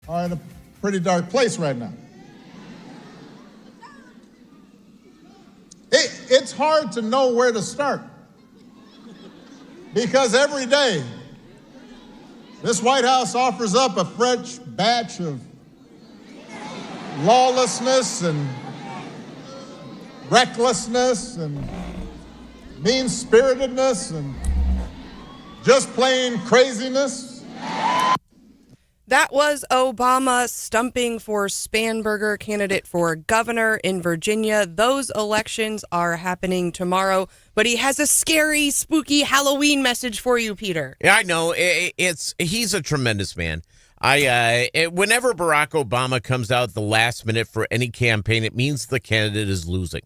are in a pretty dark place right now. It's hard to know where to start because every day this White House offers up a fresh batch of lawlessness and recklessness and mean-spiritedness and just plain craziness. That was Obama stumping for Spanberger, candidate for governor in Virginia. Those elections are happening tomorrow, but he has a scary, spooky Halloween message for you, Peter. Yeah, I know. He's a tremendous man. Whenever Barack Obama comes out at the last minute for any campaign, it means the candidate is losing.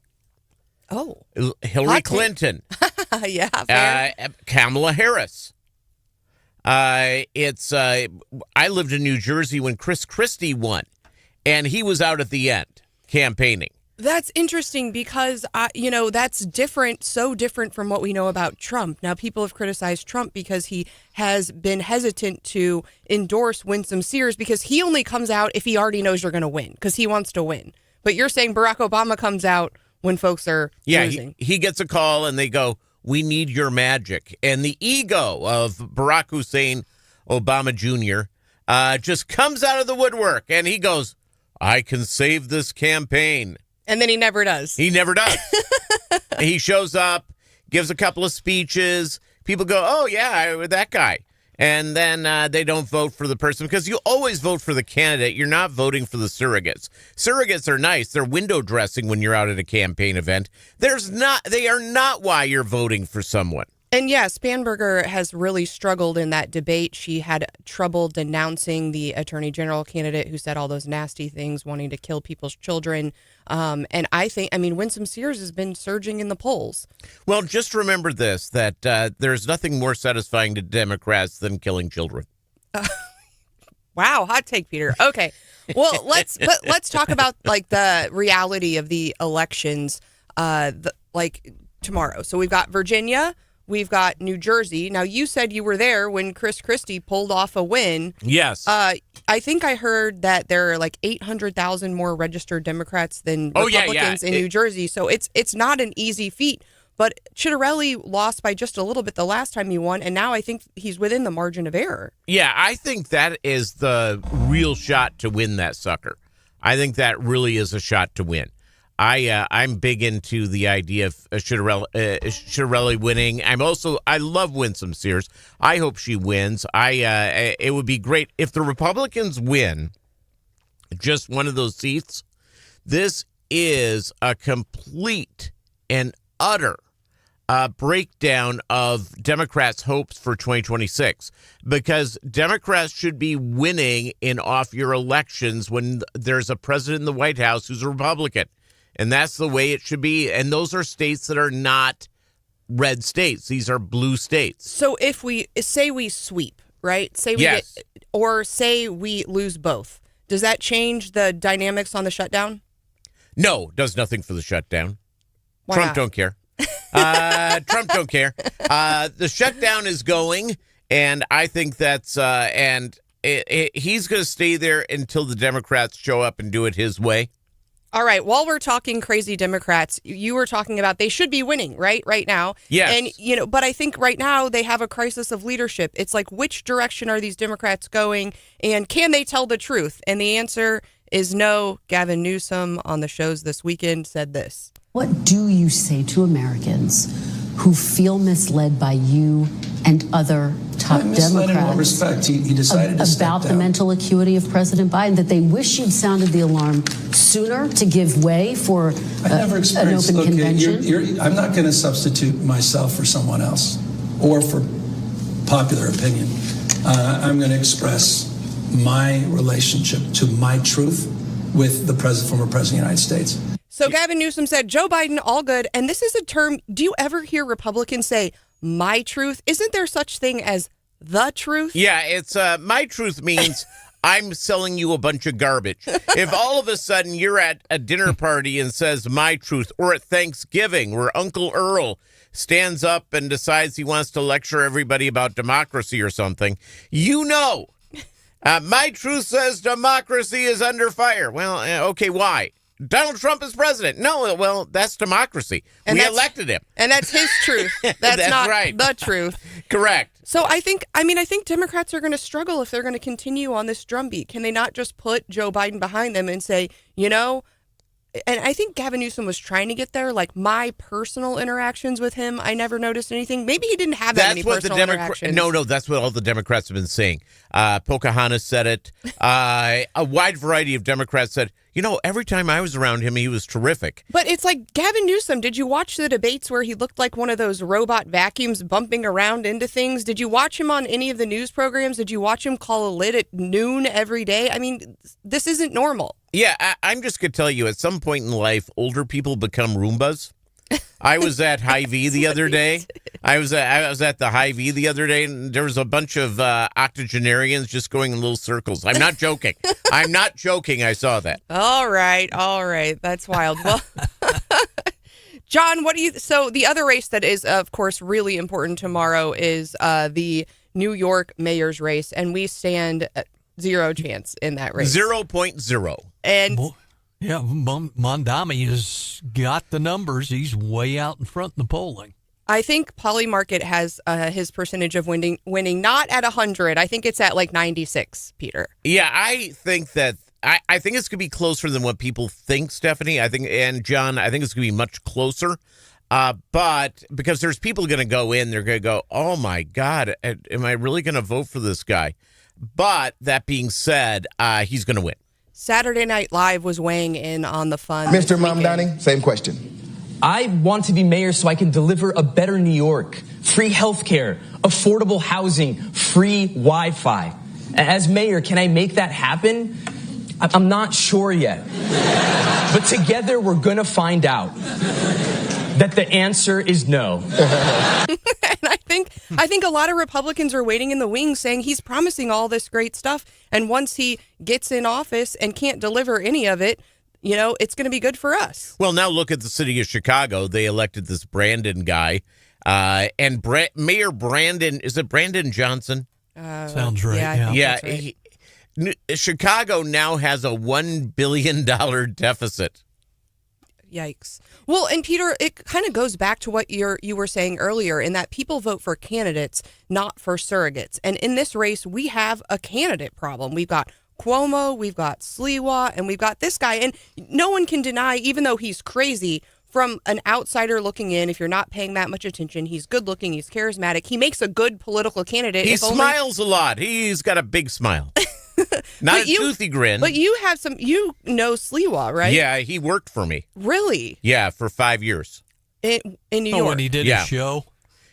Oh. Hillary Clinton. Yeah, fair. Kamala Harris. I lived in New Jersey when Chris Christie won, and he was out at the end campaigning. That's interesting because, that's different, so different from what we know about Trump. Now, people have criticized Trump because he has been hesitant to endorse Winsome Sears because he only comes out if he already knows you're going to win because he wants to win. But you're saying Barack Obama comes out when folks are losing. He gets a call and they go, "We need your magic." And the ego of Barack Hussein Obama Jr. Just comes out of the woodwork and he goes, "I can save this campaign." And then he never does. He never does. He shows up, gives a couple of speeches. People go, "Oh, yeah, that guy." And then they don't vote for the person because you always vote for the candidate. You're not voting for the surrogates. Surrogates are nice. They're window dressing when you're out at a campaign event. They are not why you're voting for someone. And yeah, Spanberger has really struggled in that debate. She had trouble denouncing the attorney general candidate who said all those nasty things, wanting to kill people's children. And Winsome Sears has been surging in the polls. Well, just remember this, that there's nothing more satisfying to Democrats than killing children. Wow, hot take, Peter. Okay, well, let's talk about like the reality of the elections, tomorrow. So we've got Virginia. We've got New Jersey. Now, you said you were there when Chris Christie pulled off a win. Yes. I think I heard that there are like 800,000 more registered Democrats than Republicans in New Jersey. So it's not an easy feat. But Chitterelli lost by just a little bit the last time he won, and now I think he's within the margin of error. Yeah, I think that is the real shot to win that sucker. I think that really is a shot to win. I'm big into the idea of Chitterelli winning. I love Winsome Sears. I hope she wins. It would be great if the Republicans win just one of those seats. This is a complete and utter breakdown of Democrats' hopes for 2026 because Democrats should be winning in off-year elections when there's a president in the White House who's a Republican. And that's the way it should be. And those are states that are not red states. These are blue states. So if we sweep, right? Say we lose both. Does that change the dynamics on the shutdown? No, does nothing for the shutdown. Why Trump not? don't care. Trump don't care. The shutdown is going, and I think that's he's going to stay there until the Democrats show up and do it his way. All right. While we're talking crazy Democrats, you were talking about they should be winning right now. Yes. And, but I think right now they have a crisis of leadership. It's like, which direction are these Democrats going? And can they tell the truth? And the answer is no. Gavin Newsom on the shows this weekend said this. What do you say to Americans who feel misled by you and other top Democrats in what respect? He decided to step about the down. mental acuity of President Biden, that they wish you'd sounded the alarm sooner to give way for an open convention? I'm not going to substitute myself for someone else or for popular opinion. I'm going to express my relationship to my truth with the former president of the United States. So Gavin Newsom said, Joe Biden, all good. And this is a term, do you ever hear Republicans say, my truth? Isn't there such thing as the truth? Yeah, it's my truth means I'm selling you a bunch of garbage. If all of a sudden you're at a dinner party and says my truth, or at Thanksgiving where Uncle Earl stands up and decides he wants to lecture everybody about democracy or something, you know My truth says democracy is under fire. Well, okay, why? Donald Trump is president. No, well, that's democracy. And we elected him. And that's his truth. That's not right. the truth. Correct. So I think Democrats are going to struggle if they're going to continue on this drumbeat. Can they not just put Joe Biden behind them and say, and I think Gavin Newsom was trying to get there. Like my personal interactions with him, I never noticed anything. Maybe he didn't have that many personal interactions. No, that's what all the Democrats have been saying. Pocahontas said it. A wide variety of Democrats said, every time I was around him, he was terrific. But it's like Gavin Newsom. Did you watch the debates where he looked like one of those robot vacuums bumping around into things? Did you watch him on any of the news programs? Did you watch him call a lid at noon every day? I mean, this isn't normal. Yeah, I'm just going to tell you, at some point in life, older people become Roombas. I was at Hy-Vee the other day. I was at the Hy-Vee the other day, and there was a bunch of octogenarians just going in little circles. I'm not joking. I'm not joking. I saw that. All right. That's wild. Well, John, so the other race that is, of course, really important tomorrow is the New York mayor's race, and we stand zero chance in that race. 0.0. And yeah, Mondami has got the numbers. He's way out in front in the polling. I think Polymarket has his percentage of winning not at 100. I think it's at like 96, Peter. Yeah, I think that I think it's going to be closer than what people think, Stephanie. And John, I think it's going to be much closer. But because there's people going to go in, they're going to go, oh, my God, am I really going to vote for this guy? But that being said, he's going to win. Saturday Night Live was weighing in on the fun. Mr. Mamdani, same question. I want to be mayor so I can deliver a better New York. Free healthcare, affordable housing, free Wi-Fi. As mayor, can I make that happen? I'm not sure yet. But together we're going to find out that the answer is no. And I think a lot of Republicans are waiting in the wings saying he's promising all this great stuff. And once he gets in office and can't deliver any of it, it's going to be good for us. Well, now look at the city of Chicago. They elected this Brandon guy. And Mayor Brandon, is it Brandon Johnson? Sounds right. Yeah. Right. Chicago now has a $1 billion deficit. Yikes. Well, and Peter, it kind of goes back to what you were saying earlier in that people vote for candidates, not for surrogates. And in this race, we have a candidate problem. We've got Cuomo, we've got Sliwa, and we've got this guy. And no one can deny, even though he's crazy, from an outsider looking in, if you're not paying that much attention, he's good looking, he's charismatic, he makes a good political candidate. He smiles a lot. He's got a big smile. Not a toothy grin. But you have Sliwa, right? Yeah, he worked for me. Really? Yeah, for 5 years. In New York. When he did his show?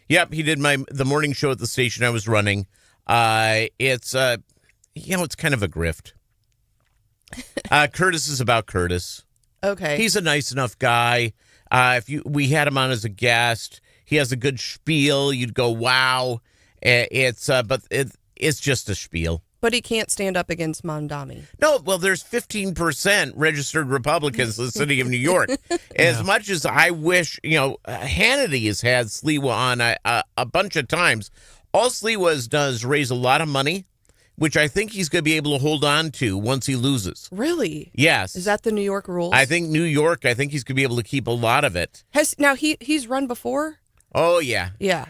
Yep, he did the morning show at the station I was running. It's kind of a grift. Curtis is about Curtis. Okay. He's a nice enough guy. We had him on as a guest. He has a good spiel. You'd go, wow. But it's just a spiel. But he can't stand up against Mamdani. No, well, there's 15% registered Republicans in the city of New York. As much as I wish, Hannity has had Sliwa on a bunch of times. All Sliwa does is raise a lot of money, which I think he's going to be able to hold on to once he loses. Really? Yes. Is that the New York rules? I think New York, he's going to be able to keep a lot of it. He's run before? Oh, yeah. Yeah.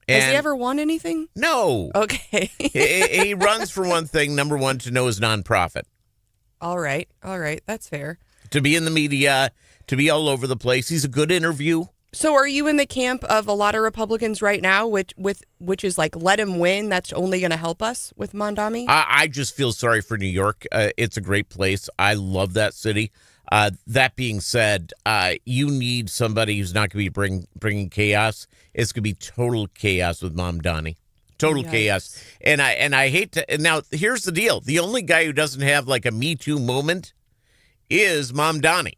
Has he ever won anything? No. Okay. he runs for one thing, number one, to know his nonprofit. All right. That's fair. To be in the media, to be all over the place. He's a good interview. So are you in the camp of a lot of Republicans right now, which is like, let him win? That's only going to help us with Mamdani? I just feel sorry for New York. It's a great place. I love that city. That being said, you need somebody who's not going to be bringing chaos. It's going to be total chaos with Mamdani. Total chaos. And I hate to. Now, here's the deal. The only guy who doesn't have like a Me Too moment is Mamdani.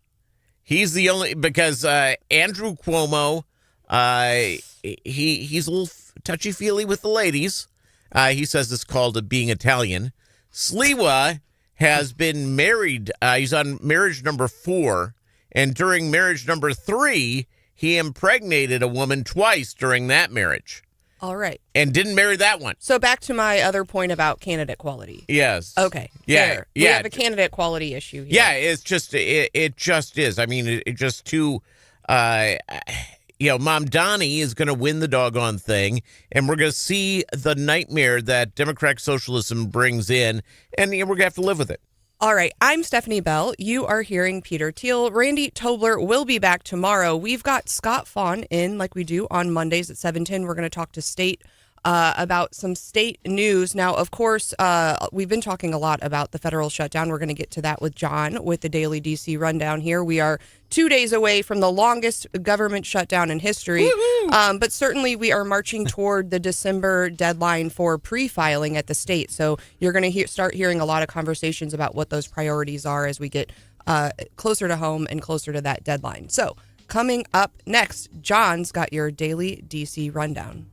He's the only, because Andrew Cuomo, he's a little touchy-feely with the ladies. He says it's called being Italian. Sliwa has been married. He's on marriage number 4. And during marriage number 3, he impregnated a woman twice during that marriage. All right. and didn't marry that one. So back to my other point about candidate quality. Yes. Okay. Yeah. Fair. Yeah. We have a candidate quality issue here. Yeah. It's just it just is. I mean, it just too. Mom Donnie is going to win the doggone thing, and we're going to see the nightmare that Democratic socialism brings in, and we're going to have to live with it. All right, I'm Stephanie Bell. You are hearing Peter Thiel. Randy Tobler will be back tomorrow. We've got Scott Fawn in like we do on Mondays at 7:10. We're going to talk to state about some state news. Now, of course, we've been talking a lot about the federal shutdown. We're going to get to that with John with the Daily DC Rundown here. We are 2 days away from the longest government shutdown in history. But certainly we are marching toward the December deadline for pre-filing at the state. So you're going to start hearing a lot of conversations about what those priorities are as we get closer to home and closer to that deadline. So coming up next, John's got your Daily DC Rundown.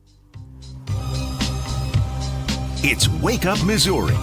It's Wake Up Missouri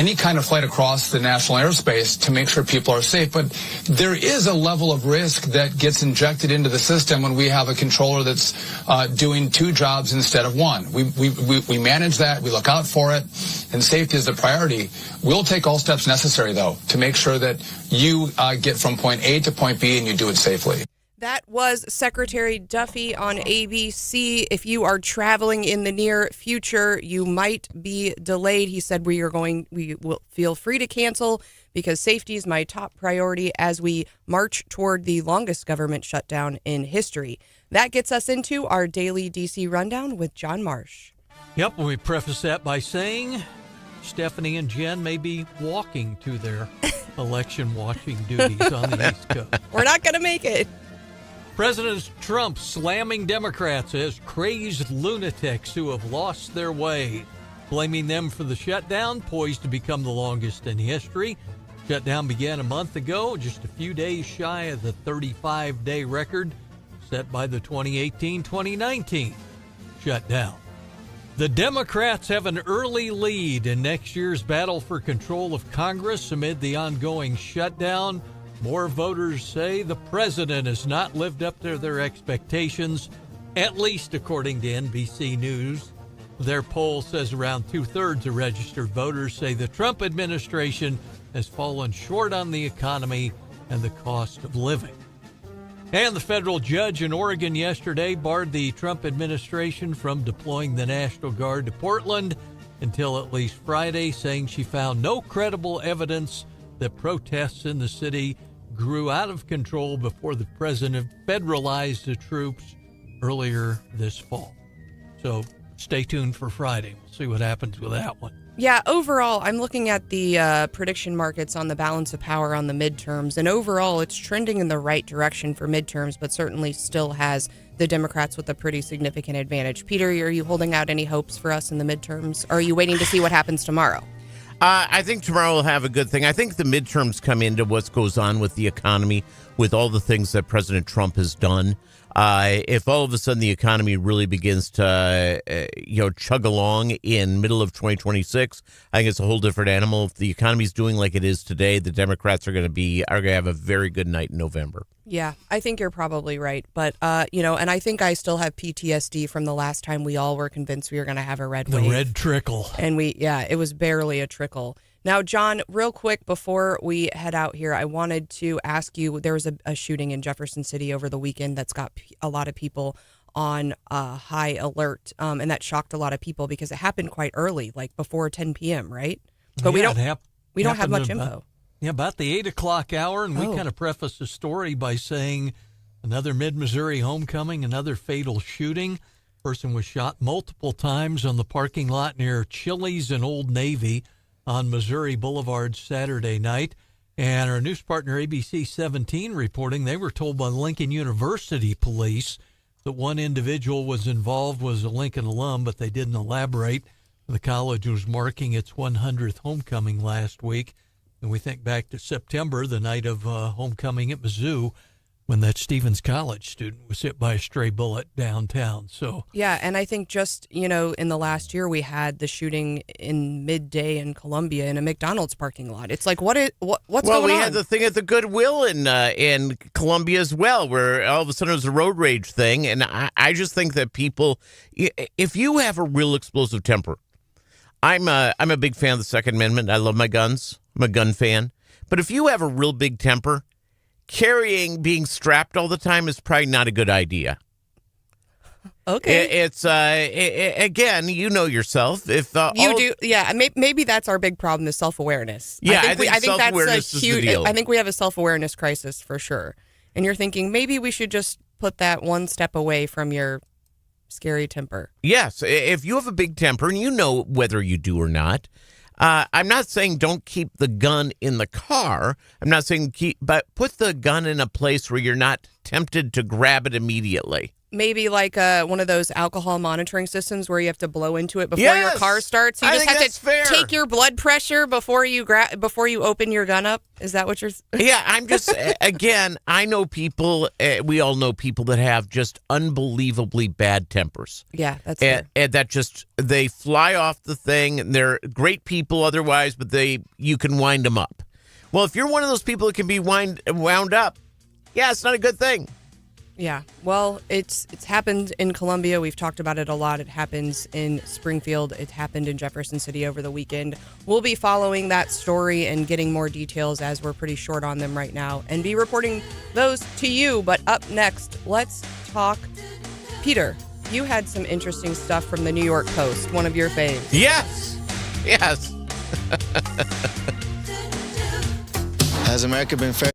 any kind of flight across the national airspace to make sure people are safe. But there is a level of risk that gets injected into the system when we have a controller that's doing two jobs instead of one. We manage that. We look out for it. And safety is the priority. We'll take all steps necessary, though, to make sure that you get from point A to point B and you do it safely. That was Secretary Duffy on ABC. If you are traveling in the near future, you might be delayed. He said we will feel free to cancel because safety is my top priority as we march toward the longest government shutdown in history. That gets us into our daily DC rundown with John Marsh. Yep, we preface that by saying Stephanie and Jen may be walking to their election watching duties on the East Coast. We're not going to make it. President Trump slamming Democrats as crazed lunatics who have lost their way, blaming them for the shutdown, poised to become the longest in history. Shutdown began a month ago, just a few days shy of the 35-day record set by the 2018-2019 shutdown. The Democrats have an early lead in next year's battle for control of Congress amid the ongoing shutdown. More voters say the president has not lived up to their expectations, at least according to NBC News. Their poll says around two-thirds of registered voters say the Trump administration has fallen short on the economy and the cost of living. And the federal judge in Oregon yesterday barred the Trump administration from deploying the National Guard to Portland until at least Friday, saying she found no credible evidence that protests in the city grew out of control before the president federalized the troops earlier this fall. So stay tuned for Friday. We'll see what happens with that one. Yeah, overall, I'm looking at the prediction markets on the balance of power on the midterms, and overall, it's trending in the right direction for midterms, but certainly still has the Democrats with a pretty significant advantage. Peter, are you holding out any hopes for us in the midterms, or are you waiting to see what happens tomorrow? I think tomorrow will have a good thing. I think the midterms come into what goes on with the economy, with all the things that President Trump has done. If all of a sudden the economy really begins to, chug along in middle of 2026, I think it's a whole different animal. If the economy's doing like it is today, the Democrats are going to have a very good night in November. Yeah, I think you're probably right. But, and I think I still have PTSD from the last time we all were convinced we were going to have a red wave. The red trickle. And it was barely a trickle. Now, John, real quick before we head out here, I wanted to ask you, there was a shooting in Jefferson City over the weekend that's got a lot of people on high alert, and that shocked a lot of people because it happened quite early, like before 10 p.m., right? But we don't have much info. Yeah, about the 8 o'clock hour, and we kind of preface the story by saying another mid-Missouri homecoming, another fatal shooting. Person was shot multiple times on the parking lot near Chili's and Old Navy on Missouri Boulevard Saturday night. And our news partner ABC 17 reporting they were told by Lincoln University police that one individual was involved, was a Lincoln alum, but they didn't elaborate. The college was marking its 100th homecoming last week. And we think back to September, the night of homecoming at Mizzou, when that Stevens College student was hit by a stray bullet downtown. So yeah, and I think just, in the last year we had the shooting in midday in Columbia in a McDonald's parking lot. It's like, what's going on? Well, we had the thing at the Goodwill in Columbia as well, where all of a sudden it was a road rage thing. And I just think that people, if you have a real explosive temper, I'm a big fan of the Second Amendment. I love my guns. I'm a gun fan. But if you have a real big temper, being strapped all the time is probably not a good idea. Okay. It's again, you know yourself. If you do, yeah. Maybe that's our big problem is self-awareness. Yeah, I think that's a huge. I think we have a self-awareness crisis for sure. And you're thinking maybe we should just put that one step away from your scary temper. Yes, if you have a big temper, and you know whether you do or not. I'm not saying don't keep the gun in the car. I'm not saying but put the gun in a place where you're not tempted to grab it immediately. maybe like one of those alcohol monitoring systems where you have to blow into it before your Yes! car starts. You I just think have that's to fair. take your blood pressure before you open your gun up. Is that what you're? Yeah, I'm just, again, I know people, we all know people that have just unbelievably bad tempers. Yeah, that's fair. And that just, they fly off the thing. And they're great people otherwise, but you can wind them up. Well, if you're one of those people that can be wound up, yeah, it's not a good thing. Yeah, well, it's happened in Columbia. We've talked about it a lot. It happens in Springfield. It happened in Jefferson City over the weekend. We'll be following that story and getting more details as we're pretty short on them right now and be reporting those to you. But up next, let's talk. Peter, you had some interesting stuff from the New York Post, one of your faves. Yes. Has America been fair?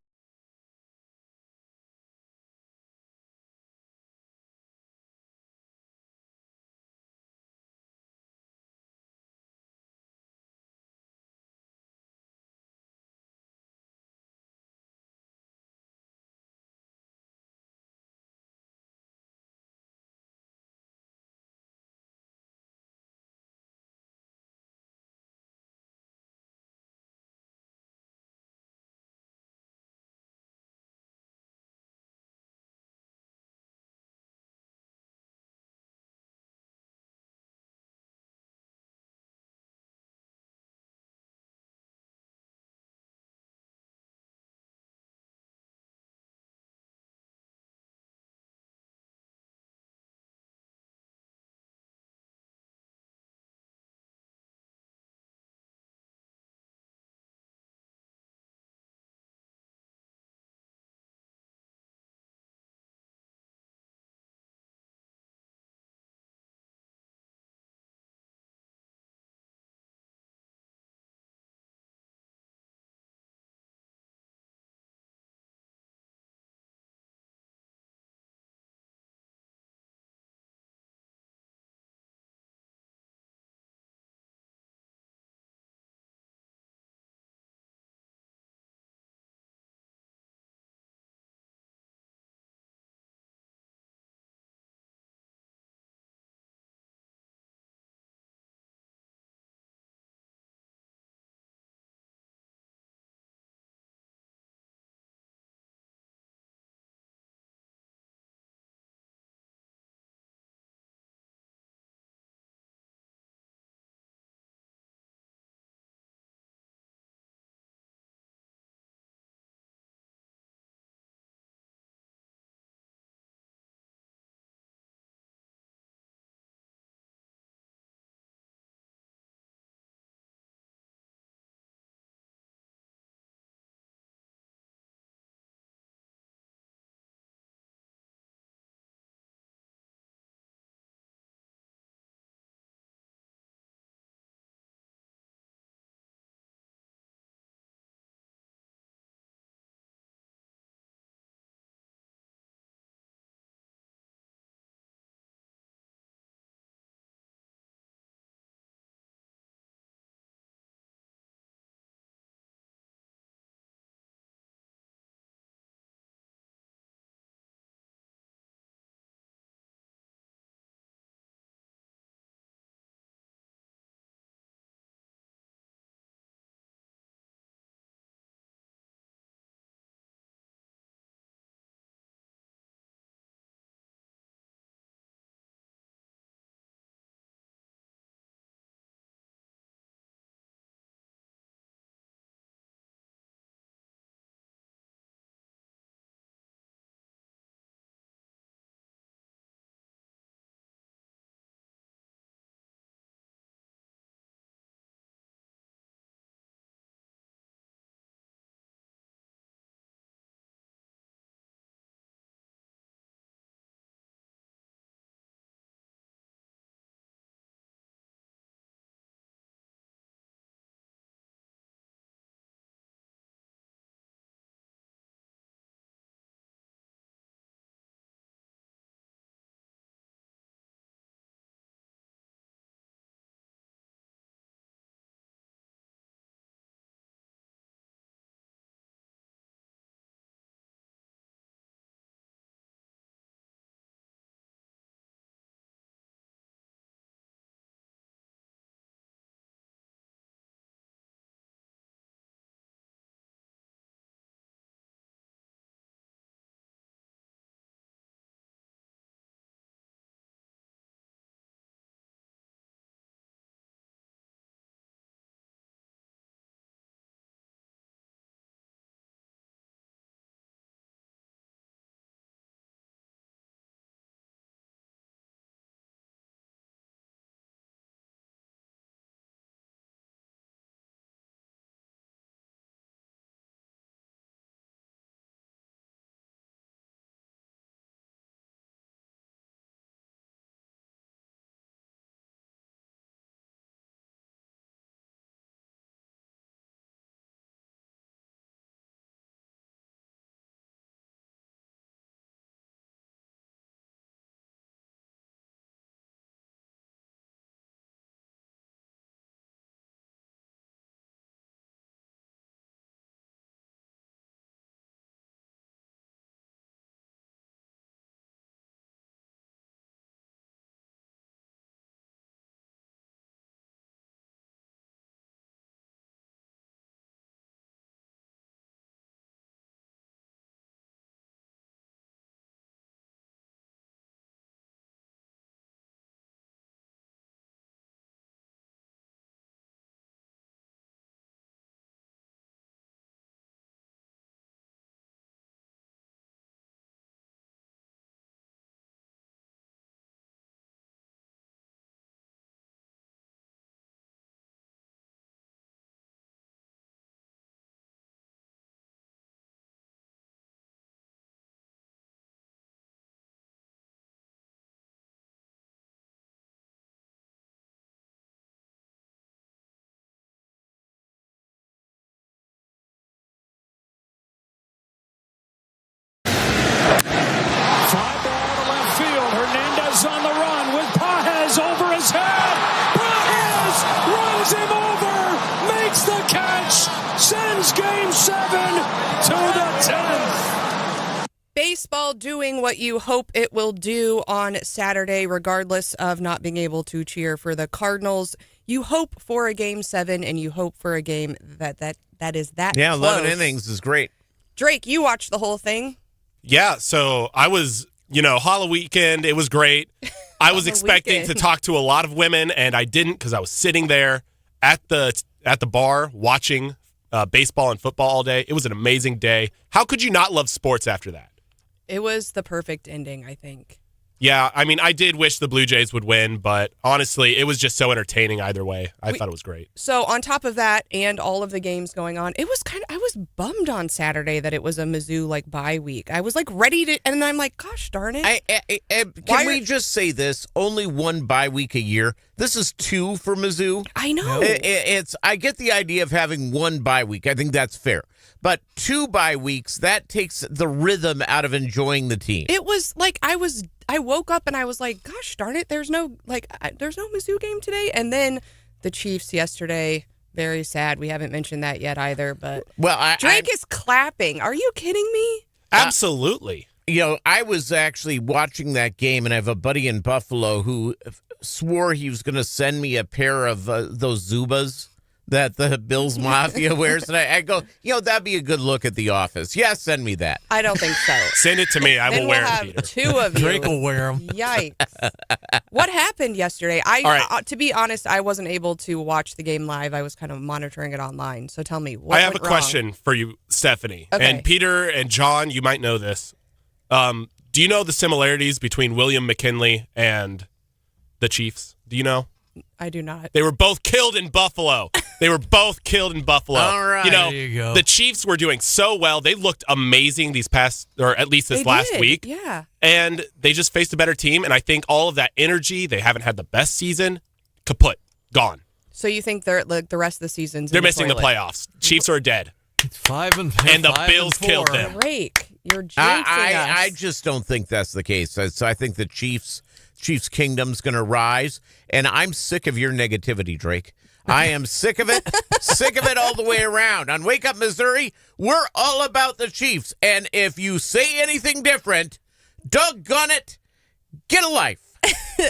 Baseball doing what you hope it will do on Saturday, regardless of not being able to cheer for the Cardinals. You hope for a Game 7, and you hope for a game that is that Yeah, close. 11 innings is great. Drake, you watched the whole thing. Yeah, so I was, Halloween weekend, it was great. I was expecting to talk to a lot of women, and I didn't because I was sitting there at the bar watching baseball and football all day. It was an amazing day. How could you not love sports after that? It was the perfect ending, I think. Yeah, I mean, I did wish the Blue Jays would win, but honestly, it was just so entertaining either way. I thought it was great. So on top of that and all of the games going on, it was I was bummed on Saturday that it was a Mizzou bye week. I was ready to, and then I'm like, gosh darn it. Can we just say this? Only one bye week a year. This is 2 for Mizzou. I know. I get the idea of having one bye week. I think that's fair. But 2 bye weeks, that takes the rhythm out of enjoying the team. It was I woke up and I was like, gosh darn it, there's no Mizzou game today. And then the Chiefs yesterday, very sad. We haven't mentioned that yet either. But Drake is clapping. Are you kidding me? Absolutely. I was actually watching that game, and I have a buddy in Buffalo who swore he was going to send me a pair of those Zubas that the Bills Mafia wears. And I go, that'd be a good look at the office. Yeah, send me that. I don't think so. Send it to me. I will wear it, Peter. 2 of you. Drake will wear them. Yikes. What happened yesterday? To be honest, I wasn't able to watch the game live. I was kind of monitoring it online. So tell me, what I have went a question for you, Stephanie. Okay. And Peter and John, you might know this. Do you know the similarities between William McKinley and the Chiefs? Do you know? I do not. They were both killed in Buffalo. All right. There you go. The Chiefs were doing so well. They looked amazing these past, or at least this last week. Yeah. And they just faced a better team. And I think all of that energy, they haven't had the best season. Kaput. Gone. So you think they're the rest of the season's They're in the missing the toilet? Chiefs. Chiefs are dead. It's 5 and the Bills 4. killed them. Drake, you're jinxing us. I just don't think that's the case. So I think the Chiefs kingdom's going to rise, and I'm sick of your negativity, Drake. I am sick of it, sick of it all the way around. On Wake Up Missouri, we're all about the Chiefs, and if you say anything different, doggone it, get a life.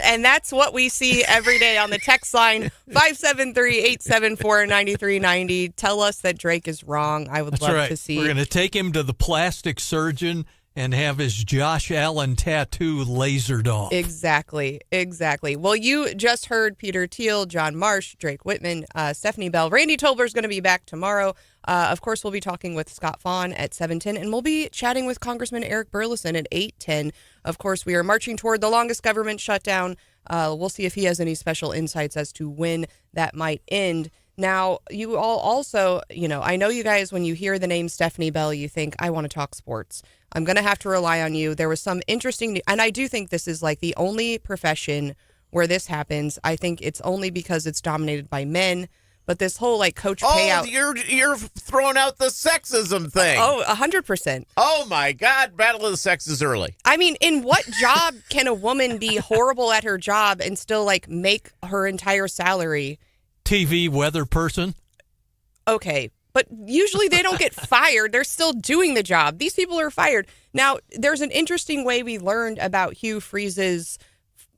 And that's what we see every day on the text line, 573-874-9390. Tell us that Drake is wrong. I would love to see. We're going to take him to the plastic surgeon and have his Josh Allen tattoo lasered off. Exactly. Well, you just heard Peter Thiel, John Marsh, Drake Whitman, Stephanie Bell. Randy Tobler is going to be back tomorrow. Of course, we'll be talking with Scott Fawn at 7:10, and we'll be chatting with Congressman Eric Burleson at 8:10. Of course, we are marching toward the longest government shutdown. We'll see if he has any special insights as to when that might end. Now, you all also, I know you guys, when you hear the name Stephanie Bell, you think, I want to talk sports. I'm going to have to rely on you. There was some interesting, and I do think this is the only profession where this happens. I think it's only because it's dominated by men. But this whole coach payout. You're throwing out the sexism thing. 100%. Oh my God, battle of the sexes early. I mean, in what job can a woman be horrible at her job and still make her entire salary? TV weather person. Okay, but usually they don't get fired. They're still doing the job. These people are fired. Now, there's an interesting way we learned about Hugh Freeze's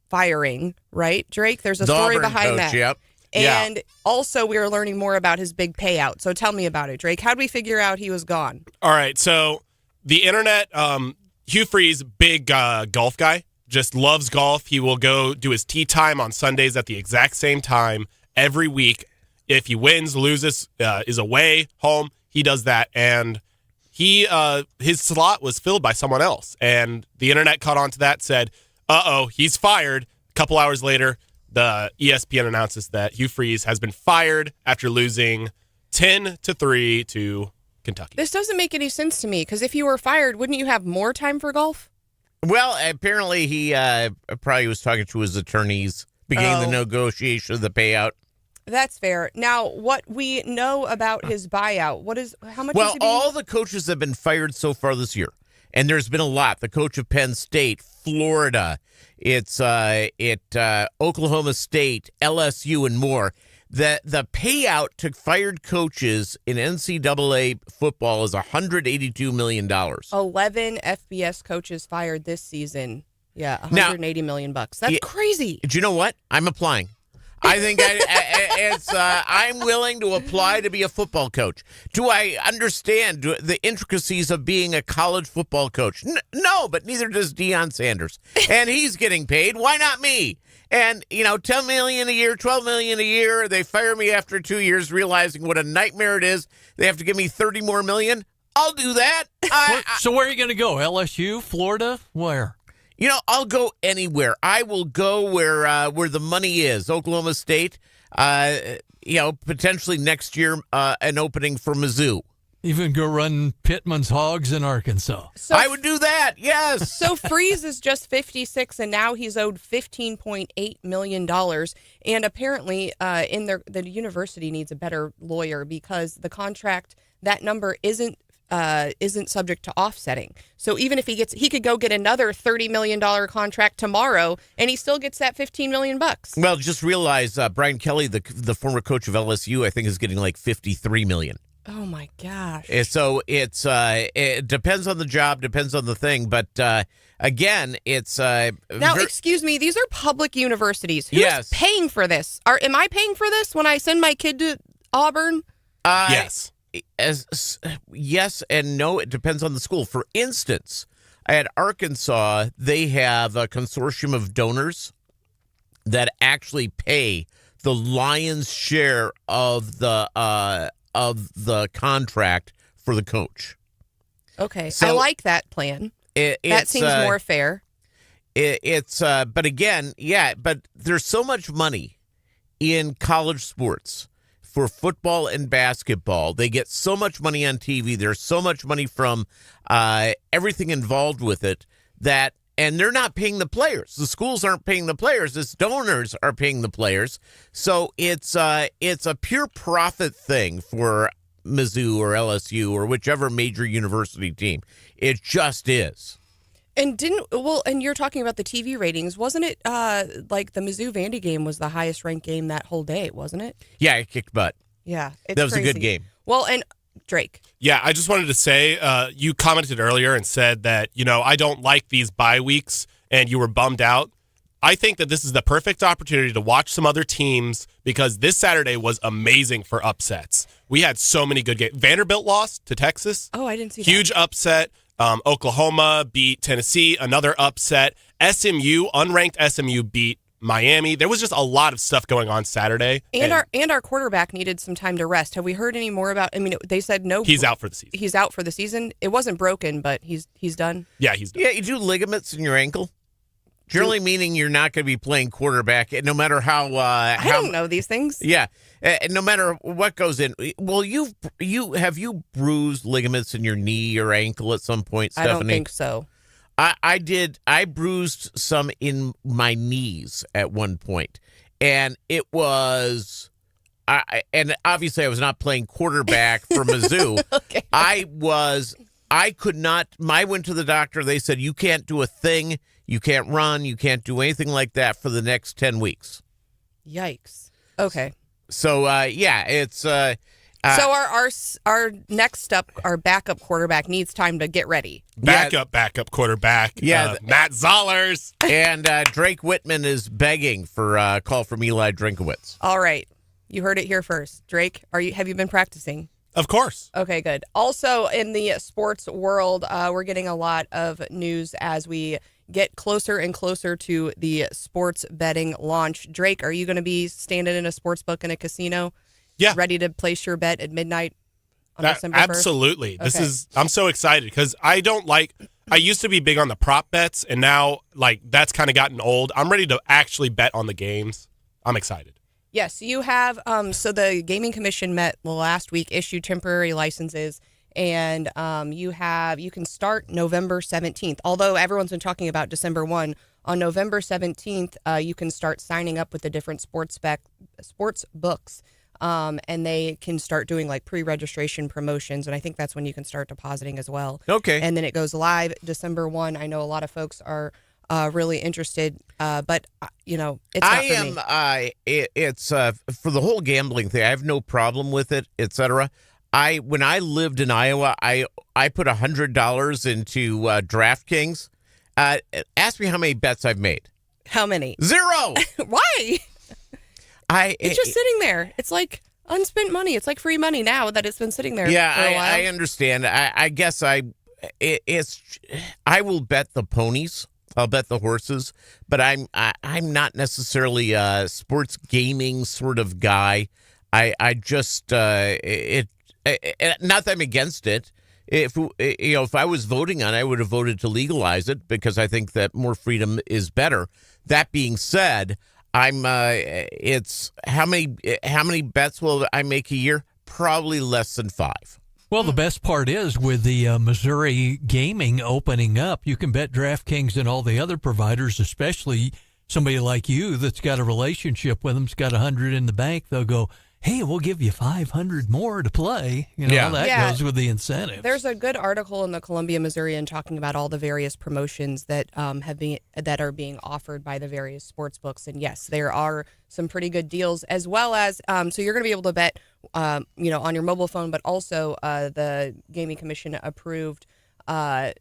firing, right, Drake? There's a story Auburn behind coach, that. Yep. And also we are learning more about his big payout. So tell me about it, Drake. How did we figure out he was gone? All right, so the internet, Hugh Freeze, big golf guy, just loves golf. He will go do his tee time on Sundays at the exact same time every week. If he wins, loses, is away, home, he does that. And his slot was filled by someone else. And the internet caught on to that, said, he's fired. A couple hours later, the ESPN announces that Hugh Freeze has been fired after losing 10-3 to Kentucky. This doesn't make any sense to me, because if you were fired, wouldn't you have more time for golf? Well, apparently he probably was talking to his attorneys, beginning the negotiation of the payout. That's fair. Now, what we know about his buyout, how much is he being? All the coaches have been fired so far this year, and there's been a lot. The coach of Penn State, Florida, Oklahoma State, LSU, and more. The payout to fired coaches in NCAA football is $182 million. 11 FBS coaches fired this season. Yeah, $180 million. That's crazy. Do you know what? I'm applying. I think I'm willing to apply to be a football coach. Do I understand the intricacies of being a college football coach? No, but neither does Deion Sanders. And he's getting paid. Why not me? And, $10 million a year, $12 million a year. They fire me after 2 years, realizing what a nightmare it is. They have to give me $30 more million. I'll do that. So where are you going to go? LSU, Florida? Where? I'll go anywhere. I will go where the money is. Oklahoma State, potentially next year, an opening for Mizzou. Even go run Pittman's Hogs in Arkansas. So, I would do that, yes. So Freeze is just 56, and now he's owed $15.8 million. And apparently the university needs a better lawyer because the contract, that number isn't subject to offsetting. So even if he could go get another $30 million contract tomorrow, and he still gets that $15 million. Well, just realize Brian Kelly, the former coach of LSU, I think is getting like $53 million. Oh my gosh! So it depends on the job, depends on the thing, but again, it's now. Excuse me, these are public universities. Who's paying for this? Am I paying for this when I send my kid to Auburn? Yes. Yes and no. It depends on the school. For instance, at Arkansas, they have a consortium of donors that actually pay the lion's share of the contract for the coach. Okay, so I like that plan. That seems more fair. But again, but there's so much money in college sports. For football and basketball, they get so much money on TV. There's so much money from everything involved with it and they're not paying the players. The schools aren't paying the players. It's donors are paying the players. So it's a pure profit thing for Mizzou or LSU or whichever major university team. It just is. And and you're talking about the TV ratings. Wasn't it like the Mizzou-Vandy game was the highest ranked game that whole day, wasn't it? Yeah, it kicked butt. Yeah, that was crazy. A good game. Well, and Drake. Yeah, I just wanted to say, you commented earlier and said that, I don't like these bye weeks and you were bummed out. I think that this is the perfect opportunity to watch some other teams because this Saturday was amazing for upsets. We had so many good games. Vanderbilt lost to Texas. Oh, I didn't see that. Huge upset. Oklahoma beat Tennessee, another upset. Unranked SMU beat Miami. There was just a lot of stuff going on Saturday. And our quarterback needed some time to rest. Have we heard any more about? I mean, they said no. He's out for the season. He's out for the season. It wasn't broken, but he's done. Yeah, he's done. Yeah, you do ligaments in your ankle. Generally meaning you're not going to be playing quarterback, no matter how. I don't know these things. Yeah, no matter what goes in. Well, have you bruised ligaments in your knee or ankle at some point, Stephanie? I don't think so. I did. I bruised some in my knees at one point, and it was. And obviously, I was not playing quarterback for Mizzou. Okay. I could not. I went to the doctor. They said you can't do a thing. You can't run. You can't do anything like that for the next 10 weeks. Yikes. Okay. So it's. So our next up, our backup quarterback needs time to get ready. Backup quarterback. Yeah, Matt Zollers. And Drake Whitman is begging for a call from Eli Drinkowitz. All right, you heard it here first. Drake, have you been practicing? Of course. Okay, good. Also, in the sports world, we're getting a lot of news as we get closer and closer to the sports betting launch. Drake, are you going to be standing in a sports book in a casino? Yeah. Ready to place your bet at midnight on December 1st? Absolutely. Okay. I'm so excited because I used to be big on the prop bets and now that's kind of gotten old. I'm ready to actually bet on the games. I'm excited. Yes, you have. So the Gaming Commission met last week, issued temporary licenses, and you can start November 17th. Although everyone's been talking about December 1, on November 17th, you can start signing up with the different sports books, and they can start doing pre-registration promotions, and I think that's when you can start depositing as well. Okay. And then it goes live December 1. I know a lot of folks are really interested. But it's not for me. It's for the whole gambling thing. I have no problem with it, etc. When I lived in Iowa, I put $100 into DraftKings. Ask me how many bets I've made. How many? 0. Why? It's just sitting there. It's like unspent money. It's like free money now that it's been sitting there. Yeah, for a while. I understand. I guess I will bet the ponies. I'll bet the horses, but I'm not necessarily a sports gaming sort of guy. I just not that I'm against it. If I was voting on it, I would have voted to legalize it because I think that more freedom is better. That being said, it's how many bets will I make a year? Probably less than 5. Well, the best part is with the Missouri gaming opening up, you can bet DraftKings and all the other providers, especially somebody like you that's got a relationship with them's got 100 in the bank. They'll go, hey, we'll give you 500 more to play. That goes with the incentive. There's a good article in the Columbia Missourian talking about all the various promotions that that are being offered by the various sports books. And yes, there are some pretty good deals, as well as so you're going to be able to bet on your mobile phone, but also the Gaming Commission approved so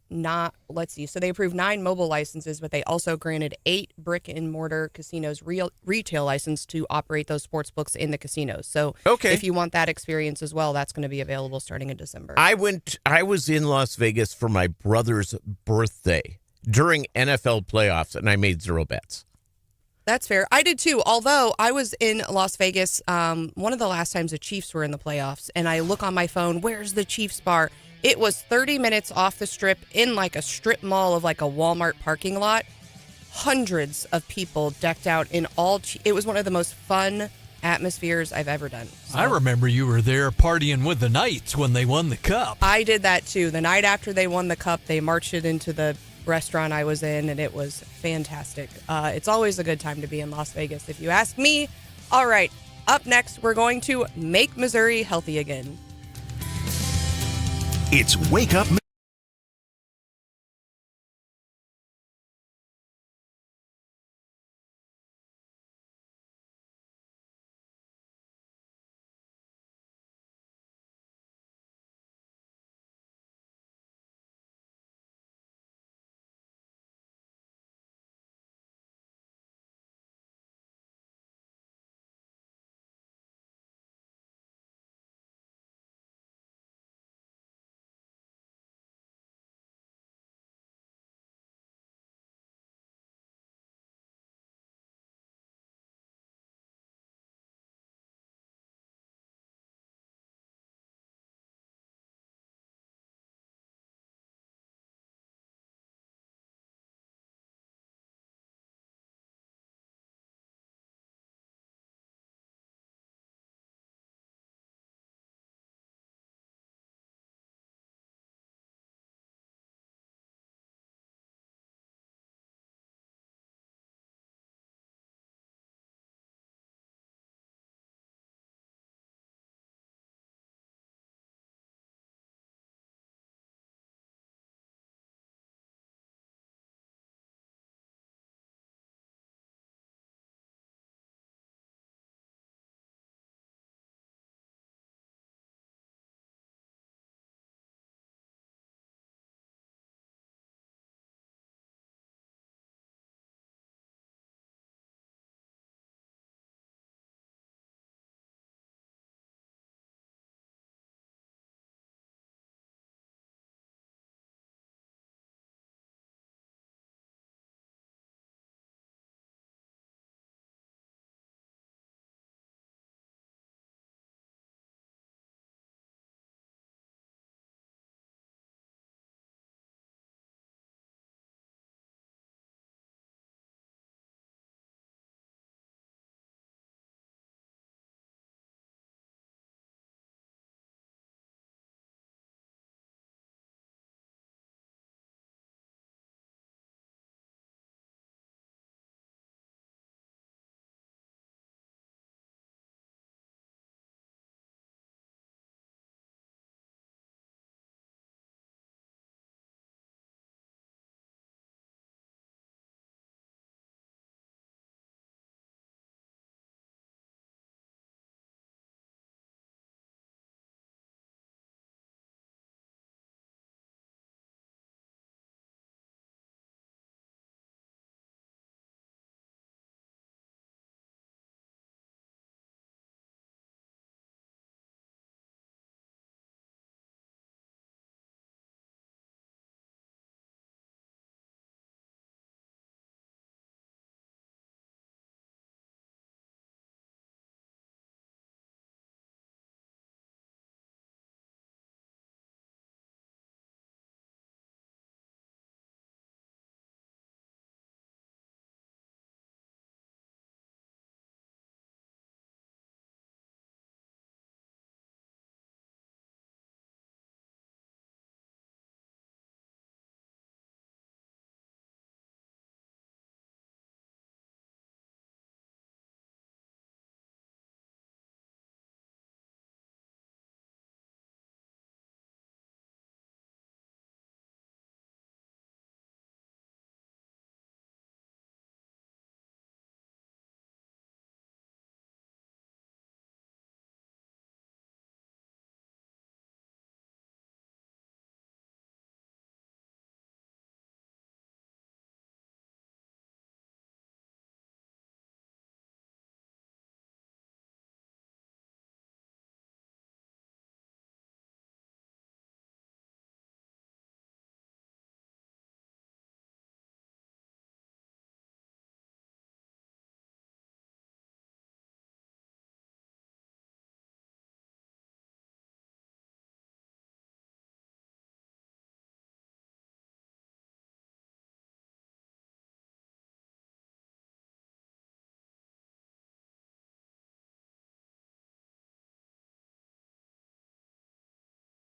they approved 9 mobile licenses, but they also granted 8 brick and mortar casinos retail license to operate those sports books in the casinos. So if you want that experience as well, that's going to be available starting in December. I was in Las Vegas for my brother's birthday during NFL playoffs, and I made 0 bets. That's fair. I did too. Although I was in Las Vegas one of the last times the Chiefs were in the playoffs, and I look on my phone, where's the Chiefs bar? It was 30 minutes off the strip in like a strip mall of like a Walmart parking lot. Hundreds of people decked out in it was one of the most fun atmospheres I've ever done. So, I remember you were there partying with the Knights when they won the cup. I did that too. The night after they won the cup, they marched it into the restaurant I was in, and it was fantastic. It's always a good time to be in Las Vegas, if you ask me. All right, up next, we're going to make Missouri healthy again. It's Wake Up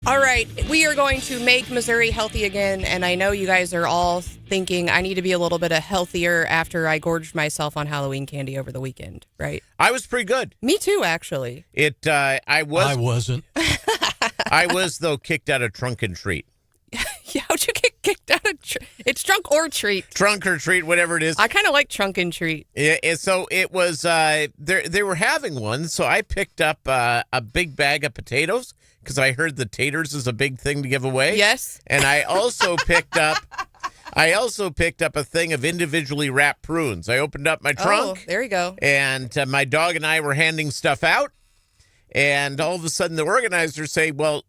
All right, we are going to make Missouri healthy again, and I know you guys are all thinking I need to be a little bit healthier after I gorged myself on Halloween candy over the weekend, right? I was pretty good. Me too, actually. I wasn't. I was, though, kicked out of Trunk and Treat. Yeah, how'd you get kicked out of it's trunk or treat? Trunk or treat, whatever it is. I kind of like trunk and treat. Yeah, and so it was, they were having one, so I picked up a big bag of potatoes because I heard the taters is a big thing to give away. Yes. And I also picked up a thing of individually wrapped prunes. I opened up my trunk. Oh, there you go. And my dog and I were handing stuff out. And all of a sudden the organizers say, well,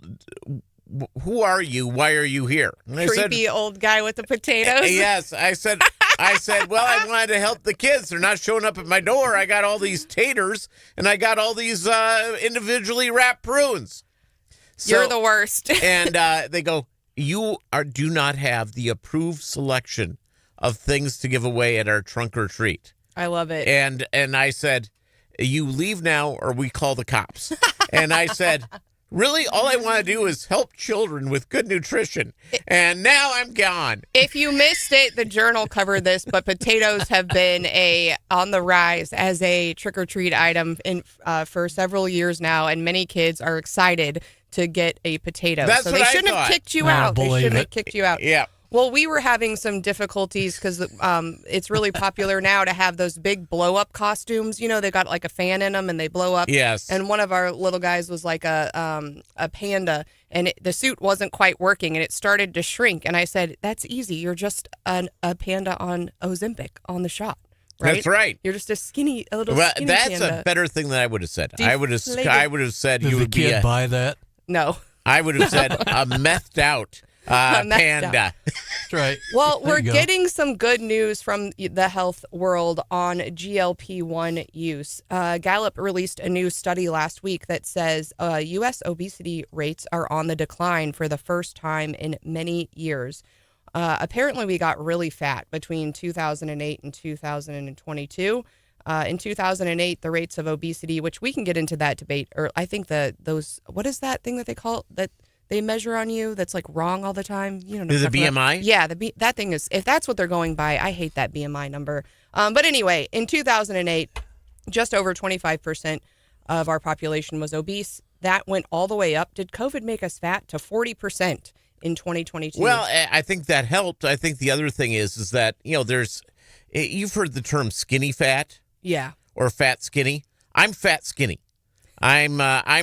who are you? Why are you here? And I Creepy old guy with the potatoes. Yes. I said, well, I wanted to help the kids. They're not showing up at my door. I got all these taters and I got all these individually wrapped prunes. So, You're the worst. And they go, you do not have the approved selection of things to give away at our trunk or treat. I love it. And I said, you leave now or we call the cops. And I said, really, all I want to do is help children with good nutrition. And now I'm gone. If you missed it, the Journal covered this, but potatoes have been on the rise as a trick-or-treat item for several years now, and many kids are excited to get a potato. That's so what they I shouldn't have thought. kicked you out. They shouldn't have kicked you out. Yeah. Well, we were having some difficulties because it's really popular now to have those big blow-up costumes. You know, they got like a fan in them and they blow up. Yes. And one of our little guys was like a panda, and the suit wasn't quite working, and it started to shrink. And I said, "That's easy. You're just a panda on Ozempic on the shot." Right? That's right. You're just a little Well, skinny that's panda. a better thing than I would have said. I would have said Did you the would be kid buy that? No. I would have said a methed out panda. That's right. Well, There we're you go. getting some good news from the health world on GLP-1 use. Gallup released a new study last week that says U.S. obesity rates are on the decline for the first time in many years. Apparently, we got really fat between 2008 and 2022. In 2008, the rates of obesity, which we can get into that debate, or I think what is that thing that they call that they measure on you that's like wrong all the time? You don't know. The BMI? Yeah, that thing is, if that's what they're going by, I hate that BMI number. But anyway, in 2008, just over 25% of our population was obese. That went all the way up. Did COVID make us fat? To 40% in 2022. Well, I think that helped. I think the other thing is that, you've heard the term skinny fat. Yeah. Or fat skinny. I'm fat skinny. I'm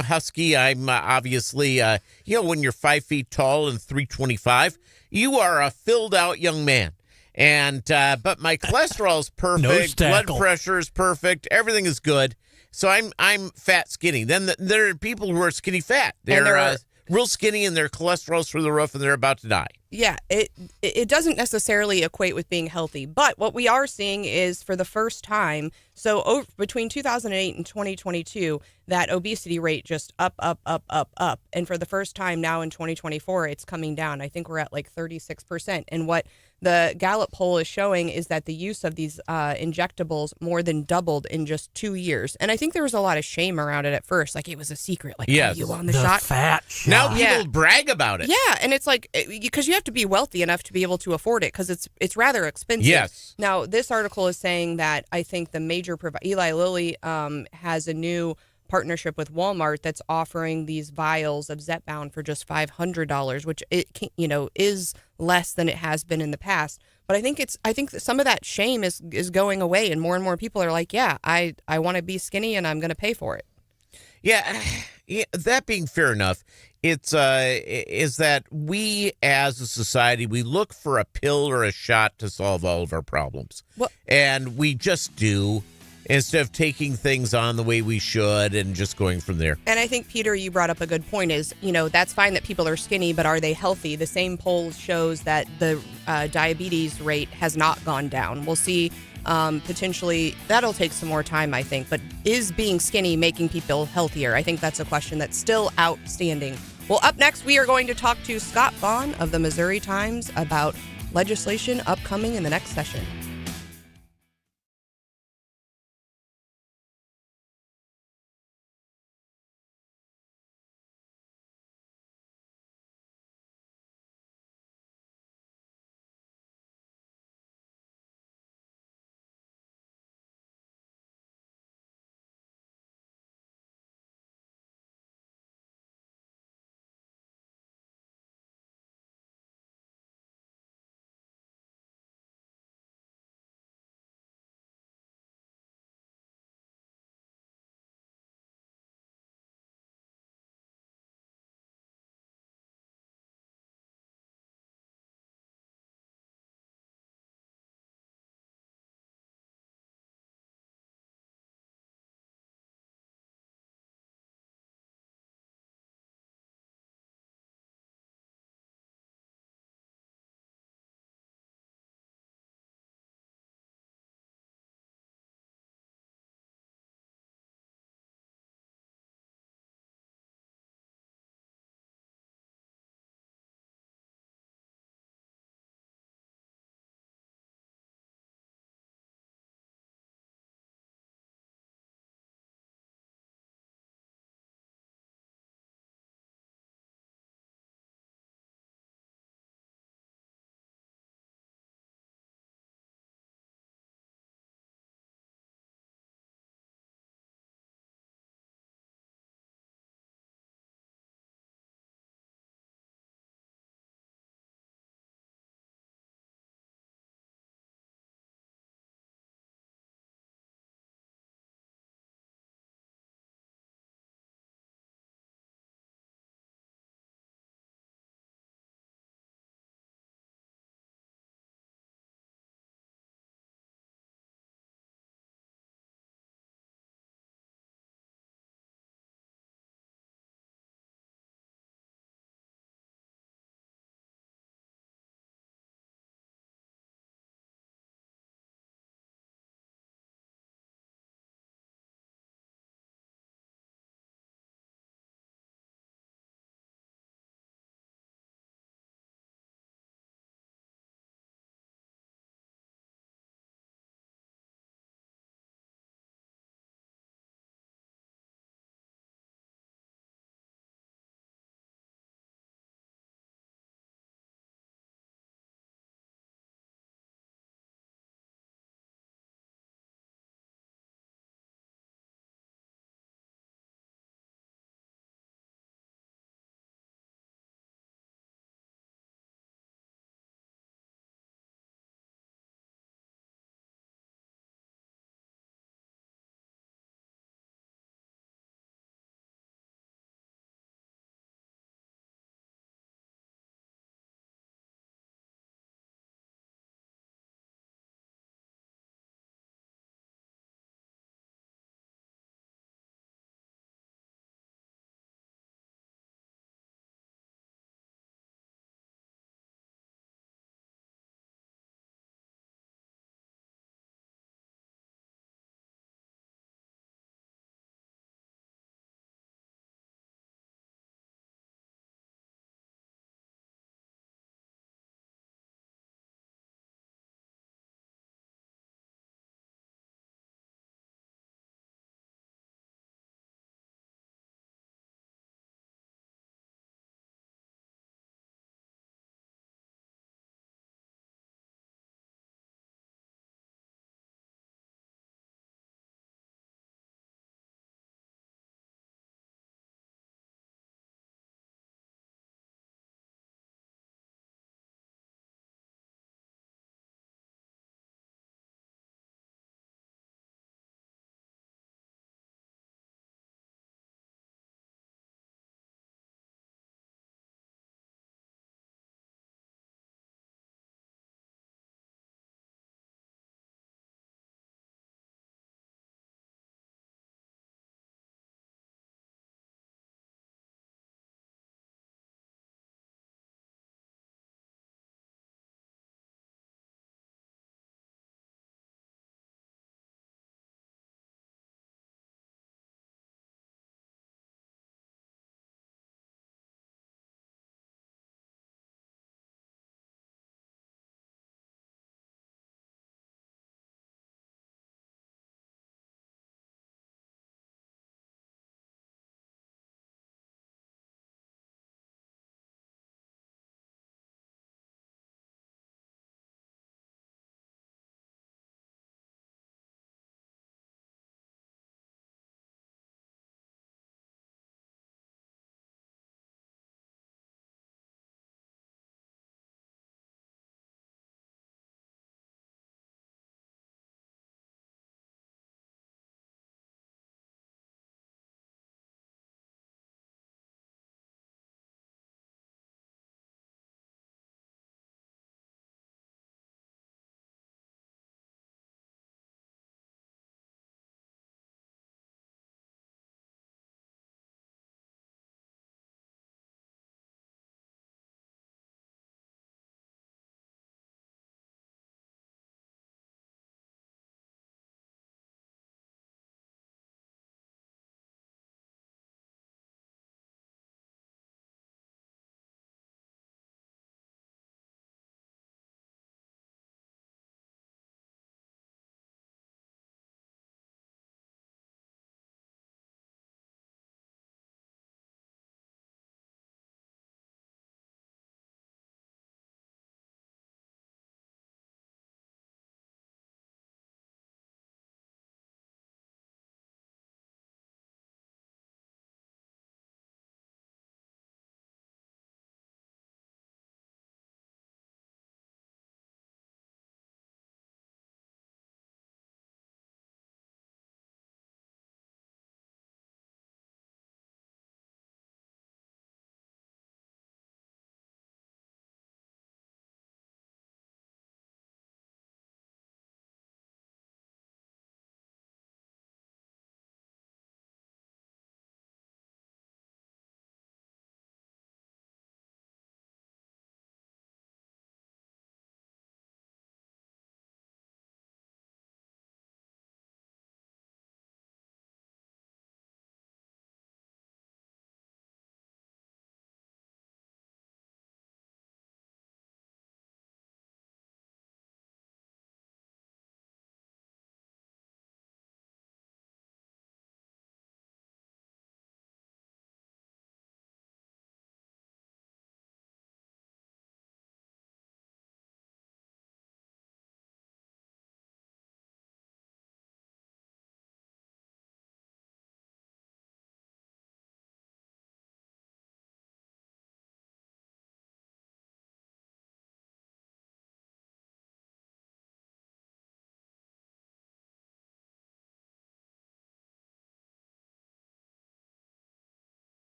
husky. I'm obviously, when you're 5 feet tall and 325, you are a filled out young man. And but my cholesterol is perfect. Blood pressure is perfect. Everything is good. So I'm fat skinny. Then there are people who are skinny fat. They're real skinny and their cholesterol's through the roof and they're about to die. Yeah, it doesn't necessarily equate with being healthy, but what we are seeing is for the first time, between 2008 and 2022, that obesity rate just up, and for the first time now in 2024, it's coming down. I think we're at like 36%, and what the Gallup poll is showing is that the use of these injectables more than doubled in just 2 years, and I think there was a lot of shame around it at first, like it was a secret, like yes. are you on the shot? Fat shot. Now people brag about it. Yeah, and it's like because you have to be wealthy enough to be able to afford it because it's rather expensive. Yes. Now this article is saying that I think the major Eli Lilly has a new partnership with Walmart that's offering these vials of Zepbound for just $500, which is less than it has been in the past. But I think that some of that shame is going away, and more people are like, yeah, I want to be skinny and I'm going to pay for it. Yeah, that being fair enough, it's is that we as a society, we look for a pill or a shot to solve all of our problems. Well, and we just do, instead of taking things on the way we should and just going from there. And I think, Peter, you brought up a good point is, that's fine that people are skinny, but are they healthy? The same poll shows that the diabetes rate has not gone down. We'll see. Potentially, that'll take some more time, I think. But is being skinny making people healthier? I think that's a question that's still outstanding. Well, up next, we are going to talk to Scott Vaughn of the Missouri Times about legislation upcoming in the next session.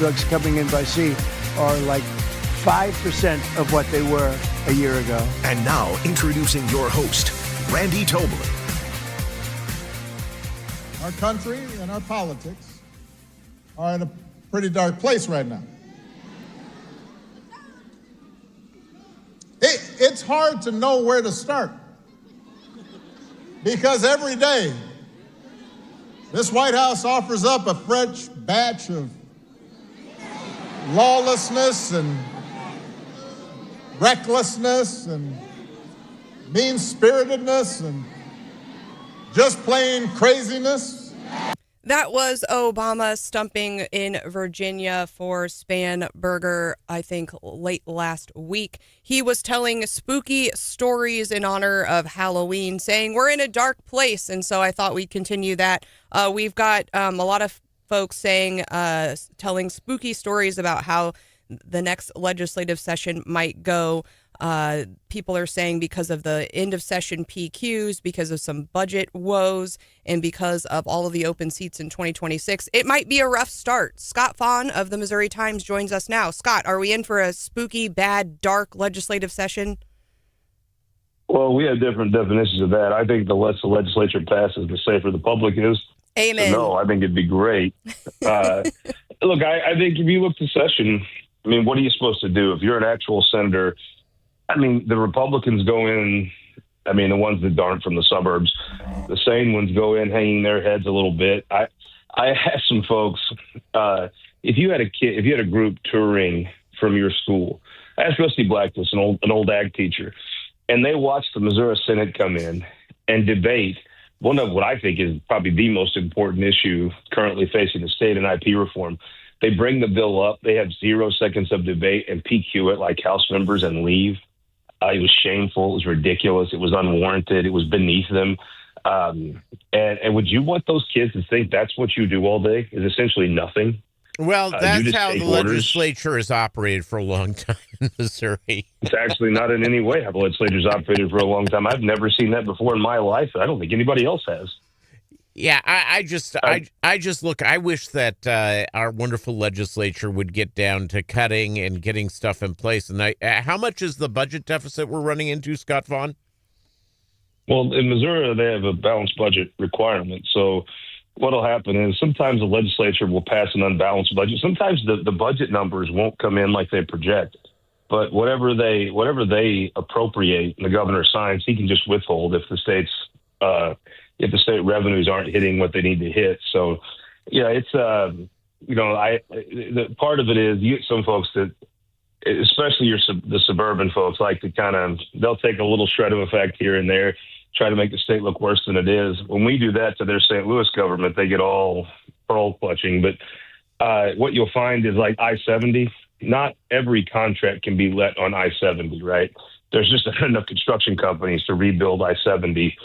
drugs coming in by sea are like 5% of what they were a year ago. And now, introducing your host, Randy Tobler. Our country and our politics are in a pretty dark place right now. It's hard to know where to start because every day this White House offers up a fresh batch of lawlessness and recklessness and mean-spiritedness and just plain craziness. That was Obama stumping in Virginia for Spanberger, I think, late last week. He was telling spooky stories in honor of Halloween, saying we're in a dark place. And so I thought we'd continue that. We've got a lot of folks saying, telling spooky stories about how the next legislative session might go. People are saying because of the end of session PQs, because of some budget woes, and because of all of the open seats in 2026, it might be a rough start. Scott Fawn of the Missouri Times joins us now. Scott, are we in for a spooky, bad, dark legislative session? Well, we have different definitions of that. I think the less the legislature passes, the safer the public is. Amen. So no, I think it'd be great. Look, I think if you look to session, I mean, what are you supposed to do? If you're an actual senator, I mean, the Republicans go in, I mean, the ones that aren't from the suburbs, the sane ones go in hanging their heads a little bit. I asked some folks, if you had a group touring from your school, I asked Rusty Blackness, an old ag teacher, and they watched the Missouri Senate come in and debate one of what I think is probably the most important issue currently facing the state in IP reform. They bring the bill up, they have 0 seconds of debate and PQ it like House members and leave. It was shameful. It was ridiculous. It was unwarranted. It was beneath them. And would you want those kids to think that's what you do all day is essentially nothing? Well, that's how the legislature has operated for a long time in Missouri. It's actually not in any way how the legislature's operated for a long time. I've never seen that before in my life. I don't think anybody else has. Yeah, I just look, I wish that our wonderful legislature would get down to cutting and getting stuff in place. And how much is the budget deficit we're running into, Scott Vaughn? Well, in Missouri, they have a balanced budget requirement. So what'll happen is sometimes the legislature will pass an unbalanced budget. Sometimes the budget numbers won't come in like they project. But whatever they appropriate and the governor signs, he can just withhold if the state's if the state revenues aren't hitting what they need to hit. So, yeah, it's, the part of it is you get some folks that, especially the suburban folks, like to they'll take a little shred of effect here and there, try to make the state look worse than it is. When we do that to their St. Louis government, they get all pearl clutching. But what you'll find is like I-70, not every contract can be let on I-70, right? There's just enough construction companies to rebuild I-70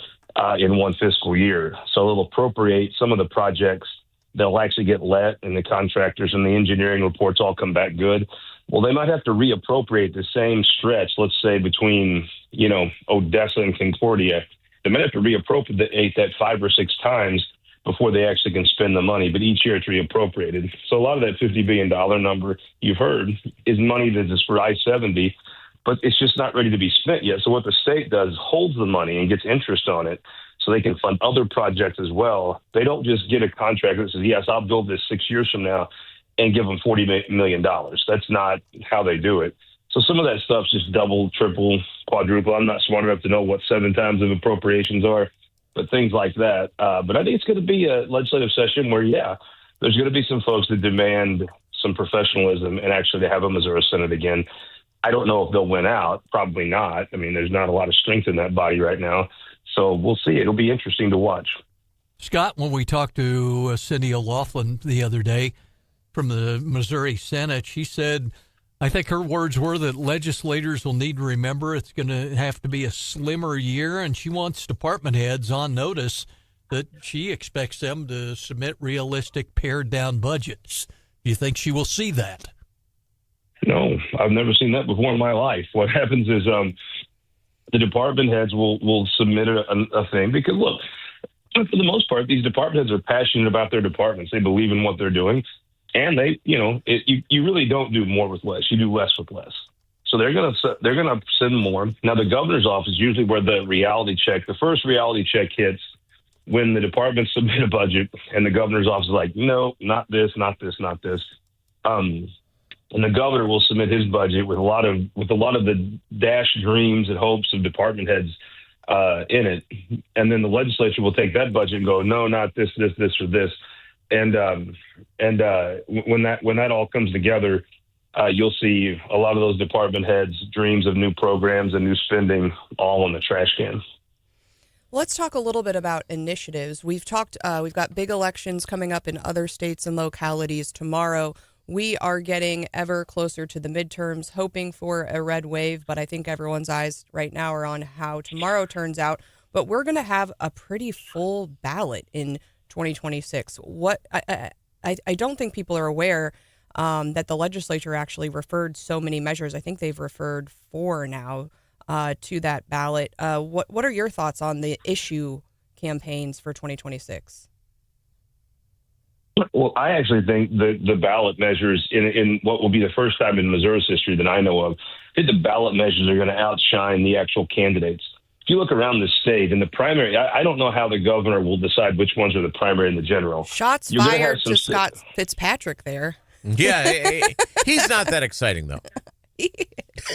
in one fiscal year. So they'll appropriate some of the projects. They'll actually get let, and the contractors and the engineering reports all come back good. Well, they might have to reappropriate the same stretch, let's say between, Odessa and Concordia. They might have to reappropriate that 5 or 6 times before they actually can spend the money. But each year it's reappropriated. So a lot of that $50 billion number you've heard is money that is for I-70, but it's just not ready to be spent yet. So what the state does is holds the money and gets interest on it so they can fund other projects as well. They don't just get a contract that says, yes, I'll build this 6 years from now and give them $40 million. That's not how they do it. So some of that stuff's just double, triple, quadruple. I'm not smart enough to know what 7 times of appropriations are, but things like that. But I think it's going to be a legislative session where, there's going to be some folks that demand some professionalism and actually to have a Missouri Senate again. I don't know if they'll win out. Probably not. I mean, there's not a lot of strength in that body right now. So we'll see. It'll be interesting to watch. Scott, when we talked to Cindy O'Loughlin the other day from the Missouri Senate, she said, I think her words were that legislators will need to remember it's going to have to be a slimmer year, and she wants department heads on notice that she expects them to submit realistic pared-down budgets. Do you think she will see that? No, I've never seen that before in my life. What happens is the department heads will submit a thing because, look, for the most part, these department heads are passionate about their departments. They believe in what they're doing. and they, you really don't do more with less. You do less with less. So they're gonna send more. Now the governor's office is usually where the first reality check hits when the departments submit a budget and the governor's office is like, no, not this, not this, not this. And the governor will submit his budget with a lot of the dashed dreams and hopes of department heads in it, and then the legislature will take that budget and go, no, not this, this, this, or this, and when that all comes together, you'll see a lot of those department heads' dreams of new programs and new spending all in the trash can. Let's talk a little bit about initiatives. We've got big elections coming up in other states and localities tomorrow. We are getting ever closer to the midterms, hoping for a red wave, but I think everyone's eyes right now are on how tomorrow turns out. But we're going to have a pretty full ballot in 2026. I don't think people are aware that the legislature actually referred so many measures. I think they've referred 4 now to that ballot. What are your thoughts on the issue campaigns for 2026? Well, I actually think the ballot measures in what will be the first time in Missouri's history that I know of, I think the ballot measures are going to outshine the actual candidates. If you look around the state in the primary, I don't know how the governor will decide which ones are the primary and the general. Shots fired to Scott Fitzpatrick there. Yeah, he's not that exciting, though.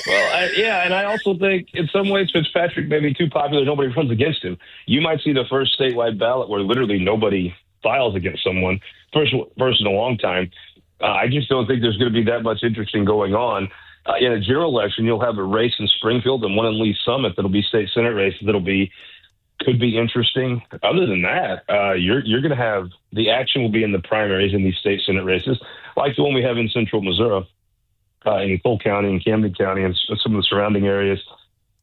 Well, and I also think in some ways Fitzpatrick may be too popular. Nobody runs against him. You might see the first statewide ballot where literally nobody files against someone. First in a long time. I just don't think there's going to be that much interesting going on. In a general election, you'll have a race in Springfield and one in Lee Summit that'll be state senate races could be interesting. Other than that, you're going to have the action will be in the primaries in these state senate races, like the one we have in central Missouri, in Cole County and Camden County and some of the surrounding areas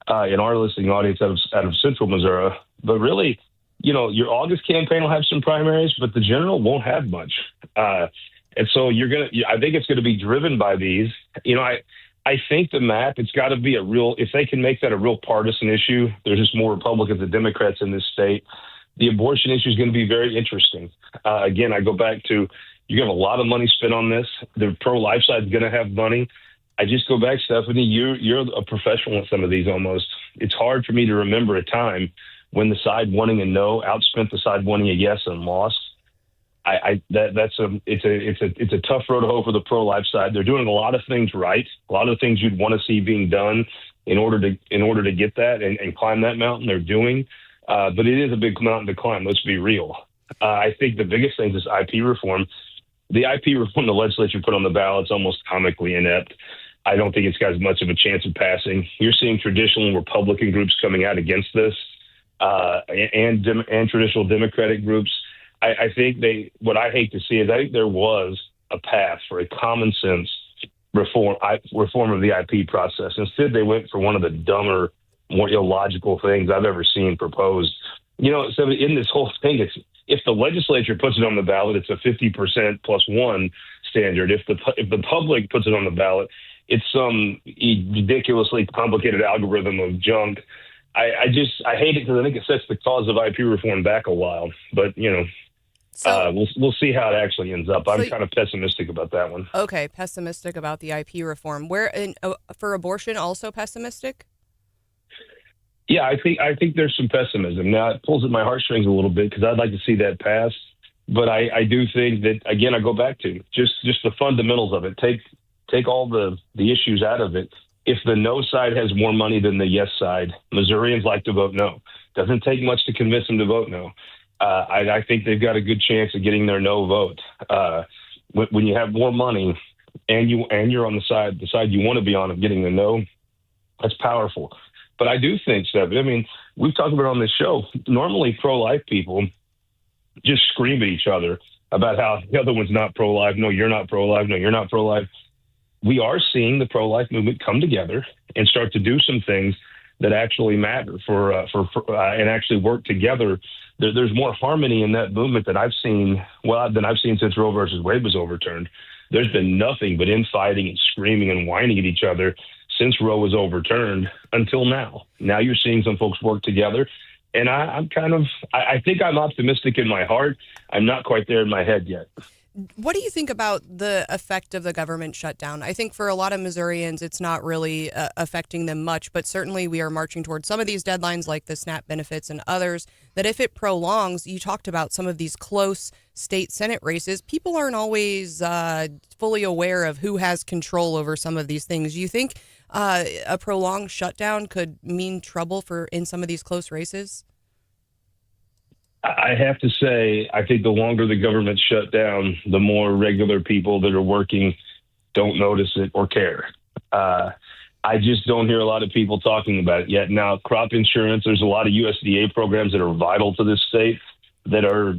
in our listening audience out of central Missouri. But really, your August campaign will have some primaries, but the general won't have much. And so I think it's going to be driven by these. I think the map, it's got to be if they can make that a real partisan issue, there's just more Republicans than Democrats in this state. The abortion issue is going to be very interesting. Again, I go back to, you have a lot of money spent on this. The pro-life side is going to have money. I just go back, Stephanie, you're a professional in some of these almost. It's hard for me to remember a time when the side wanting a no outspent the side wanting a yes and lost. It's a tough road to hoe for the pro-life side. They're doing a lot of things right, a lot of things you'd want to see being done in order to get that and climb that mountain. They're doing, but it is a big mountain to climb. Let's be real. I think the biggest thing is IP reform. The IP reform the legislature put on the ballot is almost comically inept. I don't think it's got as much of a chance of passing. You're seeing traditional Republican groups coming out against this, and traditional Democratic groups. I think what I hate to see is I think there was a path for a common sense reform of the IP process. Instead, they went for one of the dumber, more illogical things I've ever seen proposed. So in this whole thing, if the legislature puts it on the ballot, it's a 50% +1 standard. If the public puts it on the ballot, it's some ridiculously complicated algorithm of junk. I hate it because I think it sets the cause of IP reform back a while. But we'll see how it actually ends up. I'm kind of pessimistic about that one. Okay, pessimistic about the IP reform. For abortion, also pessimistic? Yeah, I think there's some pessimism. Now, it pulls at my heartstrings a little bit because I'd like to see that pass. But I do think that, again, I go back to just the fundamentals of it. Take all the issues out of it. If the no side has more money than the yes side, Missourians like to vote no. Doesn't take much to convince them to vote no. I think they've got a good chance of getting their no vote. When you have more money and you're on the side you want to be on of getting the no, that's powerful. But I do think, Stephanie, I mean, we've talked about it on this show. Normally, pro-life people just scream at each other about how the other one's not pro-life. No, you're not pro-life. No, you're not pro-life. We are seeing the pro-life movement come together and start to do some things that actually matter and actually work together. There's more harmony in that movement than I've seen since Roe versus Wade was overturned. There's been nothing but infighting and screaming and whining at each other since Roe was overturned until now. Now you're seeing some folks work together, and I think I'm optimistic in my heart. I'm not quite there in my head yet. What do you think about the effect of the government shutdown? I think for a lot of Missourians, it's not really affecting them much, but certainly we are marching towards some of these deadlines like the SNAP benefits and others, that if it prolongs, you talked about some of these close state Senate races, people aren't always fully aware of who has control over some of these things. Do you think a prolonged shutdown could mean trouble in some of these close races? I have to say, I think the longer the government shut down, the more regular people that are working don't notice it or care. I just don't hear a lot of people talking about it yet. Now, crop insurance, there's a lot of USDA programs that are vital to this state that are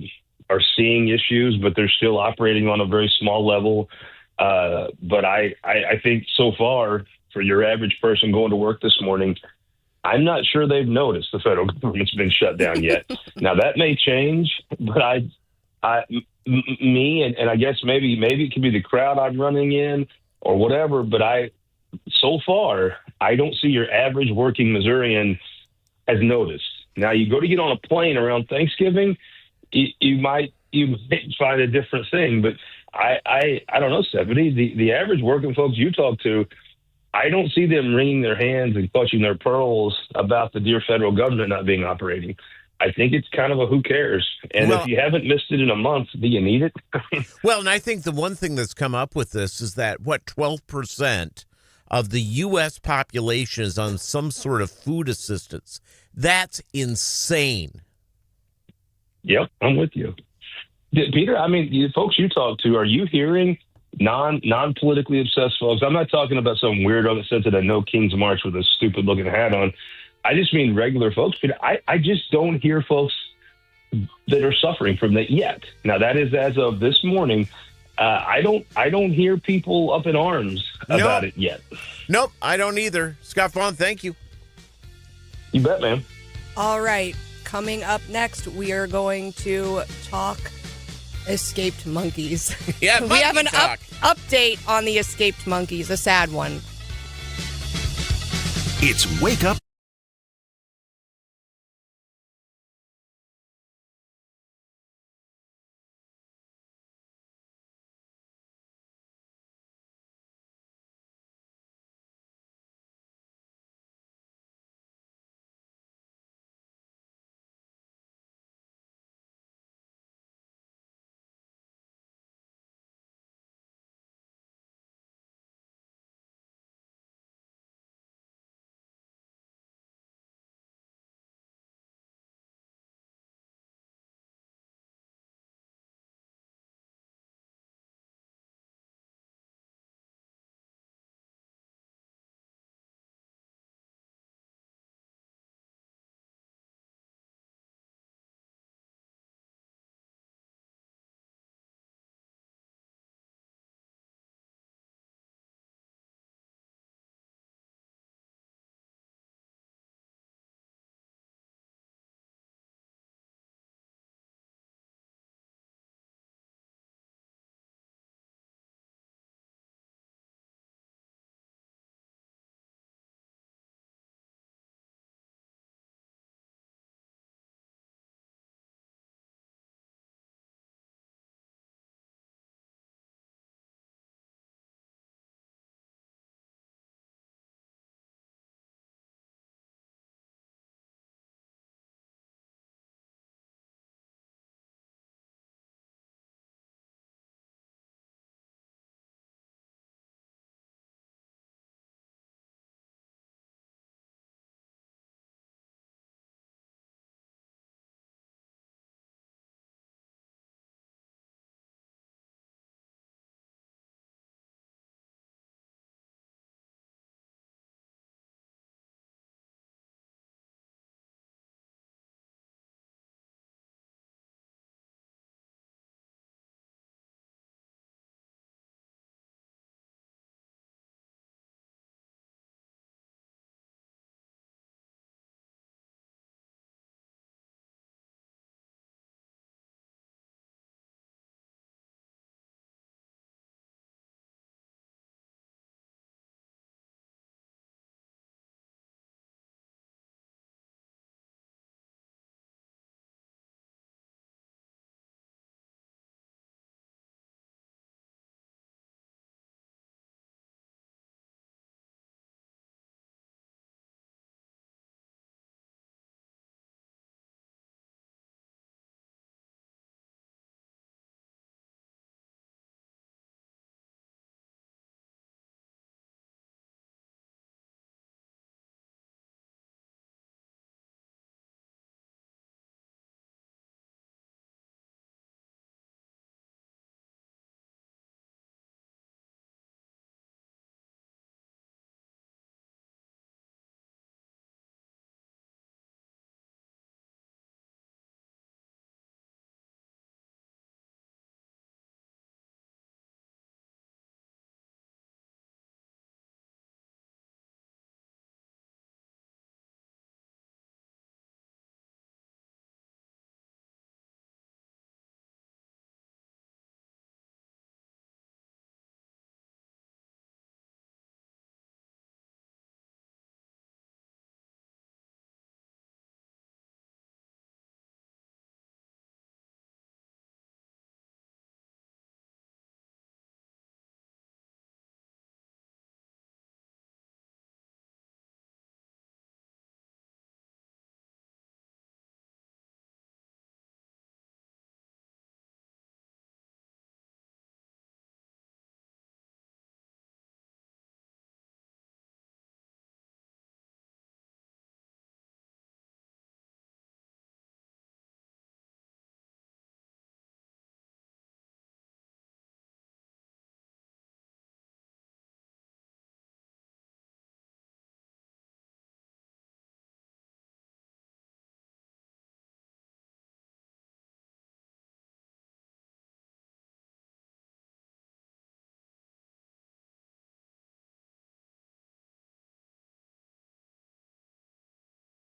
seeing issues, but they're still operating on a very small level. But I think so far, for your average person going to work this morning, I'm not sure they've noticed the federal government's been shut down yet. Now that may change, but me, and I guess maybe it could be the crowd I'm running in or whatever. But so far, I don't see your average working Missourian has noticed. Now you go to get on a plane around Thanksgiving, you might find a different thing. But I don't know, Stephanie. The average working folks you talk to, I don't see them wringing their hands and clutching their pearls about the dear federal government not being operating. I think it's kind of a who cares. And if you haven't missed it in a month, do you need it? Well, and I think the one thing that's come up with this is that 12% of the U.S. population is on some sort of food assistance. That's insane. Yep, I'm with you. Peter, I mean, the folks you talk to, are you hearing non-politically obsessed folks? I'm not talking about some weirdo that sits at a No King's March with a stupid looking hat on. I just mean regular folks. But I just don't hear folks that are suffering from that yet. Now that is as of this morning. I don't hear people up in arms about it yet. Nope, I don't either. Scott Vaughn, thank you. You bet, man. All right, coming up next, we are going to talk escaped monkeys. Yeah, we have an update on the escaped monkeys, a sad one. It's Wake Up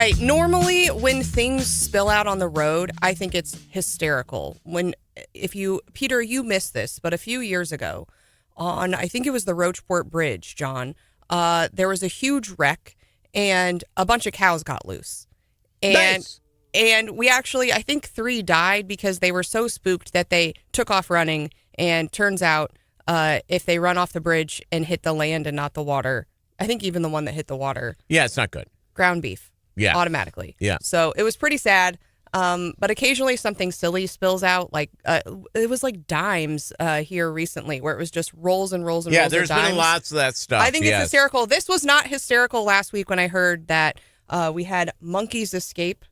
Right. Normally, when things spill out on the road, I think it's hysterical. Peter, you missed this, but a few years ago on, I think it was the Rocheport Bridge, John, there was a huge wreck and a bunch of cows got loose. And, Nice. and we actually, I think 3 died because they were so spooked that they took off running. And turns out, if they run off the bridge and hit the land and not the water, I think even the one that hit the water. Yeah, it's not good. Ground beef. Yeah. Automatically. Yeah. So it was pretty sad. But occasionally something silly spills out. Like it was like dimes here recently where it was just rolls and rolls and rolls of dimes. Yeah, there's been lots of that stuff. I think it's hysterical. This was not hysterical last week when I heard that we had monkeys escape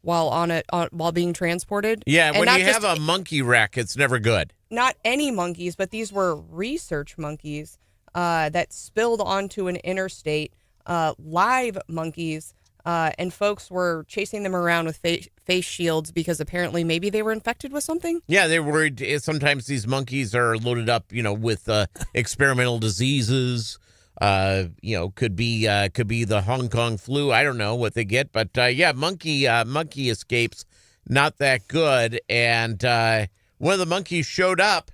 while being transported. Yeah, And when not you just- have a monkey wreck, it's never good. Not any monkeys, but these were research monkeys that spilled onto an interstate, live monkeys. And folks were chasing them around with face shields because apparently maybe they were infected with something. Yeah, they're worried. Sometimes these monkeys are loaded up, with experimental diseases. Could be the Hong Kong flu. I don't know what they get, but monkey escapes not that good. And one of the monkeys showed up.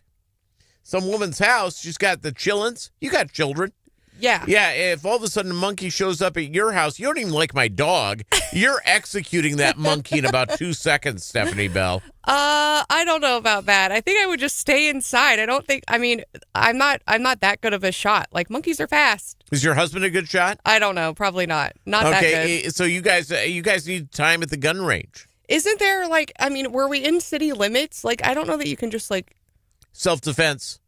Some woman's house. She's got the chillins. You got children. Yeah. Yeah, if all of a sudden a monkey shows up at your house, you don't even like my dog. You're executing that monkey in about 2 seconds, Stephanie Bell. I don't know about that. I think I would just stay inside. I'm not that good of a shot. Like, monkeys are fast. Is your husband a good shot? I don't know. Probably not. Not that good. So you guys need time at the gun range. Isn't there, were we in city limits? Like, I don't know that you can just, Self-defense.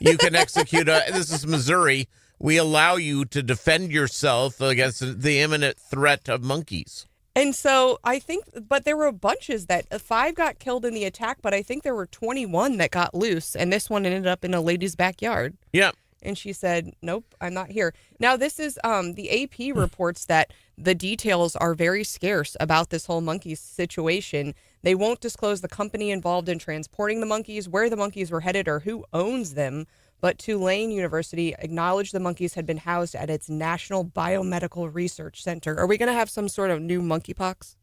You can execute this is Missouri. We allow you to defend yourself against the imminent threat of monkeys. And so I think, but there were bunches that 5 got killed in the attack, but I think there were 21 that got loose. And this one ended up in a lady's backyard. Yeah. And she said, nope, I'm not here. Now, this is the AP reports that the details are very scarce about this whole monkey situation. They won't disclose the company involved in transporting the monkeys, where the monkeys were headed, or who owns them. But Tulane University acknowledged the monkeys had been housed at its National Biomedical Research Center. Are we going to have some sort of new monkeypox?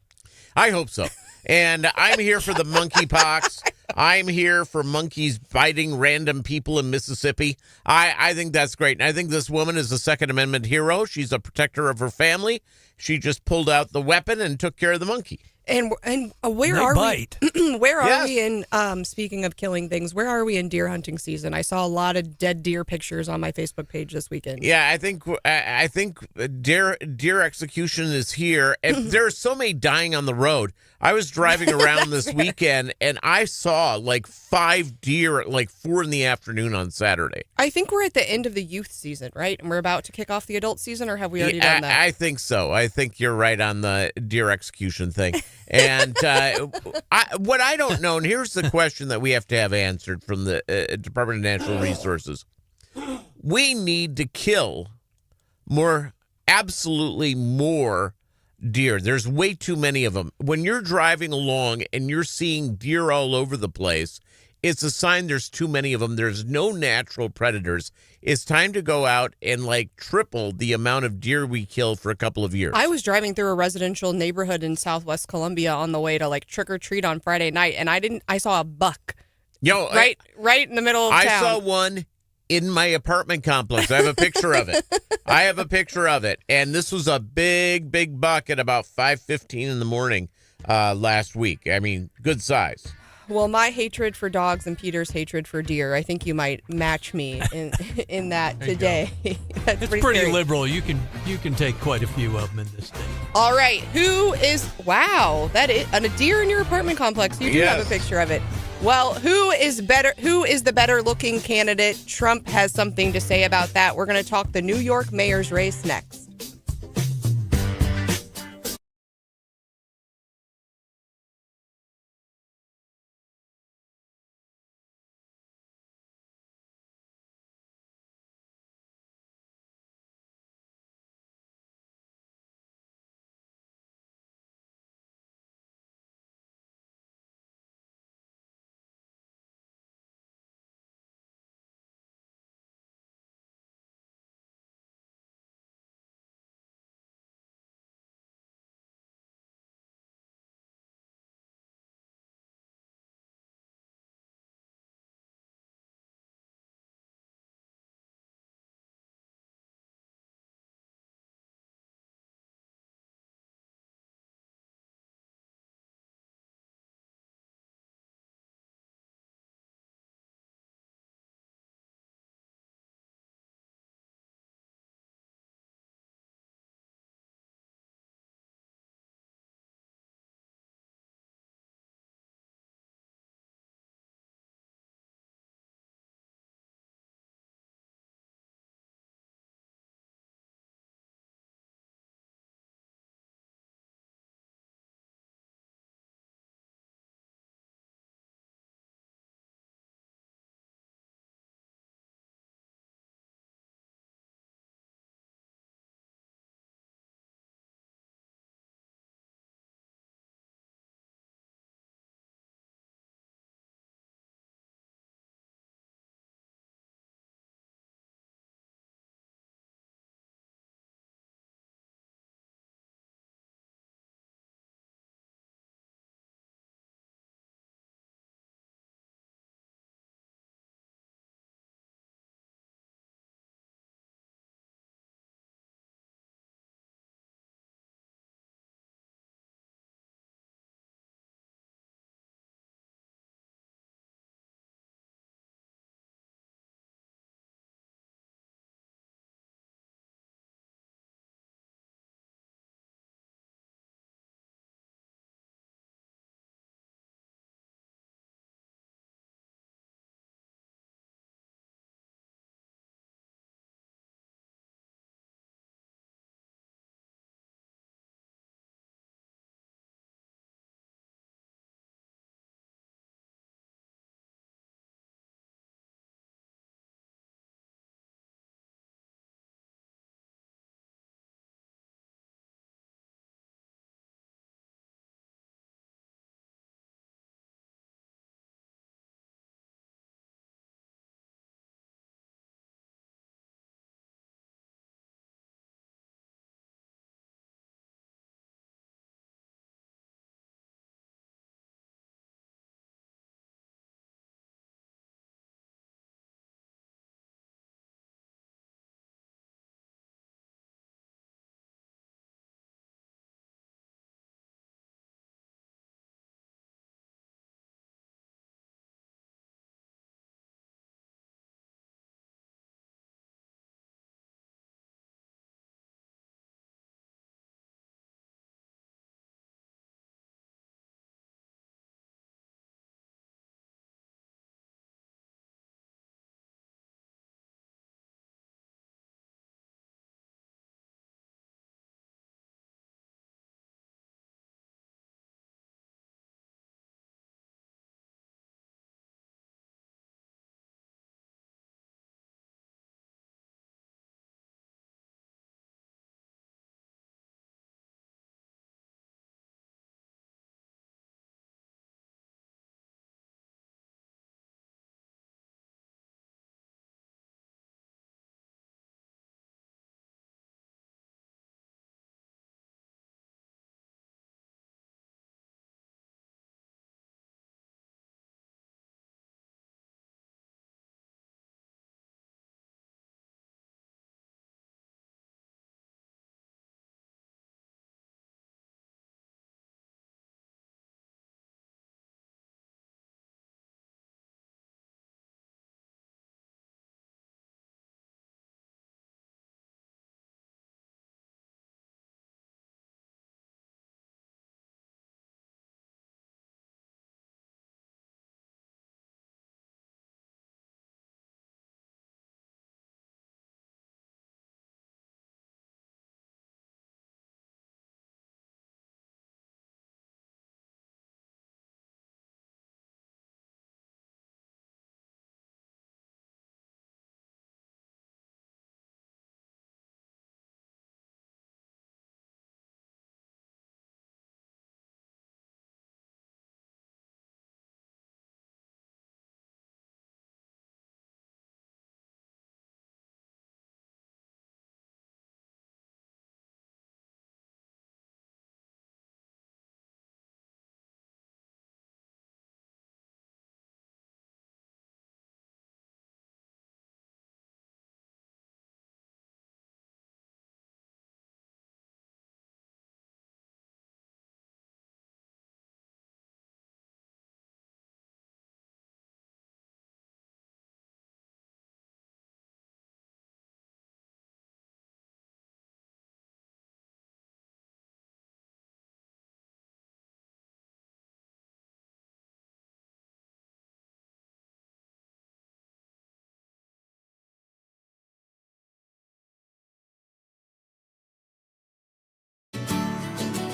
I hope so. And I'm here for the monkeypox. I'm here for monkeys biting random people in Mississippi. I think that's great. And I think this woman is a Second Amendment hero. She's a protector of her family. She just pulled out the weapon and took care of the monkey. And where are we? Where are we in? Speaking of killing things, where are we in deer hunting season? I saw a lot of dead deer pictures on my Facebook page this weekend. Yeah, I think deer execution is here. And there are so many dying on the road. I was driving around this weekend and I saw 5 deer at 4 in the afternoon on Saturday. I think we're at the end of the youth season, right? And we're about to kick off the adult season, or have we already done that? I think so. I think you're right on the deer execution thing. And what I don't know, and here's the question that we have to have answered from the Department of Natural Resources. We need to kill absolutely more deer. There's way too many of them. When you're driving along and you're seeing deer all over the place, it's a sign there's too many of them. There's no natural predators. It's time to go out and triple the amount of deer we kill for a couple of years. I was driving through a residential neighborhood in Southwest Columbia on the way to trick or treat on Friday night, and I saw a buck. Right in the middle of town. I saw one in my apartment complex. I have a picture of it. And this was a big, big buck at about 5:15 in the morning last week. I mean, good size. Well, my hatred for dogs and Peter's hatred for deer, I think you might match me in that today. That's pretty scary. liberal. You can take quite a few of them in this state. All right, that is a deer in your apartment complex. You do have a picture of it. Well, who is the better looking candidate? Trump has something to say about that. We're going to talk the New York mayor's race next.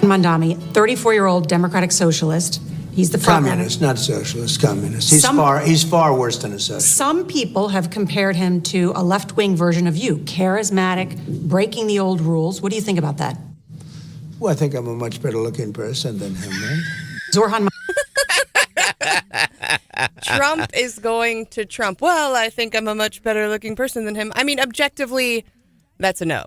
Mondami, 34-year-old Democratic socialist. He's the front Communist, not socialist, communist. He's far worse than a socialist. Some people have compared him to a left-wing version of you, charismatic, breaking the old rules. What do you think about that? Well, I think I'm a much better looking person than him, right? Zorhan. Trump is going to Trump. Well, I think I'm a much better looking person than him. I mean, objectively, that's a no.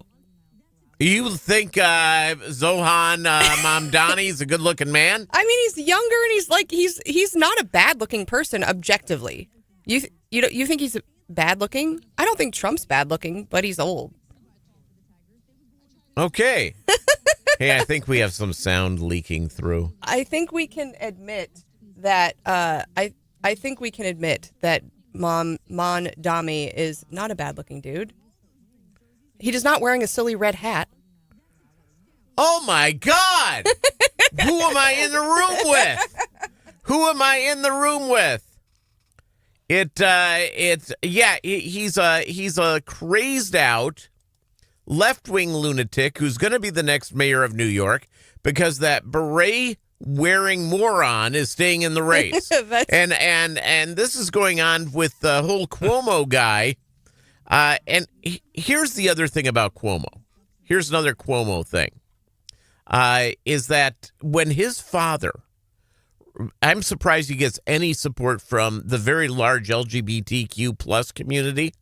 You think Zohan Mamdani is a good-looking man? I mean, he's younger and he's not a bad-looking person objectively. You think he's bad-looking? I don't think Trump's bad-looking, but he's old. Okay. Hey, I think we have some sound leaking through. I think we can admit that I think we can admit that Mondami is not a bad-looking dude. He is not wearing a silly red hat. Oh, my God. Who am I in the room with? Who am I in the room with? He's a crazed out left-wing lunatic who's going to be the next mayor of New York because that beret wearing moron is staying in the race. and this is going on with the whole Cuomo guy. And here's the other thing about Cuomo. Here's another Cuomo thing. Is that when his father, I'm surprised he gets any support from the very large LGBTQ plus community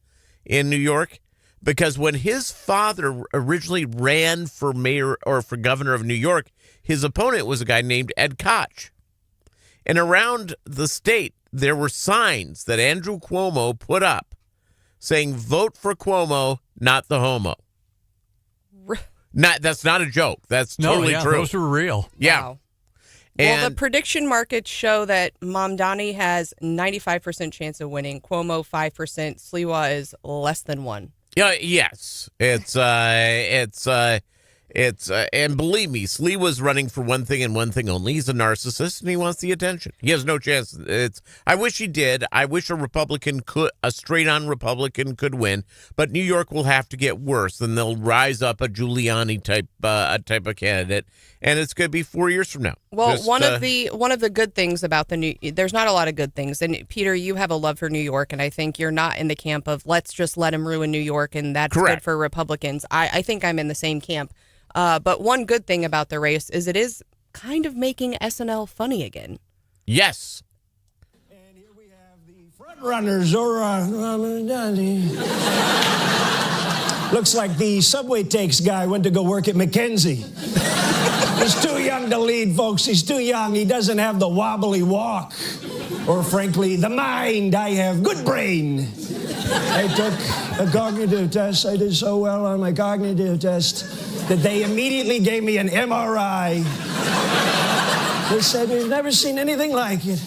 in New York, because when his father originally ran for mayor or for governor of New York, his opponent was a guy named Ed Koch. And around the state, there were signs that Andrew Cuomo put up saying, vote for Cuomo, not the homo. That's not a joke. That's totally true. Those are real. Yeah. Wow. Well, the prediction markets show that Mamdani has 95% chance of winning. Cuomo 5%. Sliwa is less than 1. Yeah. Yes. It's and believe me, Sliwa's running for one thing and one thing only. He's a narcissist and he wants the attention. He has no chance. I wish he did. I wish a straight-on Republican could win, but New York will have to get worse, and they'll rise up a Giuliani type of candidate, and it's going to be 4 years from now. Well, one of the good things about there's not a lot of good things, and Peter, you have a love for New York, and I think you're not in the camp of let's just let him ruin New York, and that's Correct. Good for Republicans. I think I'm in the same camp. But one good thing about the race is it is kind of making SNL funny again. Yes. And here we have the front runner, Zora. Looks like the subway takes guy went to go work at McKinsey. He's too young to lead, folks. He's too young. He doesn't have the wobbly walk. Or frankly, the mind. I have good brain. I took a cognitive test. I did so well on my cognitive test that they immediately gave me an MRI. They said, we've never seen anything like it.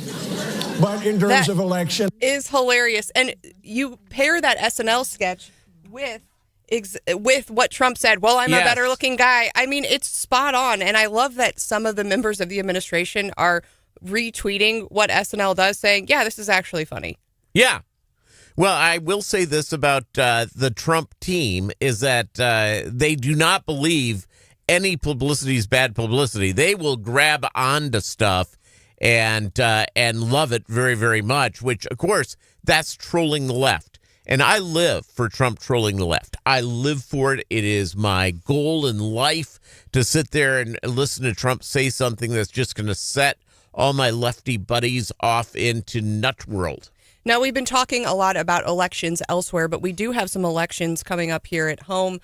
But in terms of election... is hilarious. And you pair that SNL sketch with what Trump said, well, I'm a better looking guy. I mean, it's spot on. And I love that some of the members of the administration are retweeting what SNL does, saying, yeah, this is actually funny. Yeah. Well, I will say this about the Trump team is that they do not believe any publicity is bad publicity. They will grab onto stuff and love it very, very much, which, of course, that's trolling the left. And I live for Trump trolling the left. I live for it. It is my goal in life to sit there and listen to Trump say something that's just going to set all my lefty buddies off into nut world. Now, we've been talking a lot about elections elsewhere, but we do have some elections coming up here at home.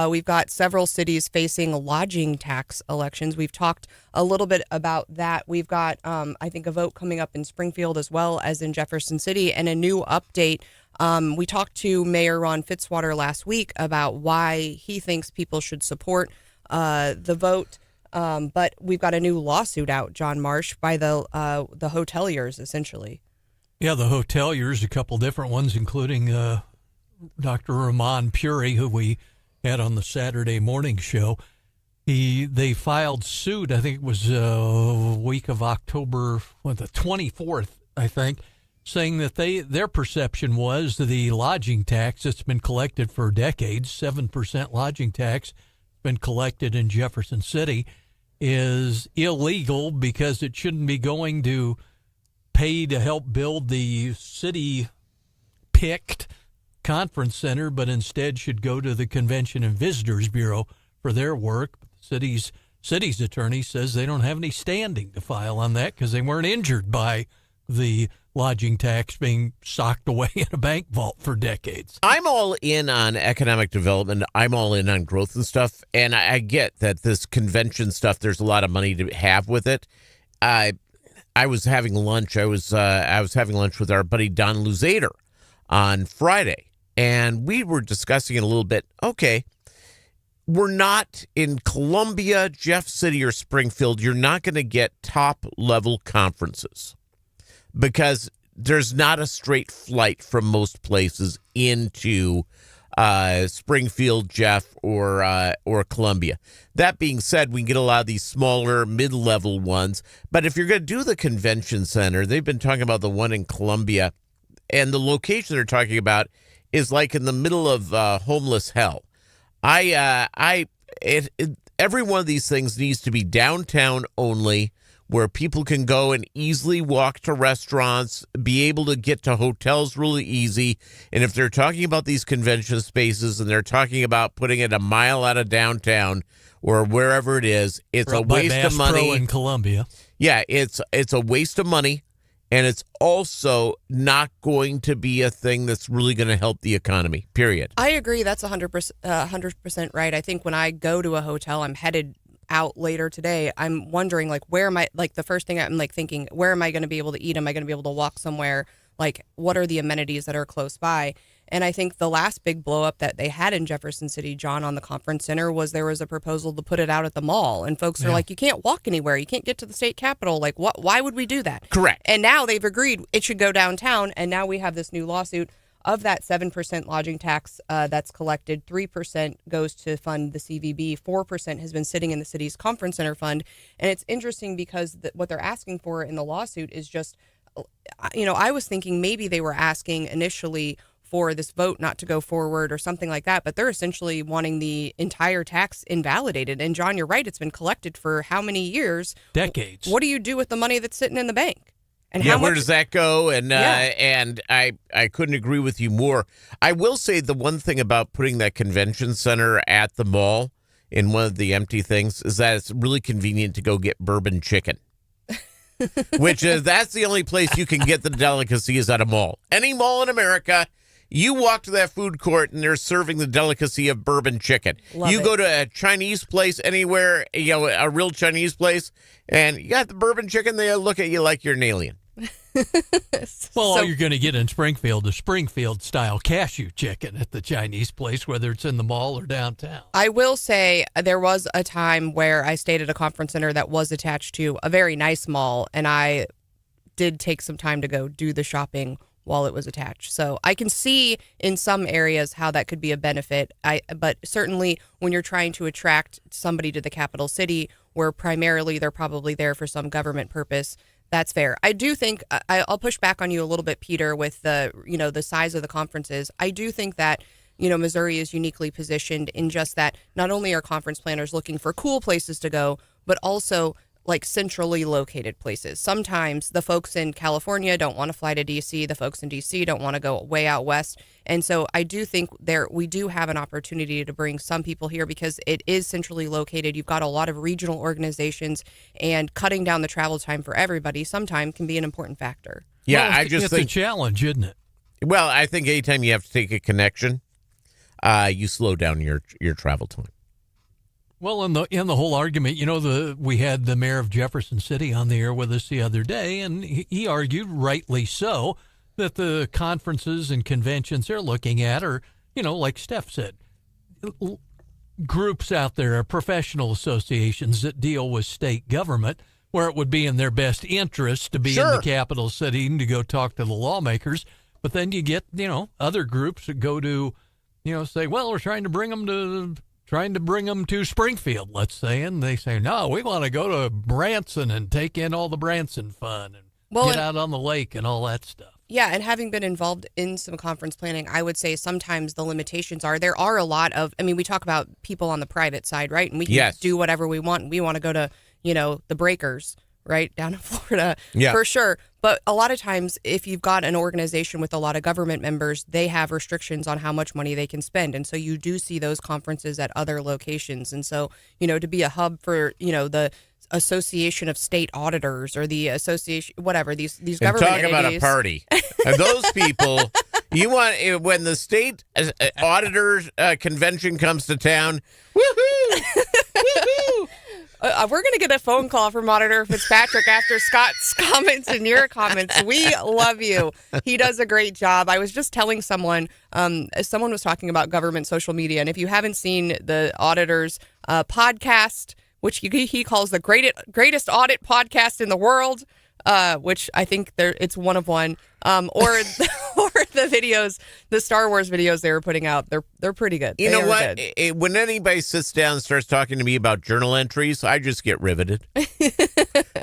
We've got several cities facing lodging tax elections. We've talked a little bit about that. We've got, I think, a vote coming up in Springfield as well as in Jefferson City, and a new update. We talked to Mayor Ron Fitzwater last week about why he thinks people should support the vote. But we've got a new lawsuit out, John Marsh, by the hoteliers, essentially. Yeah, the hoteliers, a couple different ones, including Dr. Rahman Puri, who we had on the Saturday morning show. They filed suit, I think it was a week of October, the 24th, I think, saying that their perception was the lodging tax that's been collected for decades, 7% lodging tax, been collected in Jefferson City, is illegal because it shouldn't be going to pay to help build the city-picked conference center, but instead should go to the Convention and Visitors Bureau for their work. The city's attorney says they don't have any standing to file on that because they weren't injured by the lodging tax being socked away in a bank vault for decades. I'm all in on economic development. I'm all in on growth and stuff. And I get that this convention stuff, there's a lot of money to have with it. I was having lunch. I was having lunch with our buddy Don Luzader on Friday, and we were discussing it a little bit. Okay, we're not in Columbia, Jeff City, or Springfield. You're not going to get top-level conferences because there's not a straight flight from most places into Springfield, Jeff, or Columbia. That being said, we can get a lot of these smaller, mid-level ones. But if you're going to do the convention center, they've been talking about the one in Columbia, and the location they're talking about is like in the middle of homeless hell. Every one of these things needs to be downtown only, where people can go and easily walk to restaurants, be able to get to hotels really easy. And if they're talking about these convention spaces and they're talking about putting it a mile out of downtown or wherever it is, it's a waste of money. Pro in Columbia. Yeah, it's a waste of money, and it's also not going to be a thing that's really going to help the economy, period. I agree. That's 100% right. I think when I go to a hotel, I'm headed out later today, I'm wondering, like, where am I, like, the first thing I'm, like, thinking, where am I going to be able to eat? Am I going to be able to walk somewhere? Like, what are the amenities that are close by? And I think the last big blow up that they had in Jefferson City, John, on the conference center was there was a proposal to put it out at the mall. And folks are like, you can't walk anywhere. You can't get to the state capitol. Like, why would we do that? Correct. And now they've agreed it should go downtown. And now we have this new lawsuit. Of that 7% lodging tax that's collected, 3% goes to fund the CVB, 4% has been sitting in the city's conference center fund. And it's interesting because what they're asking for in the lawsuit is just, I was thinking maybe they were asking initially for this vote not to go forward or something like that, but they're essentially wanting the entire tax invalidated. And John, you're right, it's been collected for how many years? Decades. What do you do with the money that's sitting in the bank? And yeah, how much, where does that go? And and I couldn't agree with you more. I will say the one thing about putting that convention center at the mall in one of the empty things is that it's really convenient to go get bourbon chicken, which is that's the only place you can get the delicacy is at a mall. Any mall in America, you walk to that food court and they're serving the delicacy of bourbon chicken. You go to a Chinese place anywhere, a real Chinese place, and you got the bourbon chicken, they look at you like you're an alien. All you're going to get in Springfield is Springfield-style cashew chicken at the Chinese place, whether it's in the mall or downtown. I will say there was a time where I stayed at a conference center that was attached to a very nice mall, and I did take some time to go do the shopping while it was attached. So I can see in some areas how that could be a benefit. But certainly when you're trying to attract somebody to the capital city, where primarily they're probably there for some government purpose, that's fair. I do think I'll push back on you a little bit, Peter, with the size of the conferences. I do think that Missouri is uniquely positioned in just that not only are conference planners looking for cool places to go, but also like centrally located places. Sometimes the folks in California don't want to fly to DC. The folks in DC don't want to go way out west. And so I do think we do have an opportunity to bring some people here because it is centrally located. You've got a lot of regional organizations, and cutting down the travel time for everybody sometimes can be an important factor. Yeah, I just think it's a challenge, isn't it? Well, I think anytime you have to take a connection, you slow down your travel time. Well, in the whole argument, we had the mayor of Jefferson City on the air with us the other day, and he argued, rightly so, that the conferences and conventions they're looking at are, like Steph said, groups out there, professional associations that deal with state government, where it would be in their best interest to be in the capital city and to go talk to the lawmakers. But then you get, other groups that go to, say, well, we're trying to bring them to Springfield, let's say, and they say, no, we want to go to Branson and take in all the Branson fun and get out on the lake and all that stuff. Yeah, and having been involved in some conference planning, I would say sometimes the limitations there are a lot of, we talk about people on the private side, right? And we can do whatever we want. We want to go to, the breakers, right, down in Florida, Yeah. for sure. But a lot of times, if you've got an organization with a lot of government members, they have restrictions on how much money they can spend. And so you do see those conferences at other locations. And so, to be a hub for, the Association of State Auditors or the Association, whatever, these government talk about a entities. party. And those people, you want, when the state auditors convention comes to town, woohoo! Woohoo! We're going to get a phone call from Auditor Fitzpatrick after Scott's comments and your comments. We love you. He does a great job. I was just telling someone was talking about government social media. And if you haven't seen the Auditor's podcast, which he calls the greatest audit podcast in the world, which I think it's one of one, or the videos, the Star Wars videos they were putting out, they're pretty good. You know what? When anybody sits down and starts talking to me about journal entries, I just get riveted.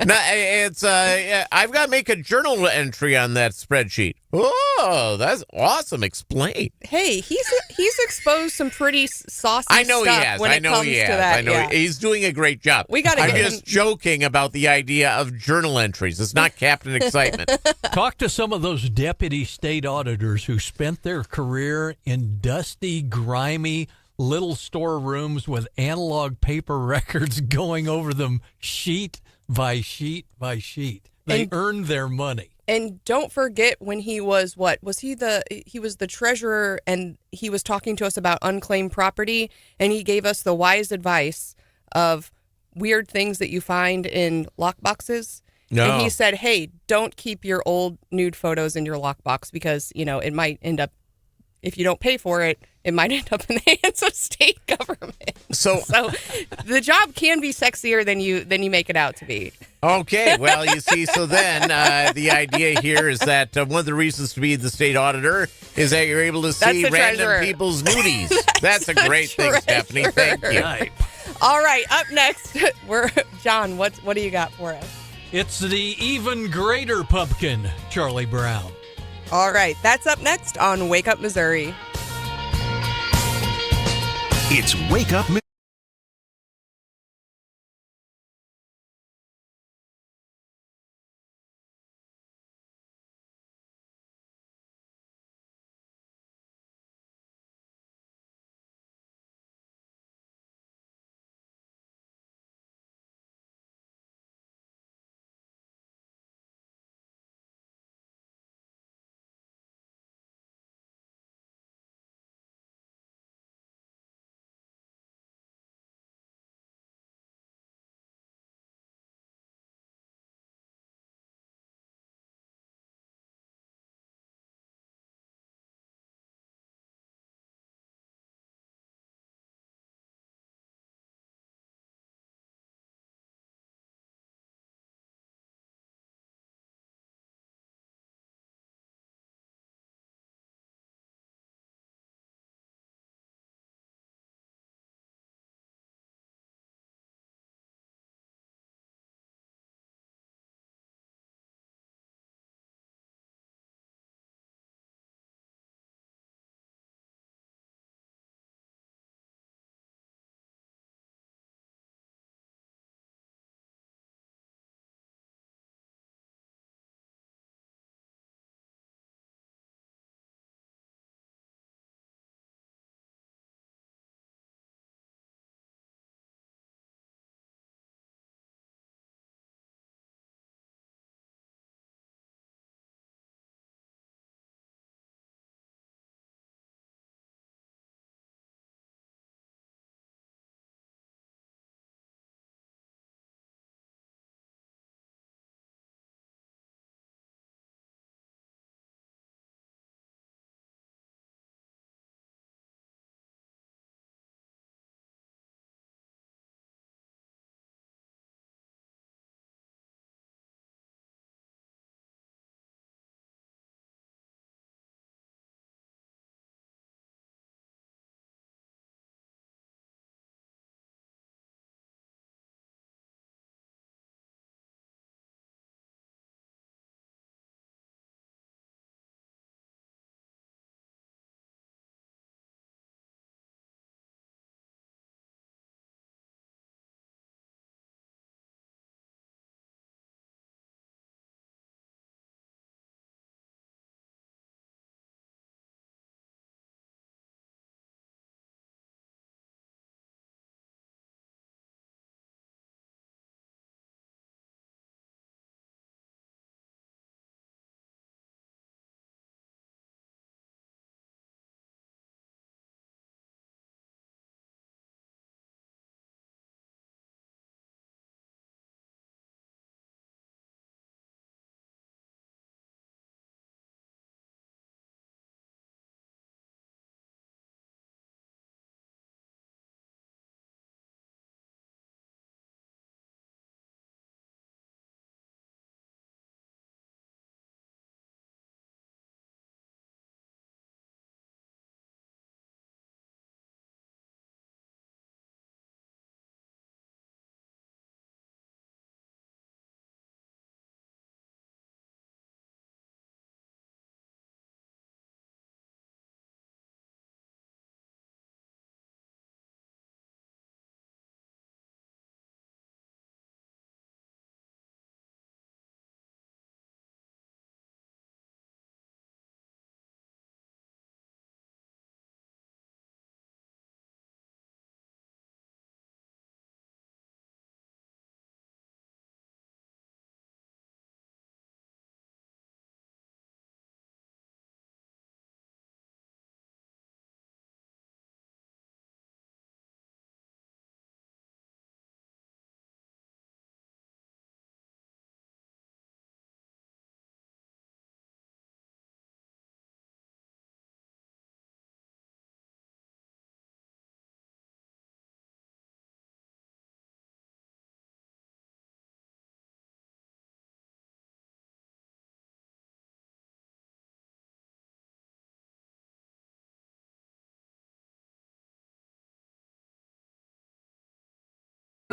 I've got to make a journal entry on that spreadsheet. Oh, that's awesome. Explain. Hey, he's exposed some pretty saucy I know stuff he has. when I it know comes he to has. that. I know he's doing a great job. I'm just joking about the idea of journal entries. It's not Captain Excitement. Talk to some of those deputy state auditors who spent their career in dusty, grimy little storerooms with analog paper records going over them sheet by sheet by sheet. They earned their money. And don't forget when he was he was the treasurer, and he was talking to us about unclaimed property, and he gave us the wise advice of weird things that you find in lockboxes. No. And he said, hey, don't keep your old nude photos in your lockbox because, it might end up, if you don't pay for it, it might end up in the hands of state government. So the job can be sexier than you make it out to be. Okay, well, you see, so then the idea here is that one of the reasons to be the state auditor is that you're able to see random people's nudies. That's a great thing, Stephanie. Thank you. Right. All right, up next, John, what do you got for us? It's the even greater pumpkin, Charlie Brown. All right, that's up next on Wake Up Missouri. It's Wake Up Missouri.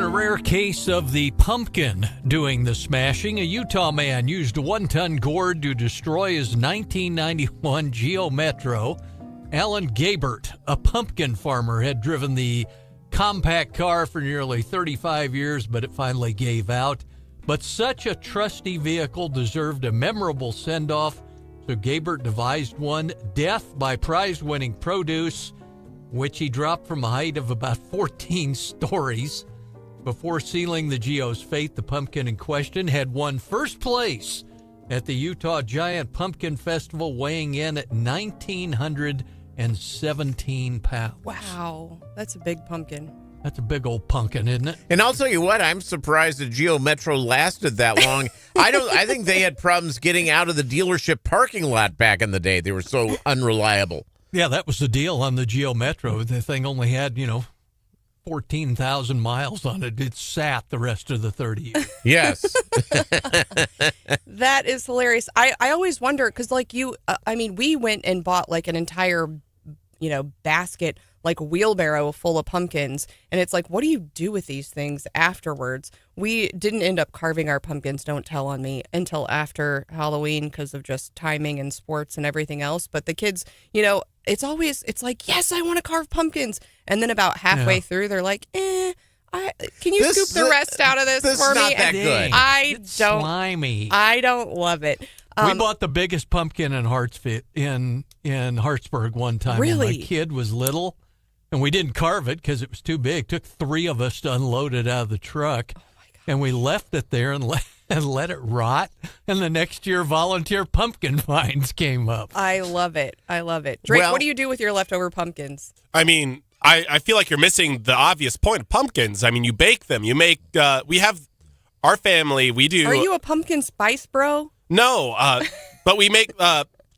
a rare case of the pumpkin doing the smashing, a Utah man used a 1-ton gourd to destroy his 1991 Geo Metro. Alan Gabert, a pumpkin farmer, had driven the compact car for nearly 35 years, but it finally gave out. But such a trusty vehicle deserved a memorable send-off, so Gabert devised one, death by prize-winning produce, which he dropped from a height of about 14 stories. Before sealing the Geo's fate, the pumpkin in question had won first place at the Utah Giant Pumpkin Festival, weighing in at 1,917 pounds. Wow, that's a big pumpkin. That's a big old pumpkin, isn't it? And I'll tell you what, I'm surprised the Geo Metro lasted that long. I think they had problems getting out of the dealership parking lot back in the day. They were so unreliable. Yeah, that was the deal on the Geo Metro. The thing only had, 14,000 miles on it. It sat the rest of the 30 years. Yes. That is hilarious. I always wonder, because we went and bought like an entire, basket, like wheelbarrow full of pumpkins. And it's like, what do you do with these things afterwards? We didn't end up carving our pumpkins, don't tell on me, until after Halloween because of just timing and sports and everything else. But the kids, it's like, yes, I want to carve pumpkins. And then about halfway through, they're like, can you scoop the rest out of this for me? This is not that good. It's slimy. I don't love it. We bought the biggest pumpkin in Hartsburg one time. Really? When my kid was little, and we didn't carve it because it was too big. It took 3 of us to unload it out of the truck. Oh my God. And we left it there and let it rot. And the next year, volunteer pumpkin vines came up. I love it. Drake, what do you do with your leftover pumpkins? I mean, I feel like you're missing the obvious point of pumpkins. I mean, you bake them. You make, we have, our family, we do. Are you a pumpkin spice bro? No, but we make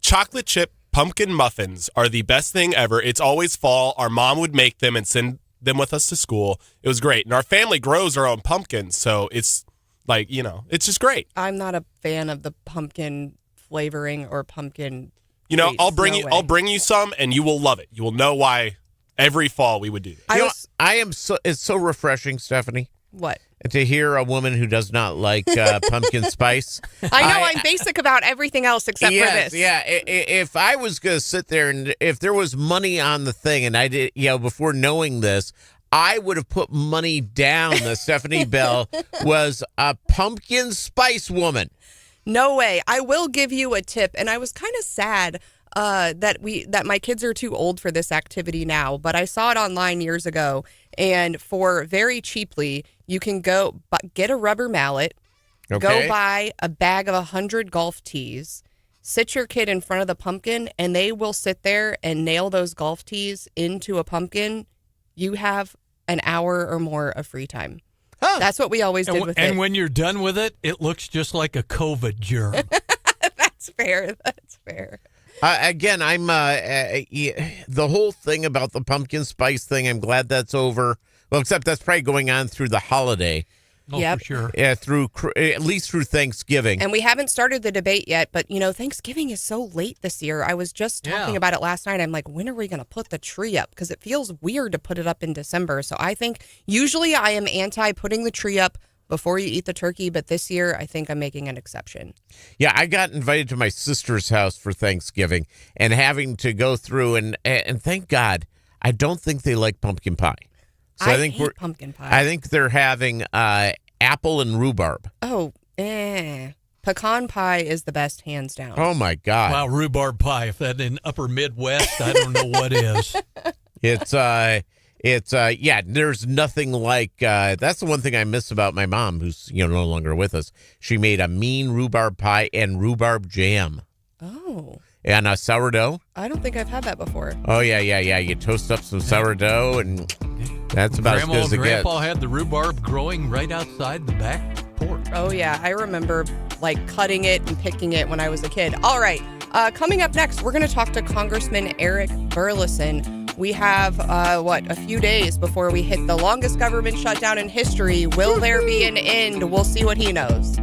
chocolate chip pumpkin muffins are the best thing ever. It's always fall. Our mom would make them and send them with us to school. It was great. And our family grows our own pumpkins, so it's like, it's just great. I'm not a fan of the pumpkin flavoring or pumpkin treats. I'll bring I'll bring you some and you will love it. You will know why every fall we would do that. It's so refreshing, Stephanie. What? To hear a woman who does not like pumpkin spice. I know I'm basic about everything else except for this. Yeah. If I was going to sit there and if there was money on the thing and I did, before knowing this, I would have put money down that Stephanie Bell was a pumpkin spice woman. No way. I will give you a tip. And I was kind of sad that my kids are too old for this activity now, but I saw it online years ago, and for very cheaply, you can go get a rubber mallet, go buy a bag of 100 golf tees, sit your kid in front of the pumpkin, and they will sit there and nail those golf tees into a pumpkin. You have an hour or more of free time. Huh. That's what we always did with it. And when you're done with it, it looks just like a COVID germ. That's fair. Again, I'm the whole thing about the pumpkin spice thing. I'm glad that's over. Well, except that's probably going on through the holiday. Oh, for sure. Yeah, at least through Thanksgiving. And we haven't started the debate yet, but Thanksgiving is so late this year. I was just talking about it last night. I'm like, when are we going to put the tree up? Because it feels weird to put it up in December. So I think usually I am anti putting the tree up before you eat the turkey, but this year I think I'm making an exception. Yeah, I got invited to my sister's house for Thanksgiving and having to go through and thank God, I don't think they like pumpkin pie. So I think hate pumpkin pie. I think they're having apple and rhubarb. Oh, pecan pie is the best, hands down. Oh my God! Wow, rhubarb pie. If that's in Upper Midwest, I don't know what is. There's nothing like that's the one thing I miss about my mom, who's no longer with us. She made a mean rhubarb pie and rhubarb jam. Oh. And a sourdough. I don't think I've had that before. Oh yeah. You toast up some sourdough, and that's about as good as it gets. Grandpa had the rhubarb growing right outside the back porch. Oh yeah, I remember cutting it and picking it when I was a kid. All right, coming up next, we're going to talk to Congressman Eric Burleson. We have, a few days before we hit the longest government shutdown in history. Will there be an end? We'll see what he knows.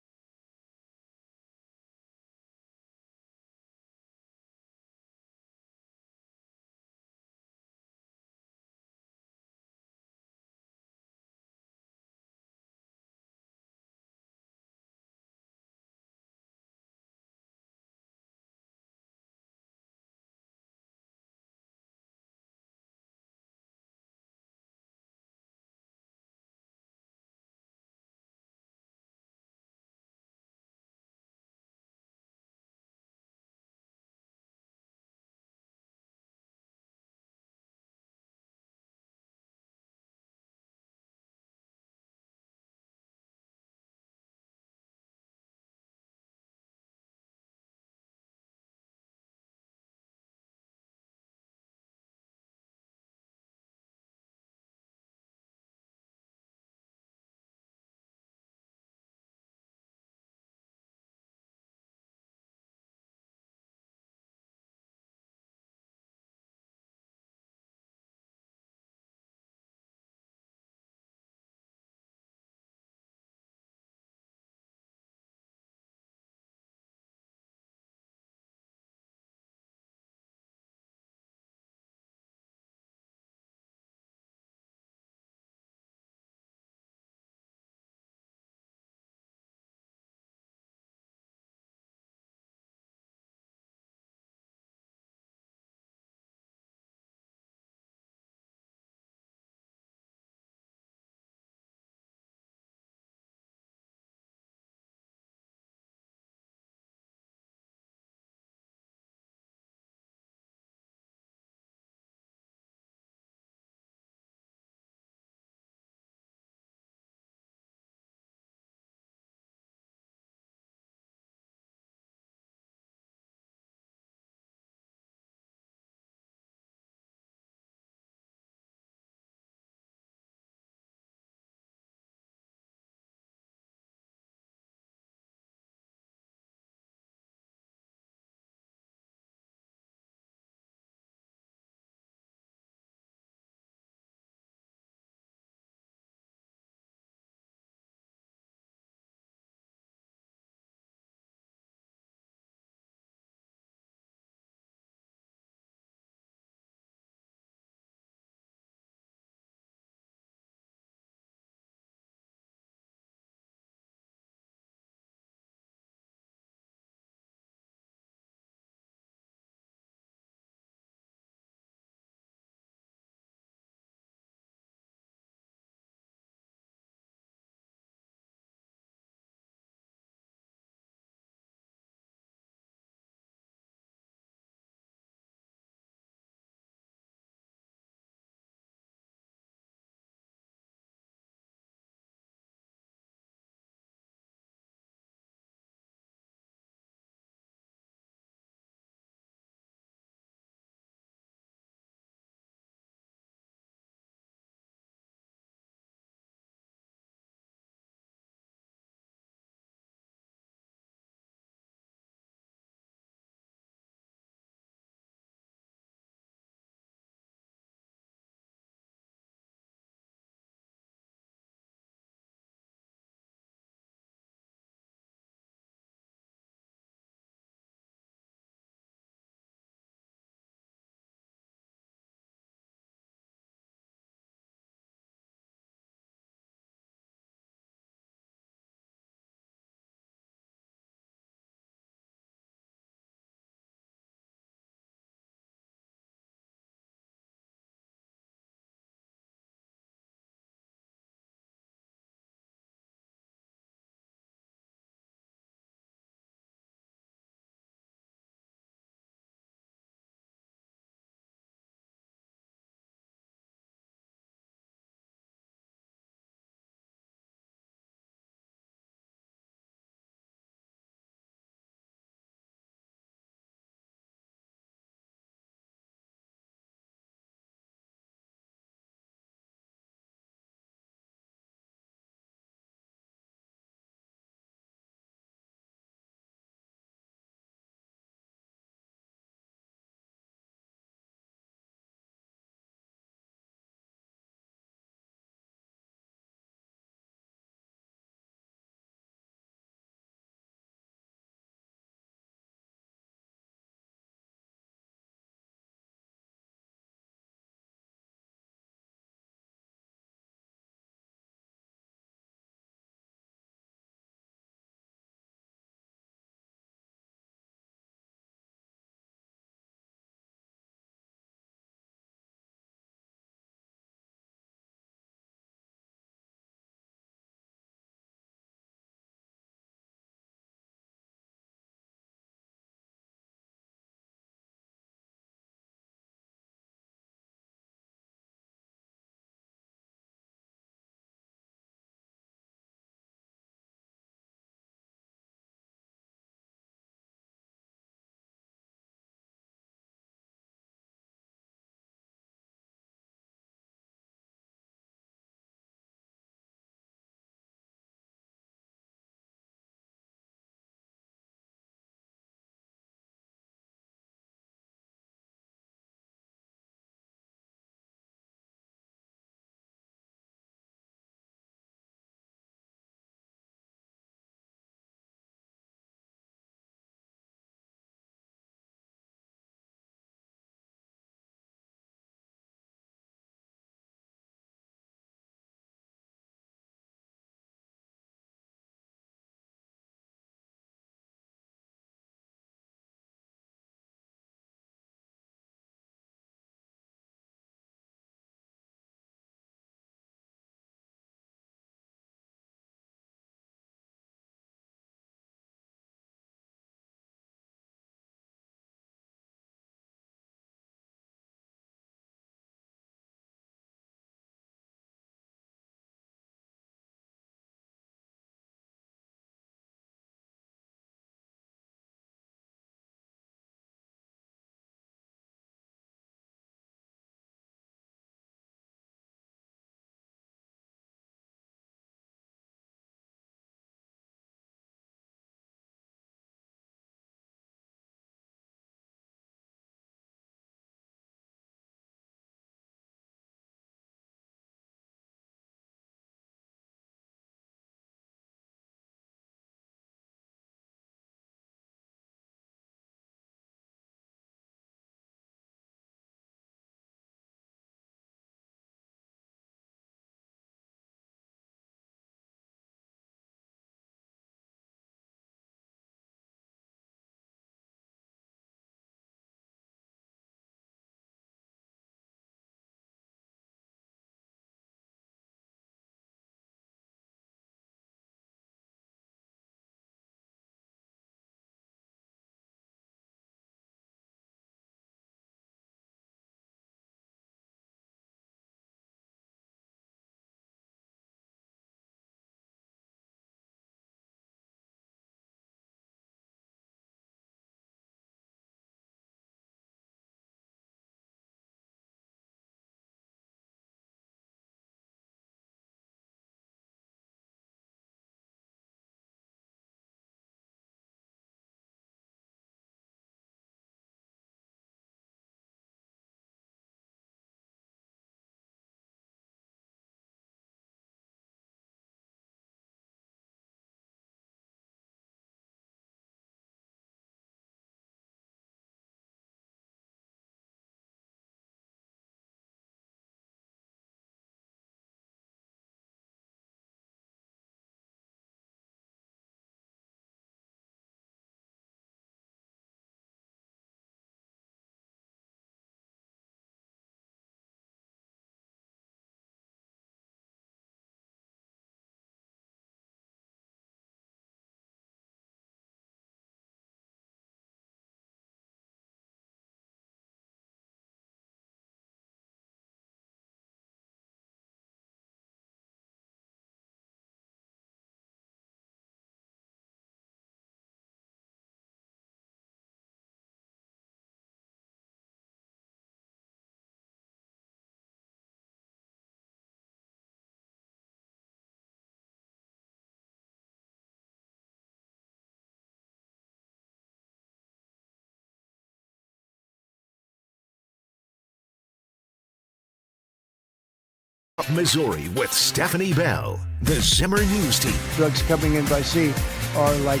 Missouri with Stephanie Bell, the Zimmer News Team. Drugs coming in by sea are like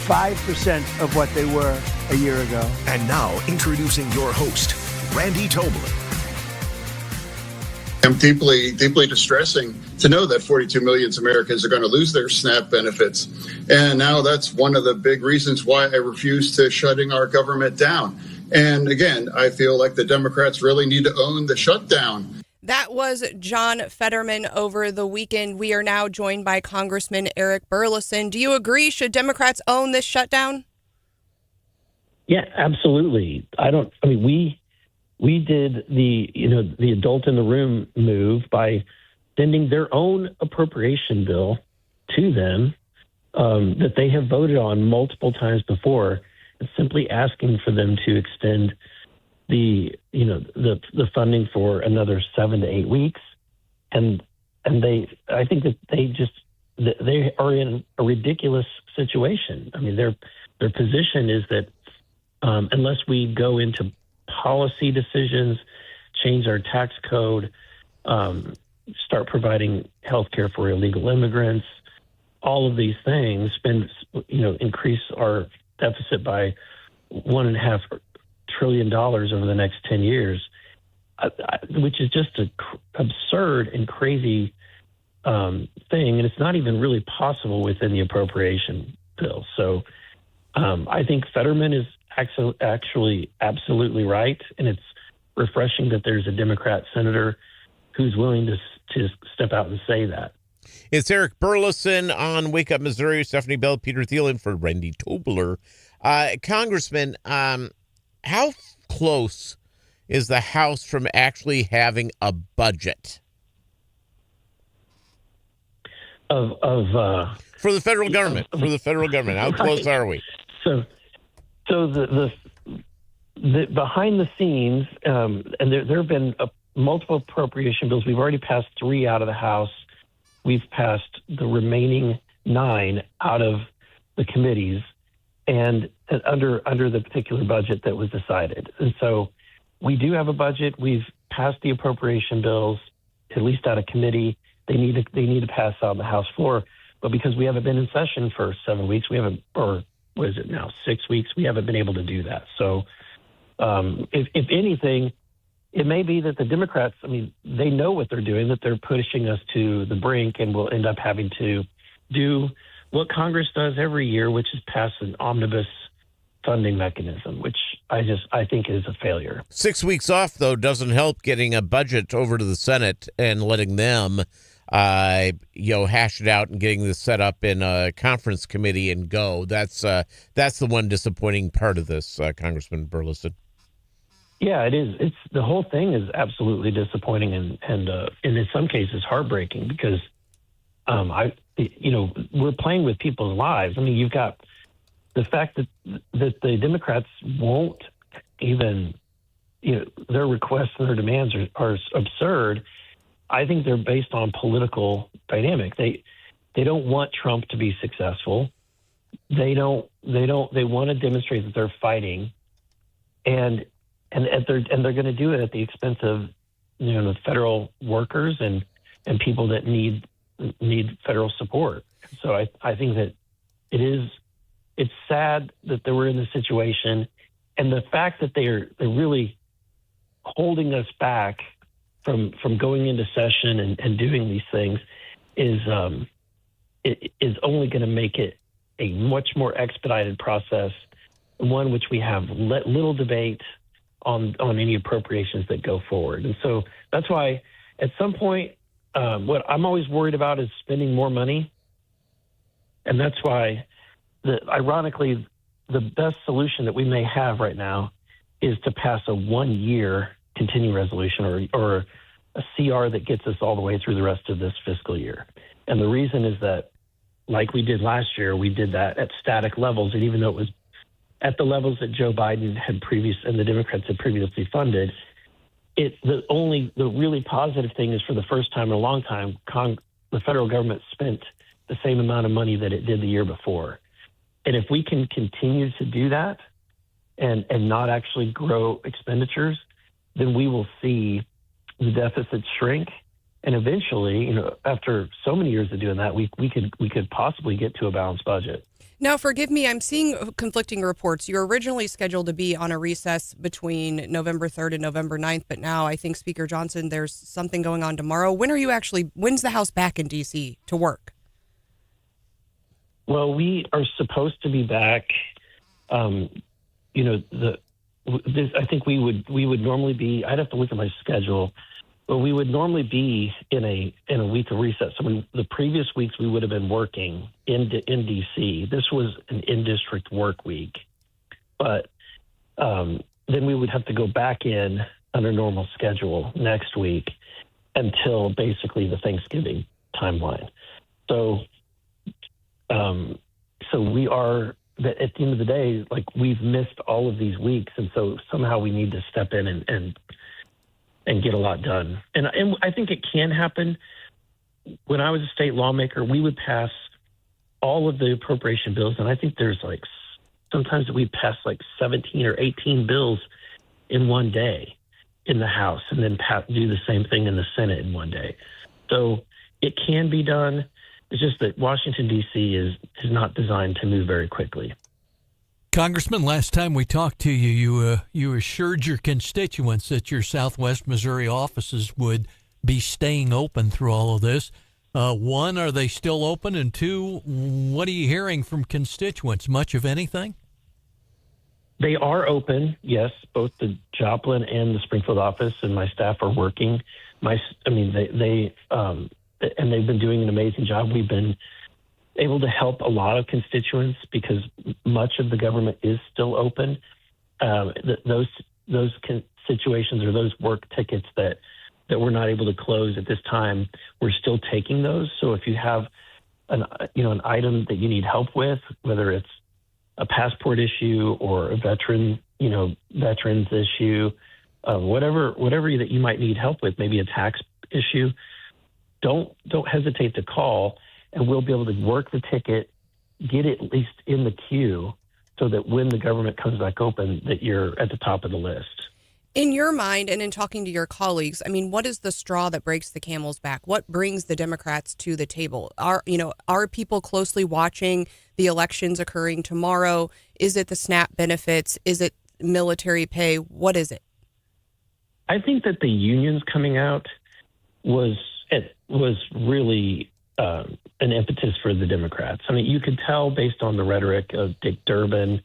5% of what they were a year ago. And now introducing your host, Randy Tobler. I'm deeply distressing to know that 42 million Americans are going to lose their SNAP benefits. And now that's one of the big reasons why I refuse to shutting our government down. And again, I feel like the Democrats really need to own the shutdown. That was John Fetterman over the weekend. We are now joined by Congressman Eric Burleson. Do you agree? Should Democrats own this shutdown? Yeah, absolutely. We did the adult in the room move by sending their own appropriation bill to them that they have voted on multiple times before, and simply asking for them to extend the funding for another 7 to 8 weeks, and I think that they are in a ridiculous situation. I mean, their position is that unless we go into policy decisions, change our tax code, start providing health care for illegal immigrants, all of these things, increase our deficit by $1.5 trillion over the next 10 years, which is just an absurd and crazy thing. And it's not even really possible within the appropriation bill. So I think Fetterman is actually absolutely right. And it's refreshing that there's a Democrat senator who's willing to step out and say that. It's Eric Burleson on Wake Up Missouri. Stephanie Bell, Peter Thielen for Randy Tobler. Congressman, how close is the House from actually having a budget? For the federal government. How close are we? So the behind the scenes, and there have been multiple appropriation bills. We've already passed 3 out of the House. We've passed the remaining 9 out of the committees, and under the particular budget that was decided. And so we do have a budget. We've passed the appropriation bills, at least out of committee. They need to pass out on the House floor. But because we haven't been in session for 7 weeks, or what is it now, 6 weeks, we haven't been able to do that. So if anything, it may be that the Democrats, they know what they're doing, that they're pushing us to the brink, and we'll end up having to do what Congress does every year, which is pass an omnibus funding mechanism, which I think is a failure. 6 weeks off, though, doesn't help getting a budget over to the Senate and letting them, hash it out and getting this set up in a conference committee and go. That's the one disappointing part of this, Congressman Burleson. Yeah, it is. It's the whole thing is absolutely disappointing and in some cases heartbreaking because we're playing with people's lives. You've got the fact that the Democrats won't even, their requests and their demands are absurd. I think they're based on political dynamic. They don't want Trump to be successful. They want to demonstrate that they're fighting, and they're going to do it at the expense of the federal workers and people that need federal support. So I think that it's sad that they were in this situation, and the fact that they're really holding us back from going into session and doing these things is only going to make it a much more expedited process, one which we have little debate on any appropriations that go forward. And so that's why at some point, what I'm always worried about is spending more money. And that's why, ironically, the best solution that we may have right now is to pass a 1-year continuing resolution or a CR that gets us all the way through the rest of this fiscal year. And the reason is that, like we did last year, we did that at static levels. And even though it was at the levels that Joe Biden and the Democrats had previously funded, the really positive thing is for the first time in a long time, the federal government spent the same amount of money that it did the year before. And if we can continue to do that and not actually grow expenditures, then we will see the deficit shrink And eventually, after so many years of doing that, we could possibly get to a balanced budget. Now, forgive me, I'm seeing conflicting reports. You were originally scheduled to be on a recess between November 3rd and November 9th, but now I think Speaker Johnson, there's something going on tomorrow. When's the House back in D.C. to work? Well, we are supposed to be back. I think we would normally be. I'd have to look at my schedule, but we would normally be in a week of recess. The previous weeks we would have been working in D.C. This was an in-district work week, but then we would have to go back in under normal schedule next week until basically the Thanksgiving timeline. So we are, at the end of the day, like, we've missed all of these weeks, and so somehow we need to step in and get a lot done. And I think it can happen. When I was a state lawmaker, we would pass all of the appropriation bills, and I think there's sometimes we pass 17 or 18 bills in one day in the House, and then do the same thing in the Senate in one day. So it can be done. It's just that Washington, D.C. is not designed to move very quickly. Congressman, last time we talked to you, you assured your constituents that your Southwest Missouri offices would be staying open through all of this. One, are they still open? And two, what are you hearing from constituents? Much of anything? They are open, yes. Both the Joplin and the Springfield office and my staff are working. And they've been doing an amazing job. We've been able to help a lot of constituents because much of the government is still open. Those situations or those work tickets that we're not able to close at this time, we're still taking those. So if you have an item that you need help with, whether it's a passport issue or a veterans issue, whatever that you might need help with, maybe a tax issue, don't hesitate to call, and we'll be able to work the ticket, get it at least in the queue, so that when the government comes back open, that you're at the top of the list. In your mind, and in talking to your colleagues, what is the straw that breaks the camel's back? What brings the Democrats to the table? Are people closely watching the elections occurring tomorrow? Is it the SNAP benefits? Is it military pay? What is it? I think that the unions coming out was really an impetus for the Democrats. You could tell based on the rhetoric of Dick Durbin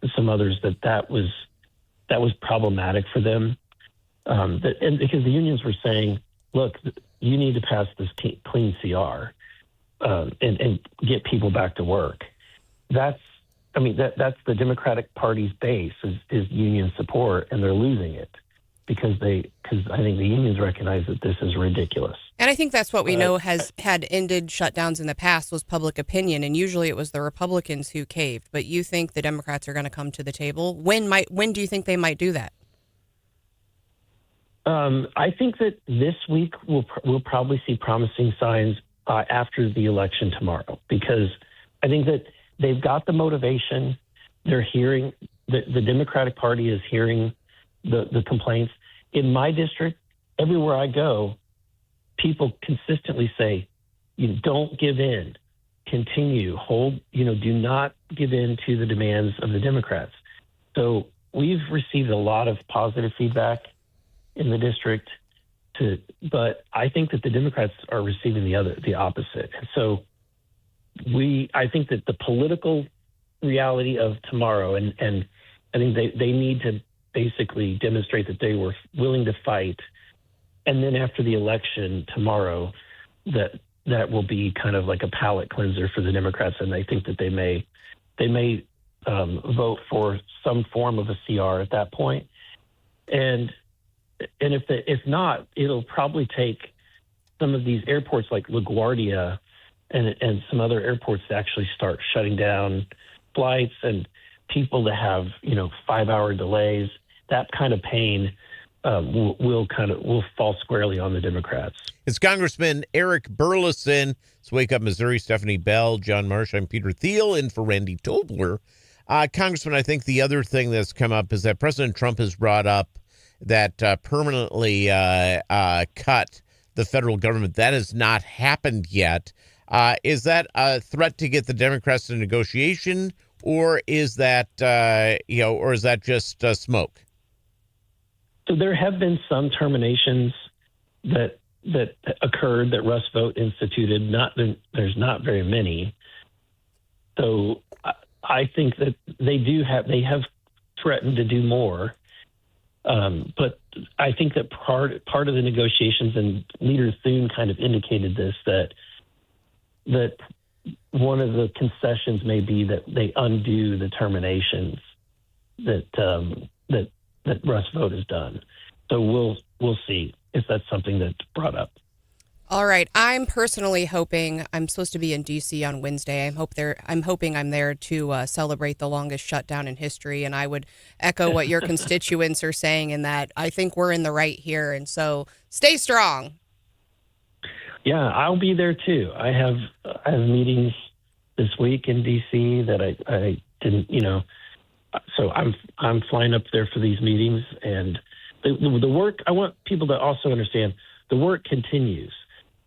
and some others that was problematic for them. And because the unions were saying, look, you need to pass this clean CR and get people back to work. That's the Democratic Party's base is union support, and they're losing it because I think the unions recognize that this is ridiculous. And I think that's what we know has had ended shutdowns in the past was public opinion, and usually it was the Republicans who caved. But you think the Democrats are going to come to the table? When do you think they might do that? I think that this week we'll probably see promising signs after the election tomorrow, because I think that they've got the motivation. They're hearing the Democratic Party is hearing the complaints. In my district, everywhere I go, people consistently say, don't give in, continue, hold, do not give in to the demands of the Democrats. So we've received a lot of positive feedback in the district, but I think that the Democrats are receiving the opposite. And so I think that the political reality of tomorrow, and I think they need to basically demonstrate that they were willing to fight. And then after the election tomorrow, that will be kind of like a palate cleanser for the Democrats, and I think that they may vote for some form of a CR at that point. And if not, it'll probably take some of these airports like LaGuardia and some other airports to actually start shutting down flights, and people to have 5-hour delays. That kind of pain will fall squarely on the Democrats. It's Congressman Eric Burleson. It's Wake Up Missouri. Stephanie Bell, John Marsh. I'm Peter Thiel, in for Randy Tobler. Congressman, I think the other thing that's come up is that President Trump has brought up that permanently cut the federal government. That has not happened yet. Is that a threat to get the Democrats to negotiation, or is that or is that just smoke? So there have been some terminations that occurred that Russ Vogt instituted. There's not very many. So I think that they have threatened to do more. But I think that part of the negotiations, and Leader Thune kind of indicated this, that one of the concessions may be that they undo the terminations that Russ Vogt has done. So we'll see if that's something that's brought up. All right. I'm personally hoping I'm supposed to be in D.C. on Wednesday. I'm hoping I'm there to celebrate the longest shutdown in history. And I would echo what your constituents are saying in that I think we're in the right here. And so stay strong. Yeah, I'll be there too. I have meetings this week in D.C. that I didn't, so I'm flying up there for these meetings, and the work. I want people to also understand the work continues,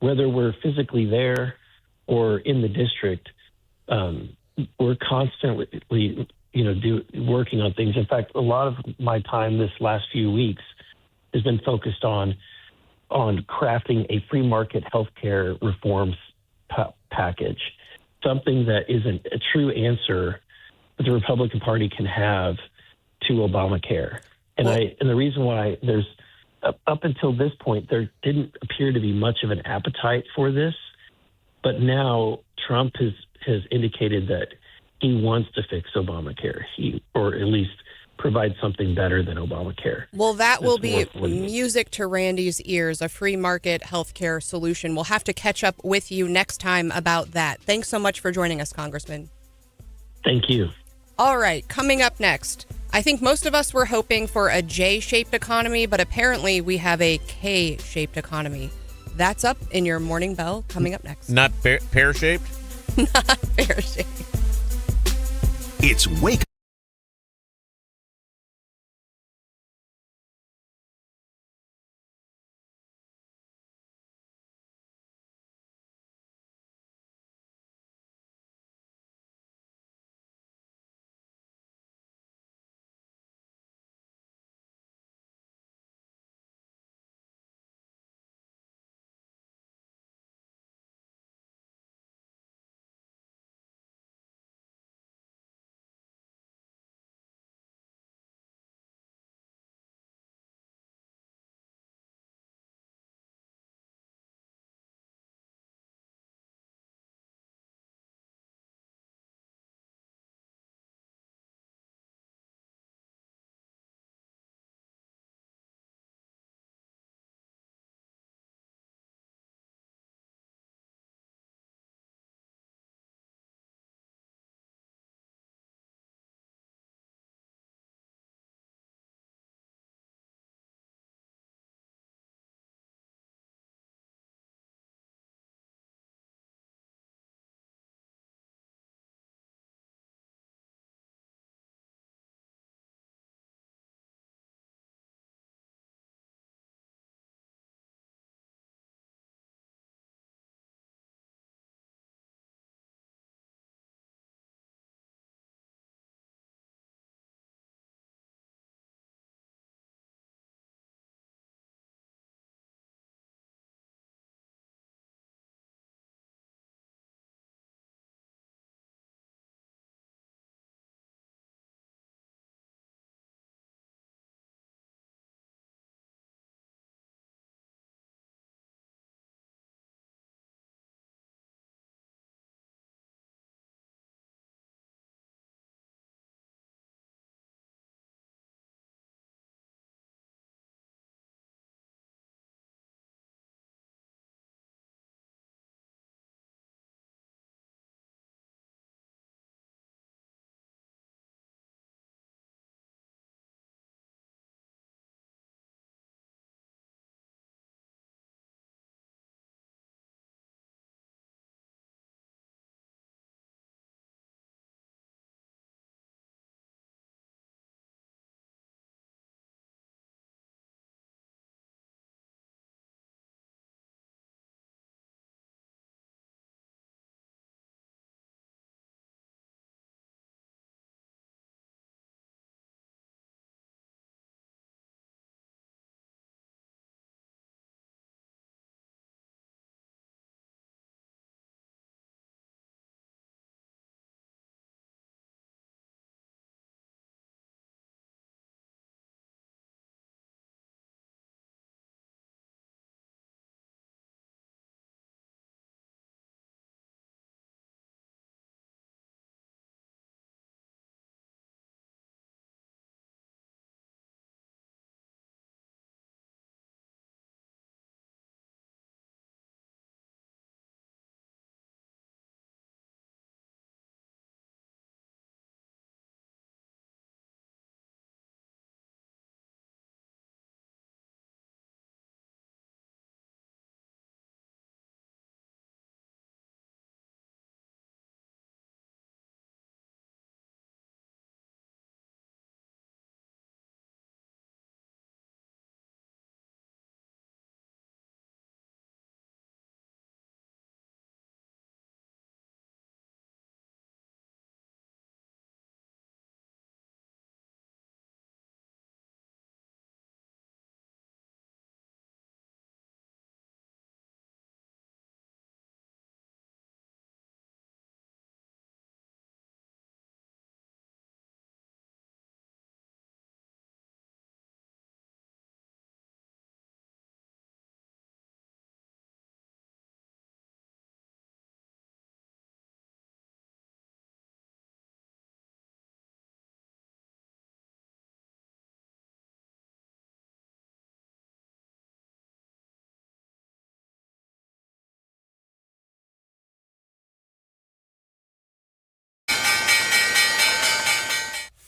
whether we're physically there or in the district. We're constantly, working on things. In fact, a lot of my time this last few weeks has been focused on crafting a free market healthcare reforms package, something that isn't a true answer that the Republican Party can have to Obamacare. And the reason why there's up until this point, there didn't appear to be much of an appetite for this, but now Trump has indicated that he wants to fix Obamacare, or at least provide something better than Obamacare. Well, that will be music to Randy's ears, a free market healthcare solution. We'll have to catch up with you next time about that. Thanks so much for joining us, Congressman. Thank you. All right, coming up next, I think most of us were hoping for a J-shaped economy, but apparently we have a K-shaped economy. That's up in your morning bell coming up next. Not pear-shaped? Not pear-shaped. It's Wake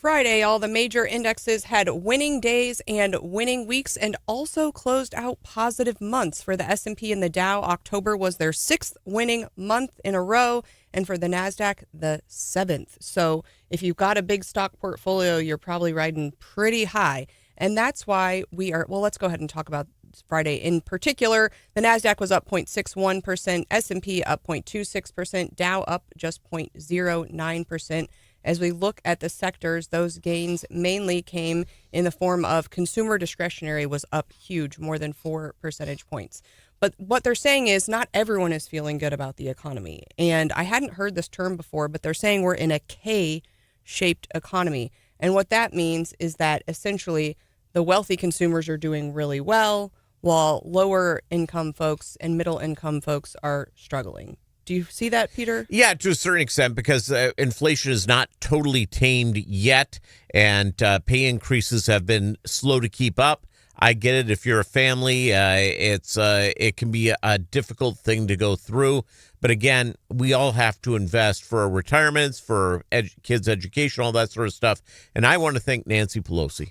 Friday, all the major indexes had winning days and winning weeks and also closed out positive months. For the S&P and the Dow, October was their 6th winning month in a row, and for the NASDAQ, the 7th. So if you've got a big stock portfolio, you're probably riding pretty high. And that's why let's go ahead and talk about Friday in particular. The NASDAQ was up 0.61%, S&P up 0.26%, Dow up just 0.09%. As we look at the sectors, those gains mainly came in the form of consumer discretionary was up huge, more than 4 percentage points. But what they're saying is not everyone is feeling good about the economy. And I hadn't heard this term before, but they're saying we're in a K-shaped economy. And what that means is that essentially the wealthy consumers are doing really well, while lower income folks and middle income folks are struggling. Do you see that, Peter? Yeah, to a certain extent, because inflation is not totally tamed yet, and pay increases have been slow to keep up. I get it. If you're a family, it can be a difficult thing to go through. But again, we all have to invest for our retirements, for kids' education, all that sort of stuff. And I want to thank Nancy Pelosi.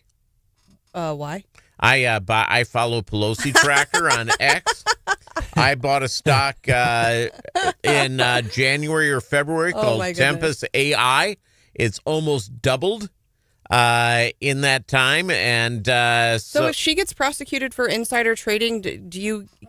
Why? I follow Pelosi Tracker on X. I bought a stock in January or February called Tempest AI. It's almost doubled in that time, and so if she gets prosecuted for insider trading,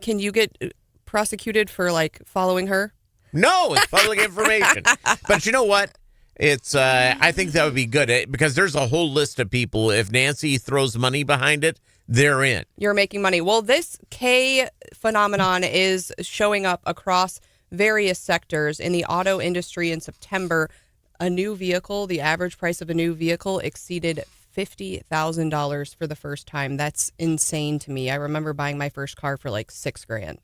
can you get prosecuted for like following her? No, it's public information. But you know what? It's I think that would be good because there's a whole list of people. If Nancy throws money behind it, they're in. You're making money. Well, this K phenomenon is showing up across various sectors. In the auto industry in September, a new vehicle, the average price of a new vehicle exceeded $50,000 for the first time. That's insane to me. I remember buying my first car for like $6,000.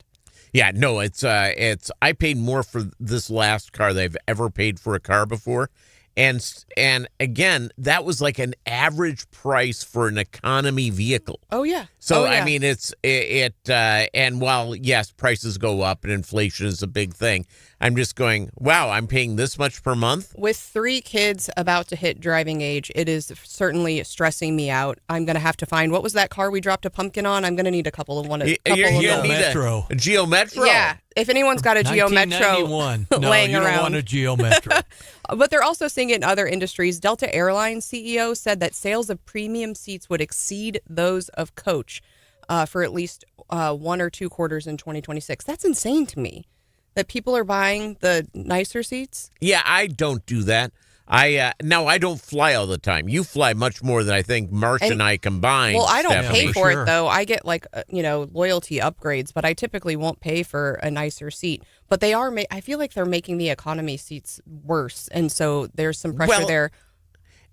Yeah, no, it's I paid more for this last car than I've ever paid for a car before. And again, that was like an average price for an economy vehicle. Oh yeah. So I mean, and while yes, prices go up and inflation is a big thing, I'm just going, wow, I'm paying this much per month. With 3 kids about to hit driving age, it is certainly stressing me out. I'm going to have to find, what was that car we dropped a pumpkin on? I'm going to need a couple of those. Metro. A Geo Metro. Yeah. If anyone's got a Geo Metro laying you around. don't want a Geo Metro. But they're also seeing it in other industries. Delta Airlines CEO said that sales of premium seats would exceed those of coach for at least 1 or 2 quarters in 2026. That's insane to me that people are buying the nicer seats. Yeah, I don't do that. I don't fly all the time. You fly much more than I think Marsh and I combined. Well, I don't Stephanie. pay for it, though. I get loyalty upgrades, but I typically won't pay for a nicer seat. But they are. I feel like they're making the economy seats worse, and so there's some pressure there.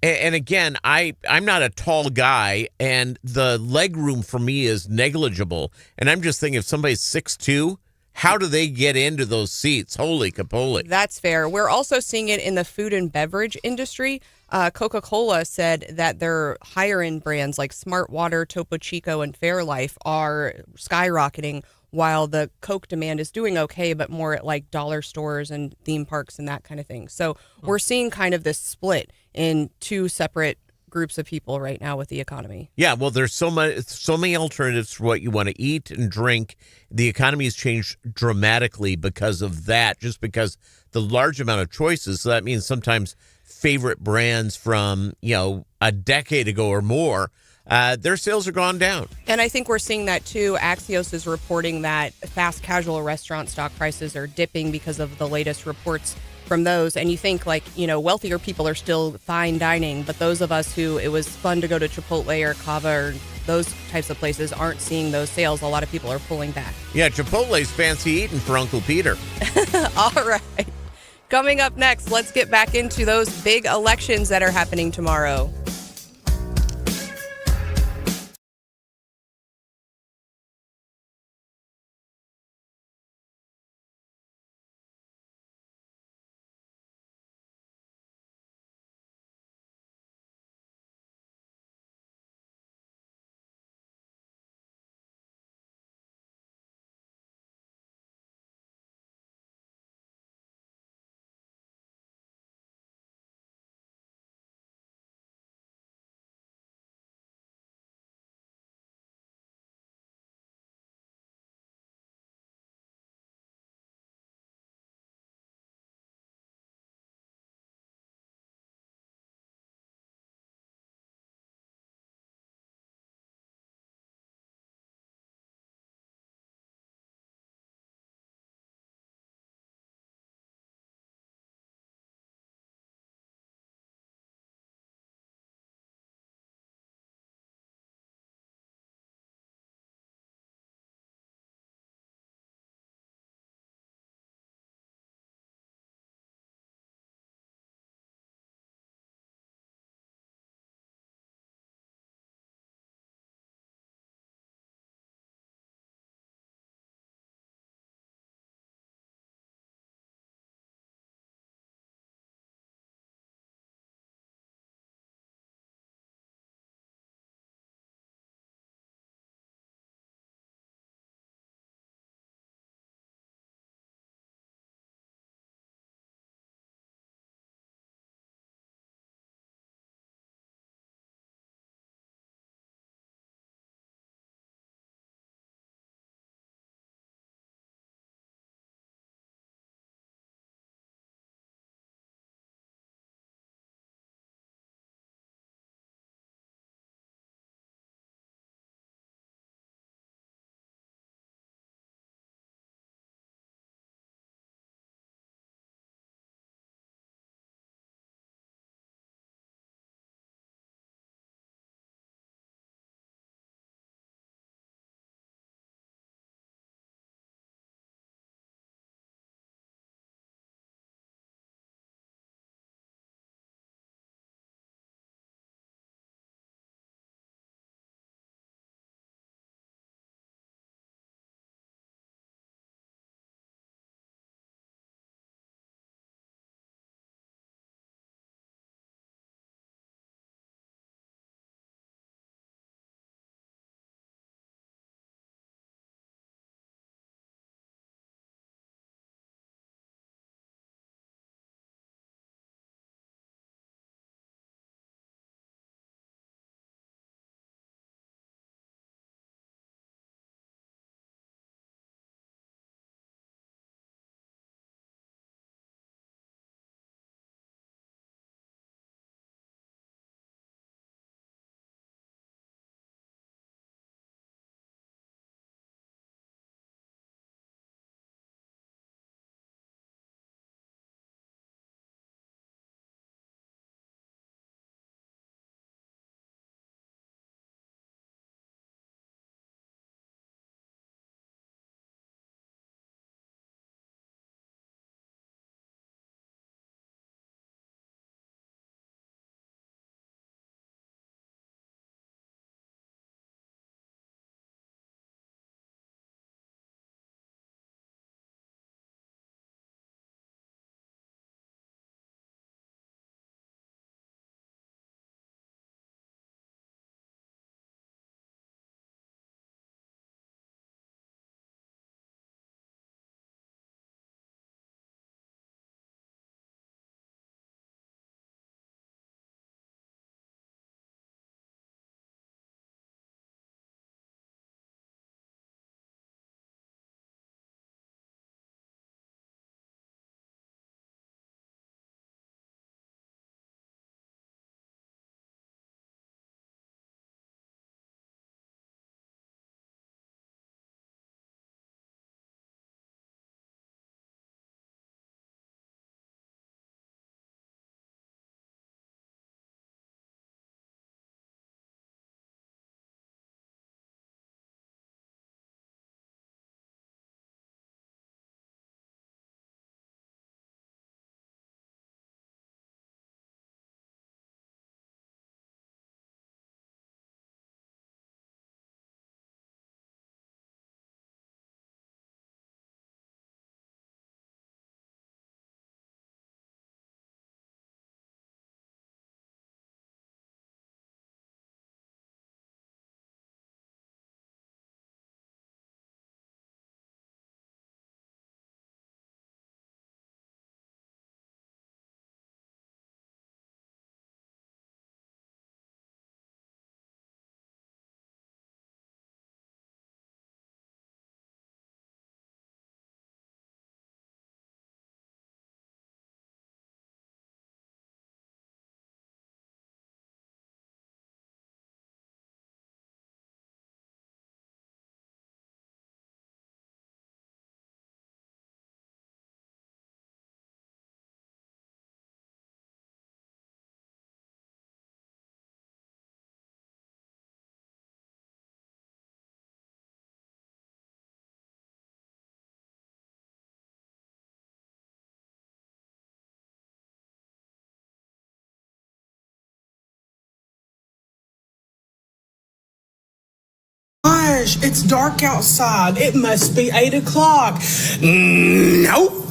And again, I'm not a tall guy, and the leg room for me is negligible. And I'm just thinking, if somebody's 6'2", how do they get into those seats? Holy capoly. That's fair. We're also seeing it in the food and beverage industry. Coca-Cola said that their higher-end brands like Smart Water, Topo Chico, and Fairlife are skyrocketing, while the Coke demand is doing okay, but more at like dollar stores and theme parks and that kind of thing. So we're seeing kind of this split in 2 separate groups of people right now with the economy. Yeah, well, there's so many alternatives for what you want to eat and drink. The economy has changed dramatically because of that, just because the large amount of choices. So that means sometimes favorite brands from, a decade ago or more, their sales are gone down. And I think we're seeing that too. Axios is reporting that fast casual restaurant stock prices are dipping because of the latest reports from those. And you think wealthier people are still fine dining, but those of us who it was fun to go to Chipotle or Cava or those types of places aren't seeing those sales. A lot of people are pulling back. Yeah, Chipotle's fancy eating for Uncle Peter. All right. Coming up next, let's get back into those big elections that are happening tomorrow. It's dark outside. It must be 8 o'clock. Nope.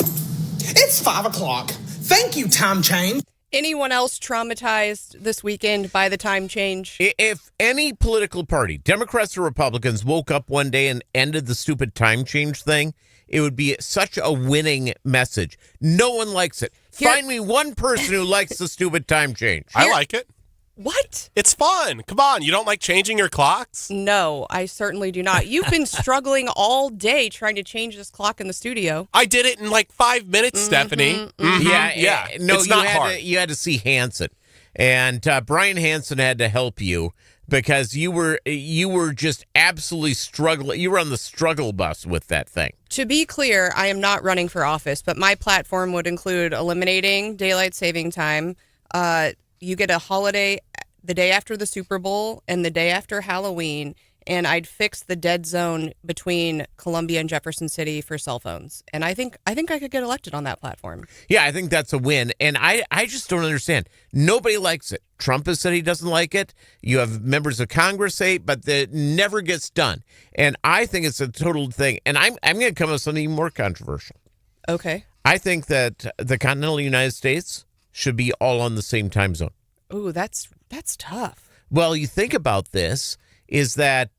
It's 5 o'clock. Thank you, time change. Anyone else traumatized this weekend by the time change? If any political party, Democrats or Republicans, woke up one day and ended the stupid time change thing, it would be such a winning message. No one likes it. Find me one person who likes the stupid time change. I like it. What? It's fun. Come on. You don't like changing your clocks? No, I certainly do not. You've been struggling all day trying to change this clock in the studio. I did it in like 5 minutes, Stephanie. Yeah. No, it's not hard. You had to see Hanson. And Brian Hanson had to help you because you were just absolutely struggling. You were on the struggle bus with that thing. To be clear, I am not running for office, but my platform would include eliminating daylight saving time. You get a holiday the day after the Super Bowl and the day after Halloween, and I'd fix the dead zone between Columbia and Jefferson City for cell phones. And I think I could get elected on that platform. Yeah, I think that's a win. And I just don't understand. Nobody likes it. Trump has said he doesn't like it. You have members of Congress say, but it never gets done. And I think it's a total thing. And I'm going to come up with something even more controversial. Okay. I think that the continental United States should be all on the same time zone. Ooh, that's tough. Well, you think about this, is that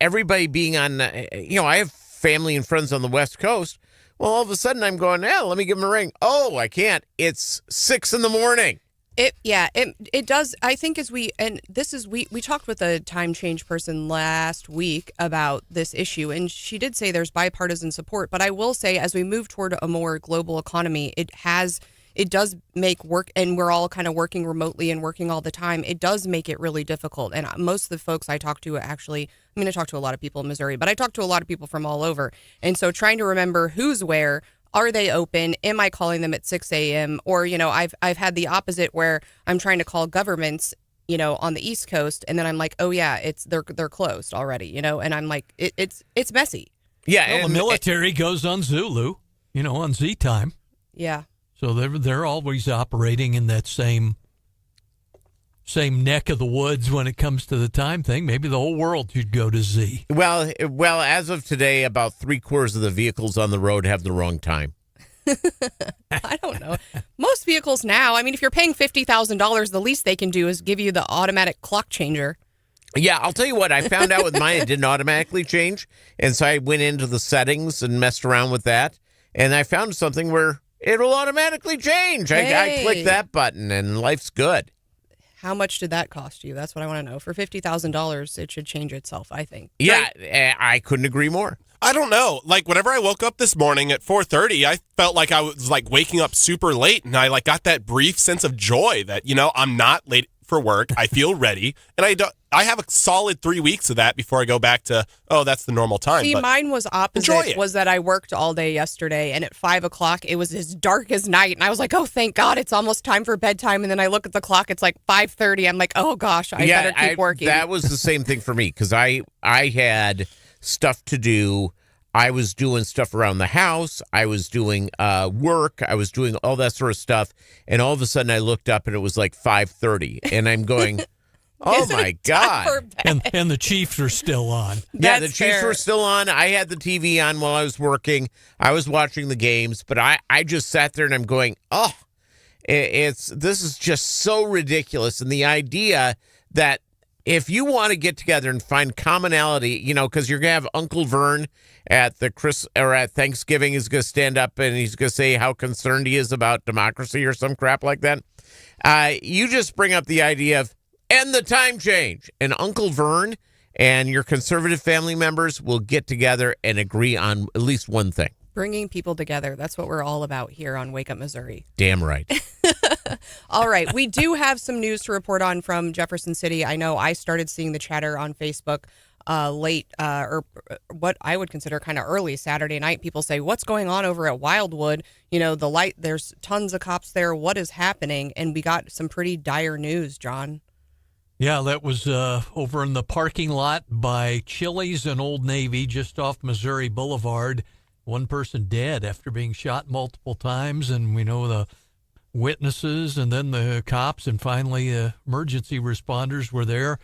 everybody being on, I have family and friends on the West Coast. Well, all of a sudden I'm going, let me give them a ring. Oh, I can't. It's 6 a.m. It does. I think we talked with a time change person last week about this issue, and she did say there's bipartisan support. But I will say, as we move toward a more global economy, it does make work, and we're all kind of working remotely and working all the time. It does make it really difficult. And most of the folks I talk to, actually, I talk to a lot of people in Missouri, but I talk to a lot of people from all over. And so trying to remember who's where, are they open? Am I calling them at 6 a.m.? Or, I've had the opposite where I'm trying to call governments, on the East Coast. And then I'm like, oh yeah, they're closed already, and I'm like, it's messy. Yeah. Well, the military goes on Zulu, on Z time. Yeah. So they're always operating in that same neck of the woods when it comes to the time thing. Maybe the whole world should go to Z. Well, as of today, about 3/4 of the vehicles on the road have the wrong time. I don't know. Most vehicles now, if you're paying $50,000, the least they can do is give you the automatic clock changer. Yeah, I'll tell you what. I found out with mine, it didn't automatically change. And so I went into the settings and messed around with that. And I found something where it'll automatically change. I click that button and life's good. How much did that cost you? That's what I want to know. For $50,000, it should change itself, I think. Yeah, I couldn't agree more. I don't know. Like, whenever I woke up this morning at 4:30, I felt like I was like waking up super late, and I got that brief sense of joy that, I'm not late for work. I feel ready, and I have a solid 3 weeks of that before I go back to, that's the normal time. See, mine was opposite, was that I worked all day yesterday, and at 5 o'clock, it was as dark as night, and I was like, oh, thank God, it's almost time for bedtime, and then I look at the clock, it's like 5:30, I'm like, oh gosh, I better keep working. That was the same thing for me, because I had stuff to do. I was doing stuff around the house. I was doing work. I was doing all that sort of stuff. And all of a sudden I looked up and it was like 5:30. And I'm going, oh, my God. And the Chiefs are still on. Yeah, the Chiefs were still on. I had the TV on while I was working. I was watching the games. But I just sat there and I'm going, this is just so ridiculous. And the idea that if you want to get together and find commonality, because you're going to have Uncle Vern at at Thanksgiving, is going to stand up and he's going to say how concerned he is about democracy or some crap like that. You just bring up the idea of end the time change, and Uncle Vern and your conservative family members will get together and agree on at least one thing. Bringing people together. That's what we're all about here on Wake Up Missouri. Damn right. All right. We do have some news to report on from Jefferson City. I know I started seeing the chatter on Facebook late or what I would consider kind of early Saturday night. People say, what's going on over at Wildwood? There's tons of cops there. What is happening? And we got some pretty dire news, John. Yeah, that was over in the parking lot by Chili's and Old Navy just off Missouri Boulevard. One person dead after being shot multiple times, and we know the witnesses and then the cops and finally emergency responders were there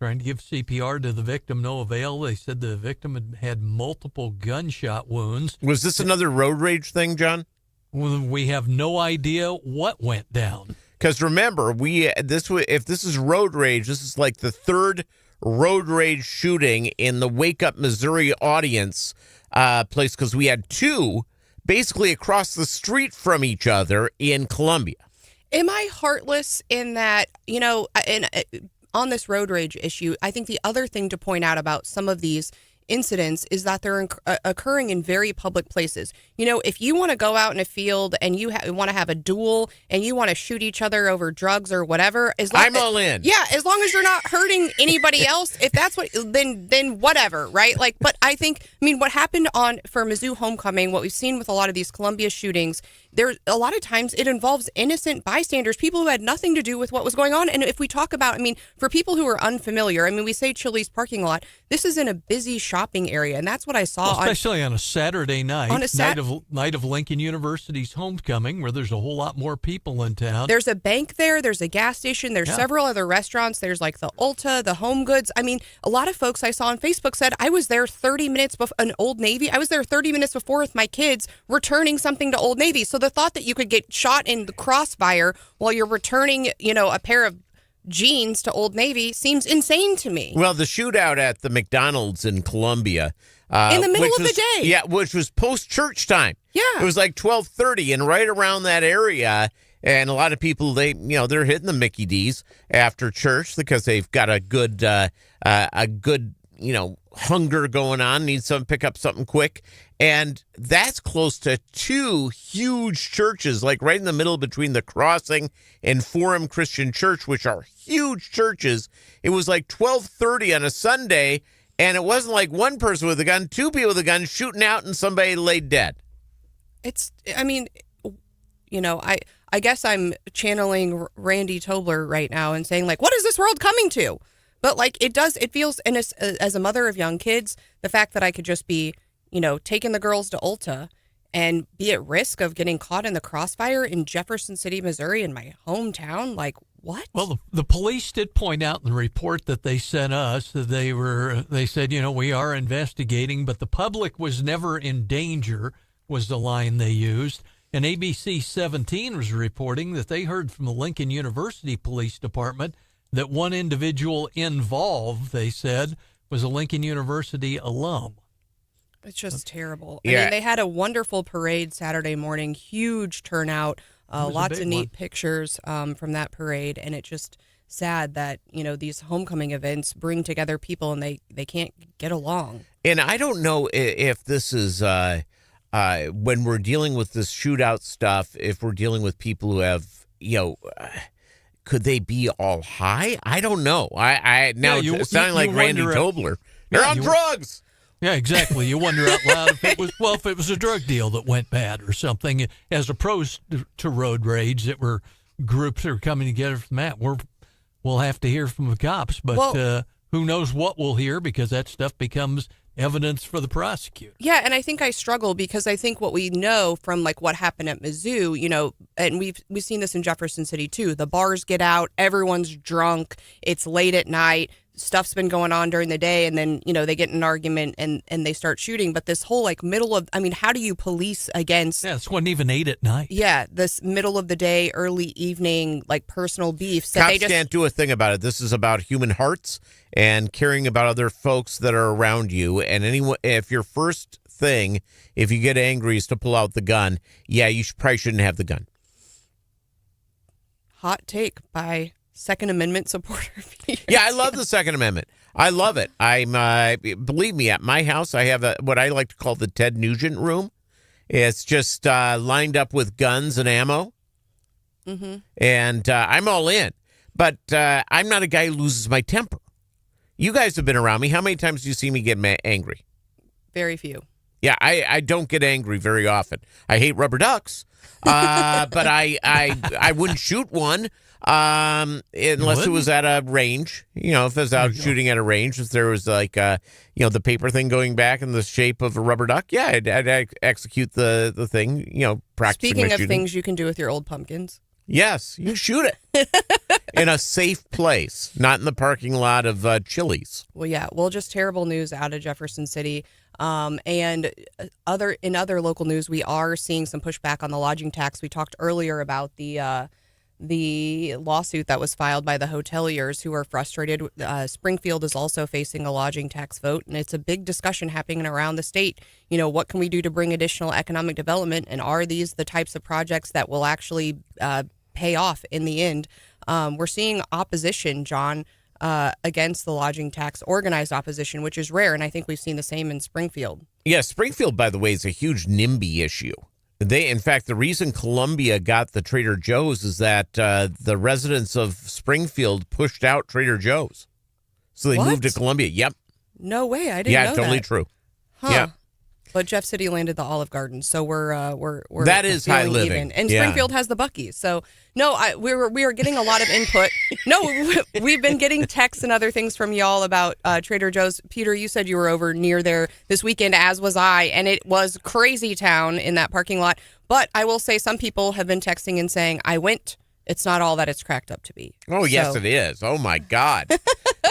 trying to give CPR to the victim, no avail. They said the victim had multiple gunshot wounds. Was this another road rage thing, John? We have no idea what went down. Because remember, if this is road rage, this is like the third road rage shooting in the Wake Up Missouri audience place, because we had two basically across the street from each other in Columbia. Am I heartless in that, on this road rage issue, I think the other thing to point out about some of these incidents is that they're occurring in very public places. If you want to go out in a field and you want to have a duel and you want to shoot each other over drugs or whatever, I'm all in. Yeah, as long as you're not hurting anybody else, if that's what, then whatever, right? But I think, what happened for Mizzou homecoming, what we've seen with a lot of these Columbia shootings, there's a lot of times it involves innocent bystanders, people who had nothing to do with what was going on. And if we talk about, for people who are unfamiliar, we say Chili's parking lot. This is in a busy shopping area, and that's what I saw. Especially on a Saturday night, night of Lincoln University's homecoming, where there's a whole lot more people in town. There's a bank there. There's a gas station. There's several other restaurants. There's like the Ulta, the Home Goods. A lot of folks I saw on Facebook said, I was there 30 minutes before an Old Navy. I was there 30 minutes before with my kids returning something to Old Navy. So the thought that you could get shot in the crossfire while you're returning, a pair of jeans to Old Navy seems insane to me. Well, the shootout at the McDonald's in Columbia. In the middle of the day. Yeah, which was post-church time. Yeah. It was like 12:30, and right around that area, and a lot of people, they're hitting the Mickey D's after church because they've got a good hunger going on, need some pick up something quick. And that's close to two huge churches, like right in the middle between the Crossing and Forum Christian Church, which are huge churches. It was like 12:30 on a Sunday, and it wasn't like one person with a gun, two people with a gun shooting out, and somebody laid dead. I guess I'm channeling Randy Tobler right now and saying, what is this world coming to? But it feels, and as a mother of young kids, the fact that I could just be, taking the girls to Ulta and be at risk of getting caught in the crossfire in Jefferson City, Missouri, in my hometown, what? Well, the police did point out in the report that they sent us that they said, we are investigating, but the public was never in danger, was the line they used. And ABC 17 was reporting that they heard from the Lincoln University Police Department that one individual involved, they said, was a Lincoln University alum. It's just terrible. Yeah. They had a wonderful parade Saturday morning, huge turnout, lots of neat pictures from that parade, and it's just sad that, these homecoming events bring together people and they can't get along. And I don't know if this is, when we're dealing with this shootout stuff, if we're dealing with people who have, could they be all high? I don't know. It's sounding like Randy Tobler. They're on drugs. Yeah, exactly. You wonder out loud if it was a drug deal that went bad or something, as opposed to road rage that were groups that are coming together from that. We'll have to hear from the cops, but who knows what we'll hear, because that stuff becomes evidence for the prosecutor. Yeah, and I think I struggle because I think what we know from what happened at Mizzou, and we've seen this in Jefferson City too. The bars get out, everyone's drunk, it's late at night, stuff's been going on during the day, and then they get in an argument and they start shooting. But this whole middle of, how do you police against? Yeah, this wasn't even 8 at night. Yeah, this middle of the day, early evening, personal beefs. Cops can't do a thing about it. This is about human hearts and caring about other folks that are around you. And if your first thing, if you get angry, is to pull out the gun, you probably shouldn't have the gun. Hot take by Second Amendment supporter. Yeah, I love the Second Amendment. I love it. Believe me, at my house, I have what I like to call the Ted Nugent room. It's just lined up with guns and ammo. Mm-hmm. And I'm all in. But I'm not a guy who loses my temper. You guys have been around me. How many times do you see me get angry? Very few. Yeah, I don't get angry very often. I hate rubber ducks, but I wouldn't shoot one unless it was at a range. If I was out shooting at a range, if there was the paper thing going back in the shape of a rubber duck, I'd execute the thing. Practicing Speaking my of shooting. things you can do with your old pumpkins. Yes, you shoot it in a safe place, not in the parking lot of Chili's. Well, yeah. Well, just terrible news out of Jefferson City. And in other local news, we are seeing some pushback on the lodging tax. We talked earlier about the lawsuit that was filed by the hoteliers who are frustrated. Springfield is also facing a lodging tax vote, and it's a big discussion happening around the state. You know, what can we do to bring additional economic development, and are these the types of projects that will actually pay off in the end? We're seeing opposition, John, against the lodging tax, organized opposition, which is rare, and I think we've seen the same in Springfield. Yeah, Springfield, by the way, is a huge NIMBY issue. In fact, the reason Columbia got the Trader Joe's is that the residents of Springfield pushed out Trader Joe's, so they moved to Columbia. Yep. No way, I didn't know Yeah, that. totally true. Huh. Yeah. But Jeff City landed the Olive Garden, so we're that is high feeling living, even. And Springfield has the Buc-ee's. So no, we are getting a lot of input. No, we've been getting texts and other things from y'all about Trader Joe's. Peter, you said you were over near there this weekend, as was I, and it was crazy town in that parking lot. But I will say, some people have been texting and saying, "I went. It's not all that it's cracked up to be." Oh, yes, it is. Oh, my God.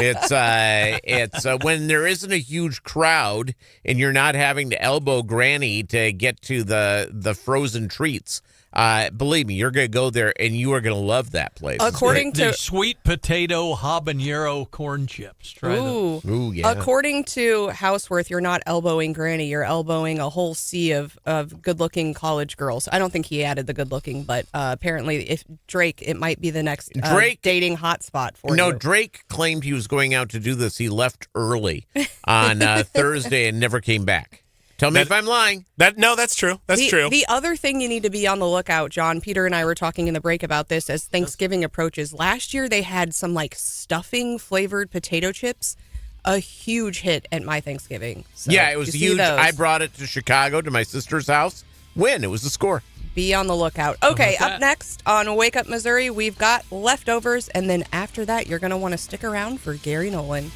It's when there isn't a huge crowd and you're not having to elbow Granny to get to the frozen treats. Believe me, you're going to go there and you are going to love that place. According the to sweet potato habanero corn chips. Try those. Ooh, yeah. According to Hauswirth, you're not elbowing Granny. You're elbowing a whole sea of good-looking college girls. I don't think he added the good-looking, but apparently, if Drake, it might be the next dating hotspot for you. No, Drake claimed he was going out to do this. He left early on Thursday and never came back. Tell me if I'm lying. That's true. That's true. The other thing you need to be on the lookout, John, Peter and I were talking in the break about this as Thanksgiving approaches. Last year, they had some like stuffing flavored potato chips. A huge hit at my Thanksgiving. So yeah, it was huge. I brought it to Chicago to my sister's house. It was a score. Be on the lookout. Okay, up next on Wake Up Missouri, we've got leftovers. And then after that, you're going to want to stick around for Gary Nolan.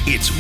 It's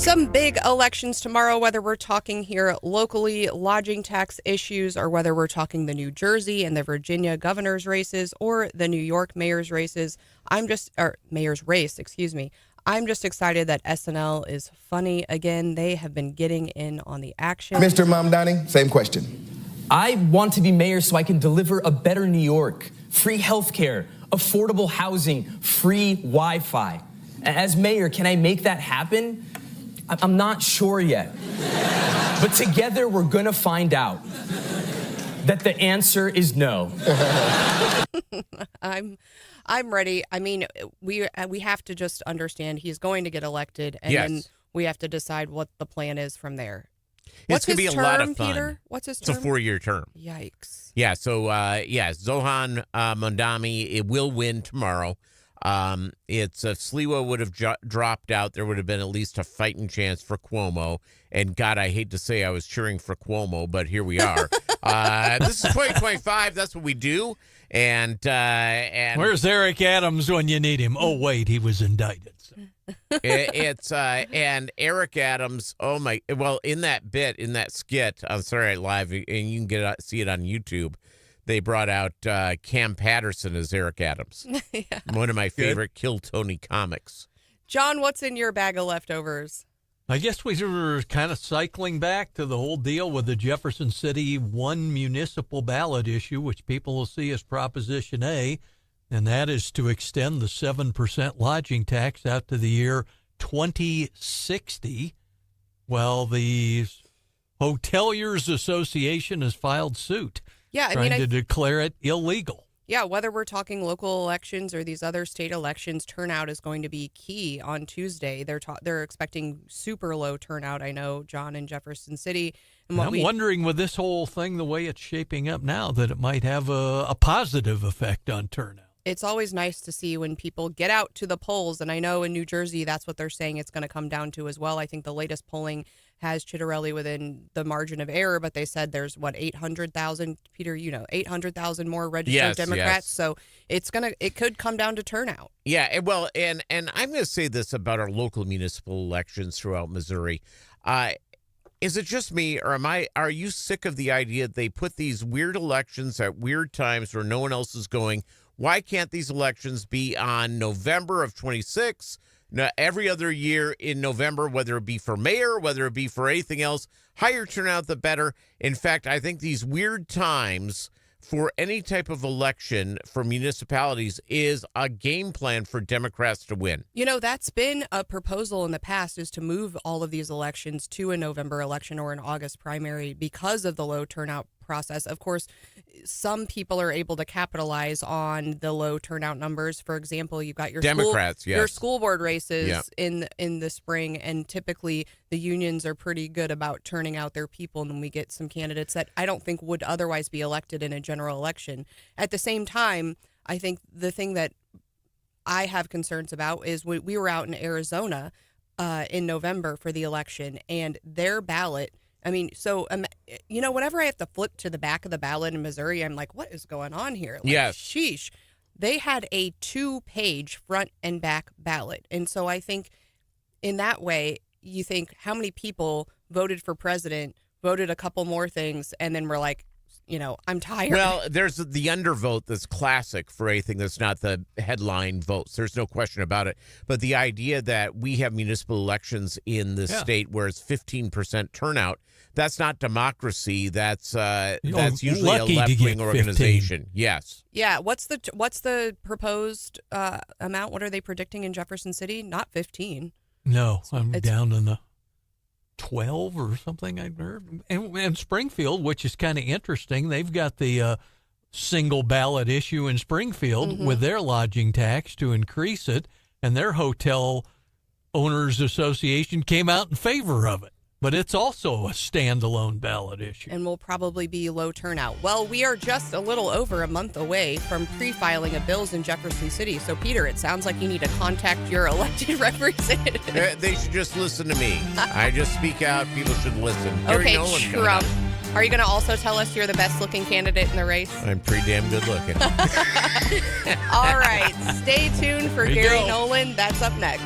Some big elections tomorrow, whether we're talking here locally, lodging tax issues, or whether we're talking the New Jersey and the Virginia governor's races or the New York mayor's races. Mayor's race, excuse me. I'm just excited that SNL is funny again. They have been getting in on the action. Mr. Mamdani, same question. I want to be mayor so I can deliver a better New York. Free healthcare, affordable housing, free Wi-Fi. As mayor, can I make that happen? I'm not sure yet. But together we're gonna find out that the answer is no. I'm ready. I mean, we have to just understand he's going to get elected, and then we have to decide what the plan is from there. It's going to be a lot of fun. Peter? What's his term? It's a 4-year term. Yikes. Yeah, so, Zohan Mondami will win tomorrow. If Sliwa would have dropped out, there would have been at least a fighting chance for Cuomo. And God, I hate to say I was cheering for Cuomo, but here we are. This is 2025. That's what we do. And where's Eric Adams when you need him? Oh, wait, he was indicted. So. And Eric Adams. Oh my! Well, in that skit on Saturday Night Live, and you can see it on YouTube. They brought out Cam Patterson as Eric Adams. Yeah. One of my favorite Kill Tony comics. John, what's in your bag of leftovers? I guess we were kind of cycling back to the whole deal with the Jefferson City one municipal ballot issue, which people will see as Proposition A, and that is to extend the 7% lodging tax out to the year 2060. Well, the Hoteliers Association has filed suit. Yeah, trying to declare it illegal. Yeah, whether we're talking local elections or these other state elections, turnout is going to be key on Tuesday. They're expecting super low turnout, I know, John, in Jefferson City. And I'm wondering with this whole thing, the way it's shaping up now, that it might have a positive effect on turnout. It's always nice to see when people get out to the polls, and I know in New Jersey that's what they're saying it's going to come down to as well. I think the latest polling has Chitterelli within the margin of error, but they said there's 800,000, Peter, 800,000 more registered Democrats. Yes. So it could come down to turnout. Yeah, well, and I'm going to say this about our local municipal elections throughout Missouri. Is it just me, or are you sick of the idea that they put these weird elections at weird times where no one else is going? Why can't these elections be on November of 26? Every other year in November, whether it be for mayor, whether it be for anything else, higher turnout, the better. In fact, I think these weird times for any type of election for municipalities is a game plan for Democrats to win. That's been a proposal in the past, is to move all of these elections to a November election or an August primary because of the low turnout process. Of course, some people are able to capitalize on the low turnout numbers. For example, you've got your Democrats, your school board races in the spring, and typically the unions are pretty good about turning out their people, and we get some candidates that I don't think would otherwise be elected in a general election. At the same time, I think the thing that I have concerns about is we were out in Arizona in November for the election, and their ballot, whenever I have to flip to the back of the ballot in Missouri, I'm like, what is going on here? Yes. Sheesh. They had a 2-page front and back ballot. And so I think in that way, you think how many people voted for president, voted a couple more things, and then were like, I'm tired. Well, there's the undervote that's classic for anything that's not the headline votes. There's no question about it. But the idea that we have municipal elections in this state where it's 15% turnout, that's not democracy. That's usually a left-wing organization. Yes. Yeah. What's the proposed amount? What are they predicting in Jefferson City? Not 15. No, I'm down in the 12 or something I heard. And Springfield, which is kind of interesting, they've got the single ballot issue in Springfield with their lodging tax to increase it, and their hotel owners association came out in favor of it. But it's also a standalone ballot issue. And will probably be low turnout. Well, we are just a little over a month away from pre-filing of bills in Jefferson City. So, Peter, it sounds like you need to contact your elected representative. They should just listen to me. I just speak out. People should listen. Okay, Trump. Are you going to also tell us you're the best-looking candidate in the race? I'm pretty damn good looking. All right. Stay tuned for Gary Nolan. That's up next.